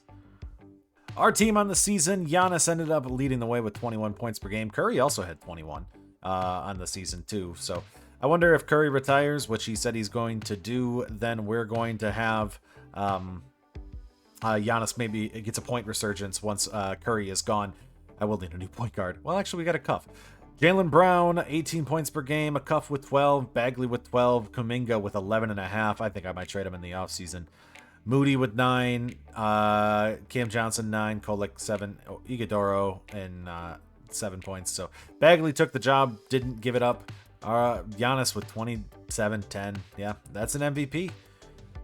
Our team on the season, Giannis ended up leading the way with 21 points per game. Curry also had 21 on the season too. So I wonder if Curry retires, which he said he's going to do, then we're going to have Giannis maybe gets a point resurgence once Curry is gone. I will need a new point guard. Well, actually, we got a cuff. Jaylen Brown, 18 points per game, a cuff with 12, Bagley with 12, Kuminga with 11.5. I think I might trade him in the offseason. Moody with 9, Cam Johnson 9, Kolek 7, Iguodaro and 7 points. So Bagley took the job, didn't give it up. Giannis with 27, 10. Yeah, that's an MVP.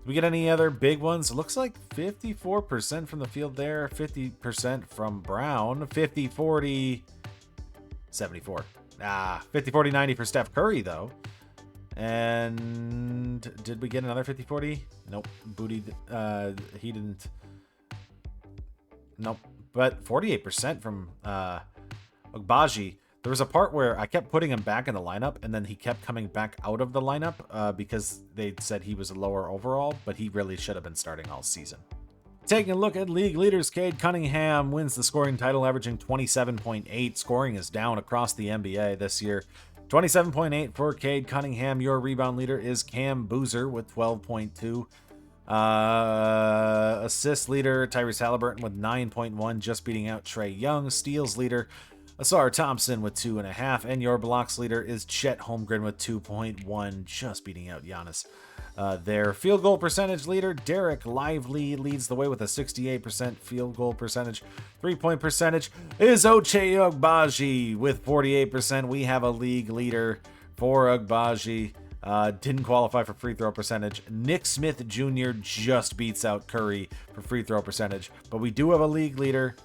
We get any other big ones? It looks like 54% from the field there, 50% from Brown, 50-40, 74. 50-40-90 for Steph Curry, though. And did we get another 50-40? Nope. Booty, he didn't. Nope. But 48% from Agbaji. There was a part where I kept putting him back in the lineup, and then he kept coming back out of the lineup because they said he was a lower overall, but he really should have been starting all season. Taking a look at league leaders, Cade Cunningham wins the scoring title, averaging 27.8. Scoring is down across the NBA this year. 27.8 for Cade Cunningham. Your rebound leader is Cam Boozer with 12.2. Assist leader, Tyrese Halliburton with 9.1, just beating out Trae Young. Steals leader, Asar Thompson with 2.5, and your blocks leader is Chet Holmgren with 2.1, just beating out Giannis. Their field goal percentage leader, Derek Lively, leads the way with a 68% field goal percentage. 3-point percentage is Ochai Agbaji with 48%. We have a league leader for Agbaji. Didn't qualify for free throw percentage. Nick Smith Jr. just beats out Curry for free throw percentage, but we do have a league leader,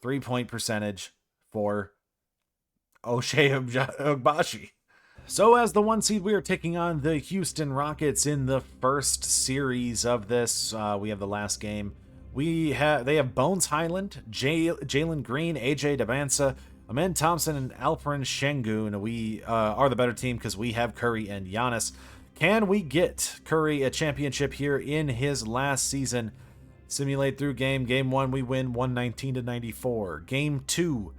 3-point percentage for Ochai Agbaji. So as the 1 seed, we are taking on the Houston Rockets in the first series of this. We have the last game. They have Bones Highland, Jalen Green, AJ Devansa, Amen Thompson, and Alperen Şengün. We are the better team because we have Curry and Giannis. Can we get Curry a championship here in his last season? Simulate through game. Game 1, we win 119-94. Game 2,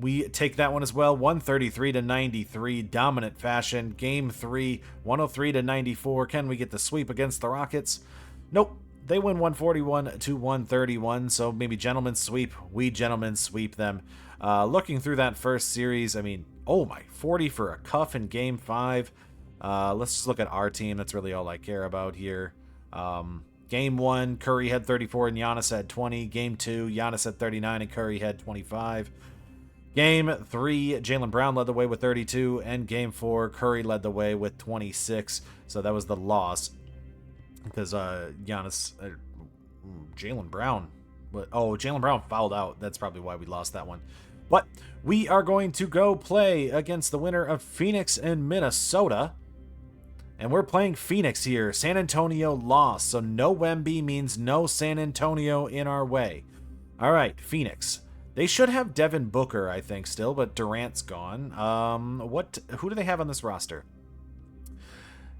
we take that one as well, 133-93, dominant fashion. Game 3, 103-94. Can we get the sweep against the Rockets? Nope. They win 141-131, so maybe gentlemen sweep. We gentlemen sweep them. Looking through that first series, I mean, oh my, 40 for a cuff in Game 5. Let's just look at our team. That's really all I care about here. Game 1, Curry had 34 and Giannis had 20. Game 2, Giannis had 39 and Curry had 25. Game 3, Jaylen Brown led the way with 32, and Game 4, Curry led the way with 26. So that was the loss because Jaylen Brown fouled out. That's probably why we lost that one. But we are going to go play against the winner of Phoenix and Minnesota. And we're playing Phoenix here. San Antonio lost, so no Wemby means no San Antonio in our way. All right, Phoenix. They should have Devin Booker, I think, still, but Durant's gone. Who do they have on this roster?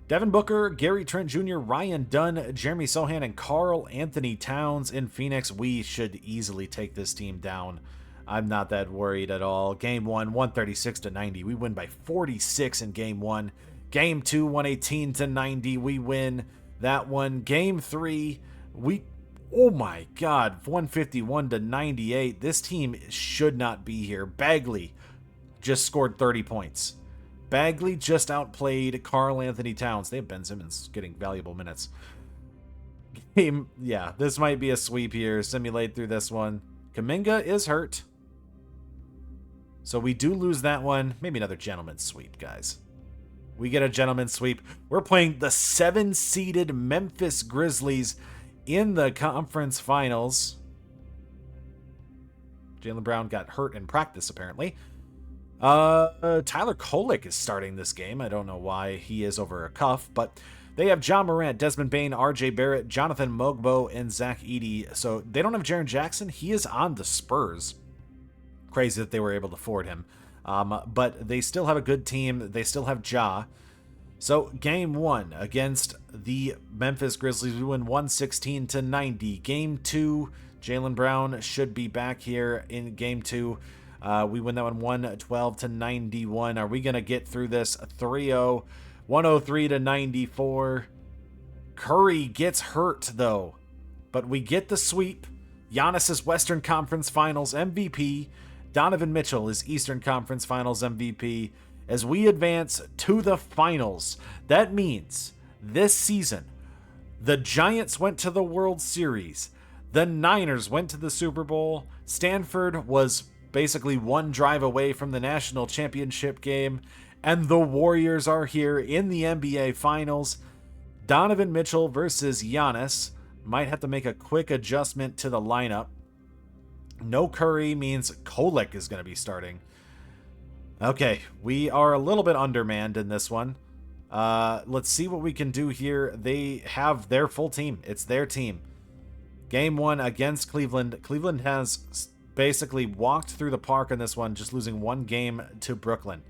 Devin Booker, Gary Trent Jr., Ryan Dunn, Jeremy Sohan, and Karl Anthony Towns in Phoenix. We should easily take this team down. I'm not that worried at all. Game 1, 136-90. We win by 46 in Game 1. Game 2, 118-90. We win that one. Game 3, Oh my God, 151 to 98. This team should not be here. Bagley just scored 30 points. Bagley just outplayed Karl Anthony Towns. They have Ben Simmons getting valuable minutes. Game, yeah, this might be a sweep here. Simulate through this one. Kuminga is hurt. So we do lose that one. Maybe another gentleman's sweep, guys. We get a gentleman's sweep. We're playing the 7-seeded Memphis Grizzlies in the conference finals. Jaylen Brown got hurt in practice, apparently. Tyler Kolek is starting this game. I don't know why he is over a cuff, but they have John Morant, Desmond Bane, RJ Barrett, Jonathan Mogbo, and Zach Edey. So they don't have Jaren Jackson. He is on the Spurs. Crazy that they were able to afford him. But they still have a good team. They still have Ja. So game 1 against the Memphis Grizzlies, we win 116 to 90. Game 2, Jaylen Brown should be back here in game 2. We win that one 112 to 91. Are we going to get through this? 3-0, 103 to 94. Curry gets hurt though, but we get the sweep. Giannis is Western Conference Finals MVP. Donovan Mitchell is Eastern Conference Finals MVP. As we advance to the finals, that means this season, the Giants went to the World Series. The Niners went to the Super Bowl. Stanford was basically one drive away from the national championship game. And the Warriors are here in the NBA Finals. Donovan Mitchell versus Giannis. Might have to make a quick adjustment to the lineup. No Curry means Kolek is going to be starting. Okay, we are a little bit undermanned in this one. Let's see what we can do here. They have their full team. It's their team. Game 1 against Cleveland. Cleveland has basically walked through the park in this one, just losing one game to Brooklyn.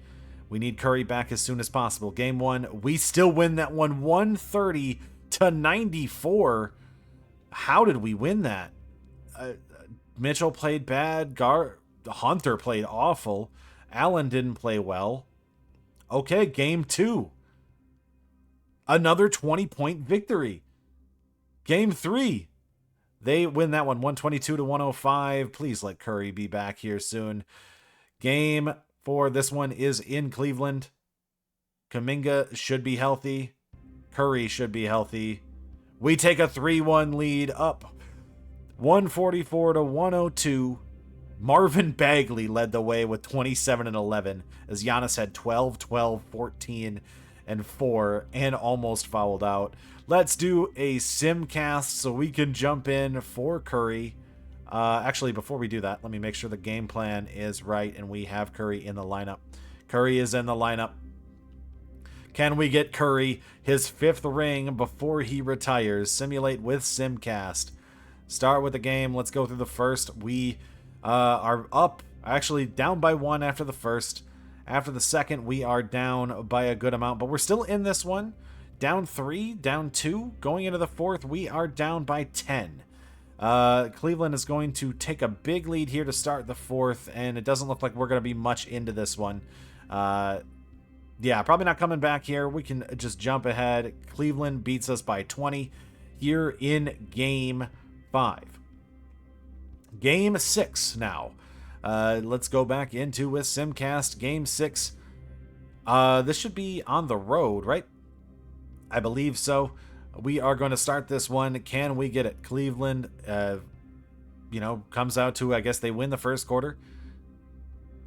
We need Curry back as soon as possible. Game 1, we still win that one 130 to 94. How did we win that? Mitchell played bad. Hunter played awful. Allen didn't play well. Okay, game 2. Another 20-point victory. Game 3. They win that one 122 to 105. Please let Curry be back here soon. Game 4. This one is in Cleveland. Kuminga should be healthy. Curry should be healthy. We take a 3-1 lead up 144 to 102. Marvin Bagley led the way with 27 and 11 as Giannis had 12, 12, 14, and 4 and almost fouled out. Let's do a simcast so we can jump in for Curry. Actually, before we do that, let me make sure the game plan is right and we have Curry in the lineup. Curry is in the lineup. Can we get Curry his 5th ring before he retires? Simulate with simcast. Start with the game. Let's go through the first. We are up, actually down by 1 after the first. After the second, we are down by a good amount, but we're still in this one. Down 3, down 2. Going into the 4th, we are down by 10. Cleveland is going to take a big lead here to start the 4th, and it doesn't look like we're going to be much into this one. Yeah, probably not coming back here. We can just jump ahead. Cleveland beats us by 20 here in Game 5. Game 6 now. Let's go back into with simcast. Game 6. This should be on the road, right? I believe so. We are going to start this one. Can we get it? Cleveland, comes out to, I guess they win the first quarter.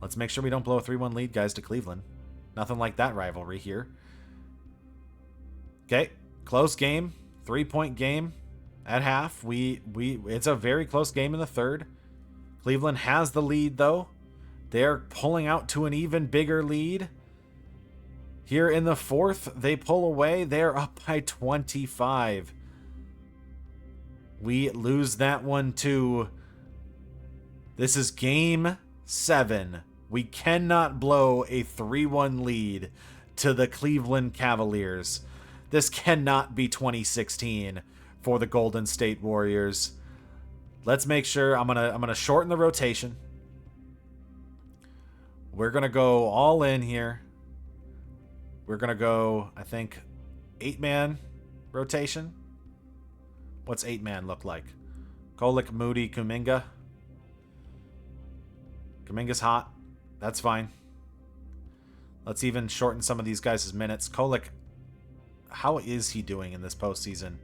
Let's make sure we don't blow a 3-1 lead, guys, to Cleveland. Nothing like that rivalry here. Okay, close game. 3-point game at half. It's a very close game in the third. Cleveland has the lead, though. They're pulling out to an even bigger lead. Here in the 4th, they pull away. They're up by 25. We lose that one, too. This is Game 7. We cannot blow a 3-1 lead to the Cleveland Cavaliers. This cannot be 2016 for the Golden State Warriors. Let's make sure. I'm gonna shorten the rotation. We're gonna go all in here. We're gonna go, I think, 8-man rotation. What's 8-man look like? Kolek, Moody, Kuminga. Kuminga's hot. That's fine. Let's even shorten some of these guys' minutes. Kolek, how is he doing in this postseason?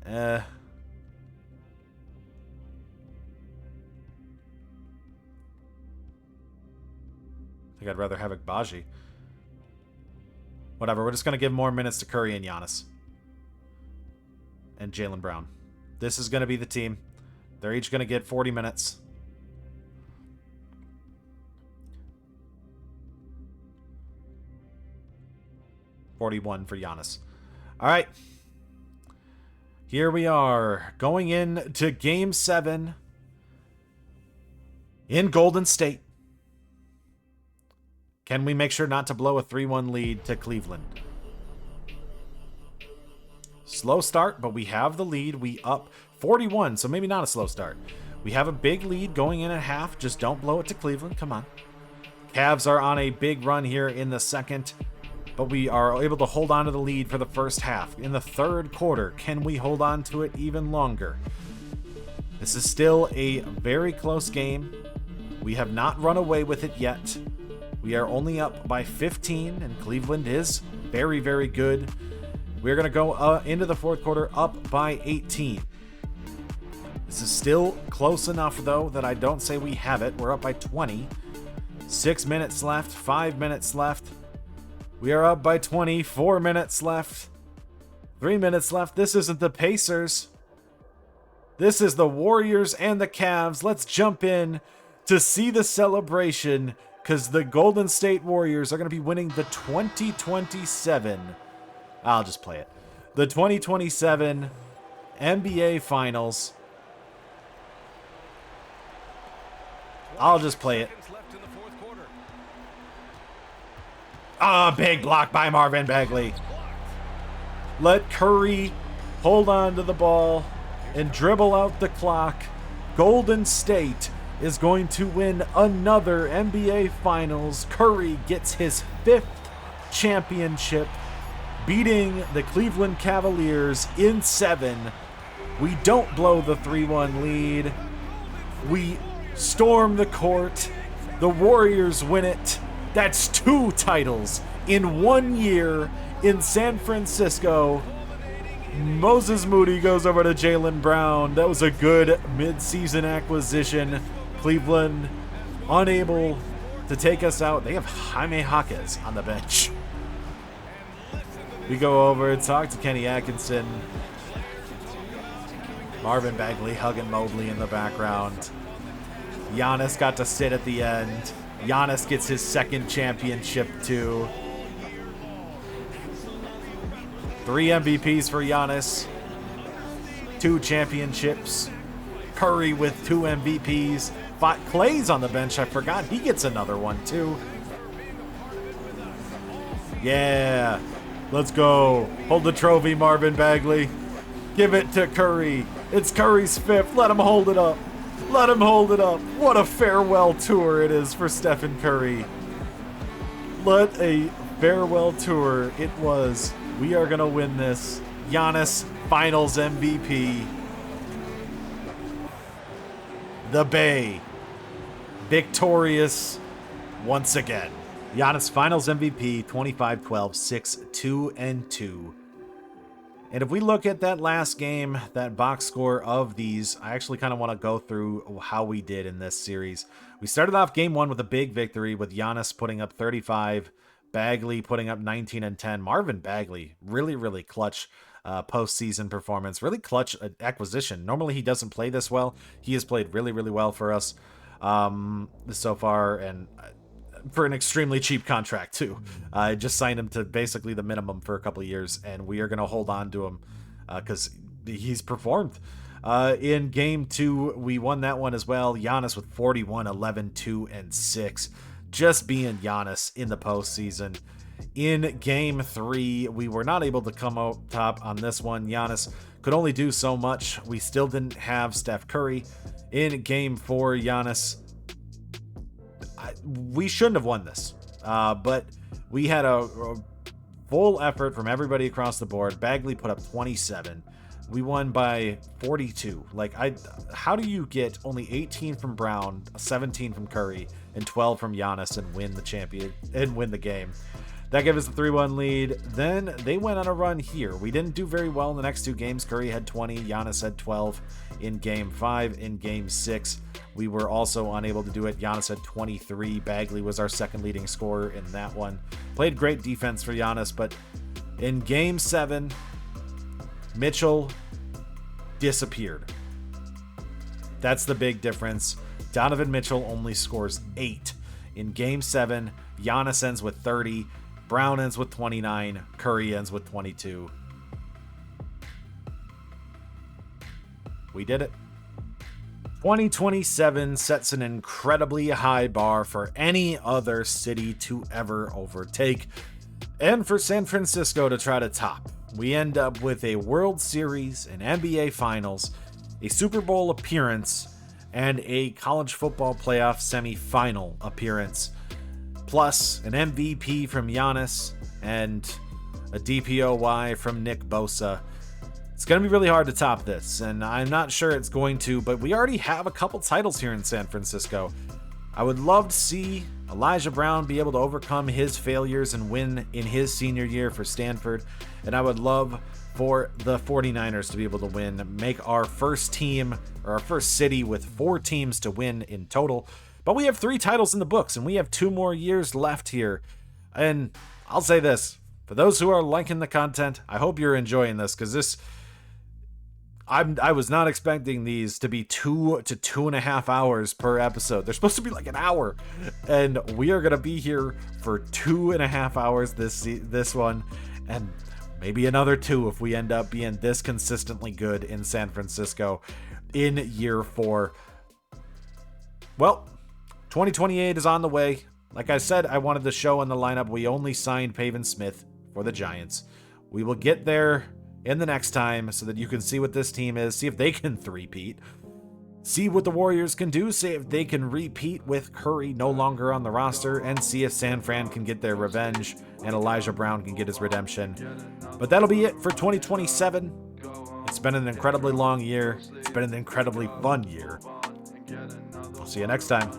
I think I'd rather have Agbaji. Whatever, we're just going to give more minutes to Curry and Giannis. And Jaylen Brown. This is going to be the team. They're each going to get 40 minutes. $41 for Giannis. All right. Here we are, going into Game 7 in Golden State. Can we make sure not to blow a 3-1 lead to Cleveland? Slow start, but we have the lead. We up 41, so maybe not a slow start. We have a big lead going in at half. Just don't blow it to Cleveland. Come on. Cavs are on a big run here in the second, but we are able to hold on to the lead for the first half. In the third quarter, can we hold on to it even longer? This is still a very close game. We have not run away with it yet. We are only up by 15, and Cleveland is very, very good. We're going to go into the fourth quarter up by 18. This is still close enough, though, that I don't say we have it. We're up by 20. 6 minutes left, 5 minutes left. We are up by 20, 4 minutes left, 3 minutes left. This isn't the Pacers. This is the Warriors and the Cavs. Let's jump in to see the celebration, because the Golden State Warriors are going to be winning the 2027. I'll just play it. The 2027 NBA Finals. I'll just play it. Ah, big block by Marvin Bagley. Let Curry hold on to the ball and dribble out the clock. Golden State is going to win another NBA Finals. Curry gets his 5th championship, beating the Cleveland Cavaliers in 7. We don't blow the 3-1 lead. We storm the court. The Warriors win it. That's 2 titles in 1 year in San Francisco. Moses Moody goes over to Jaylen Brown. That was a good mid-season acquisition. Cleveland unable to take us out. They have Jaime Jaquez on the bench. We go over and talk to Kenny Atkinson. Marvin Bagley hugging Mobley in the background. Giannis got to sit at the end. Giannis gets his 2nd championship too. 3 MVPs for Giannis. 2 championships. Curry with 2 MVPs. Clay's on the bench. I forgot he gets another one too. Yeah. Let's go. Hold the trophy, Marvin Bagley. Give it to Curry. It's Curry's 5th. Let him hold it up. Let him hold it up. What a farewell tour it is for Stephen Curry. What a farewell tour it was. We are going to win this. Giannis, Finals MVP. The Bay, victorious once again. Giannis, Finals MVP, 25-12, 6-2-2. And if we look at that last game, that box score of these, I actually kind of want to go through how we did in this series. We started off game 1 with a big victory with Giannis putting up 35, Bagley putting up 19 and 10. Marvin Bagley, really, really clutch postseason performance, really clutch acquisition. Normally he doesn't play this well. He has played really, really well for us so far, and for an extremely cheap contract too. I just signed him to basically the minimum for a couple of years, and we are going to hold on to him because he's performed. In game 2, we won that one as well. Giannis with 41, 11, 2, and 6. Just being Giannis in the postseason. In game 3, we were not able to come out top on this one. Giannis could only do so much. We still didn't have Steph Curry. In game 4, Giannis, we shouldn't have won this, but we had a full effort from everybody across the board. Bagley put up 27. We won by 42. Like, how do you get only 18 from Brown, 17 from Curry, and 12 from Giannis and win the game? That gave us a 3-1 lead. Then they went on a run here. We didn't do very well in the next two games. Curry had 20, Giannis had 12 in game 5. In game 6, we were also unable to do it. Giannis had 23. Bagley was our second leading scorer in that one. Played great defense for Giannis, but in game 7, Mitchell disappeared. That's the big difference. Donovan Mitchell only scores 8. In game 7, Giannis ends with 30. Brown ends with 29. Curry ends with 22. We did it. 2027 sets an incredibly high bar for any other city to ever overtake, and for San Francisco to try to top. We end up with a World Series, an NBA Finals, a Super Bowl appearance, and a college football playoff semifinal appearance, plus an MVP from Giannis and a DPOY from Nick Bosa. It's going to be really hard to top this, and I'm not sure it's going to, but we already have a couple titles here in San Francisco. I would love to see Elijah Brown be able to overcome his failures and win in his senior year for Stanford, and I would love for the 49ers to be able to win, make our first team, or our first city with 4 teams to win in total. But we have 3 titles in the books, and we have 2 more years left here. And I'll say this, for those who are liking the content, I hope you're enjoying this, because I was not expecting these to be 2 to 2.5 hours per episode. They're supposed to be like an hour, and we are going to be here for 2.5 hours this one, and maybe another 2 if we end up being this consistently good in San Francisco in year 4. Well, 2028 is on the way. Like I said, I wanted the show in the lineup. We only signed Pavin Smith for the Giants. We will get there in the next time so that you can see what this team is, see if they can three-peat, see what the Warriors can do, see if they can repeat with Curry no longer on the roster, and see if San Fran can get their revenge and Elijah Brown can get his redemption. But that'll be it for 2027. It's been an incredibly long year. It's been an incredibly fun year. I'll see you next time.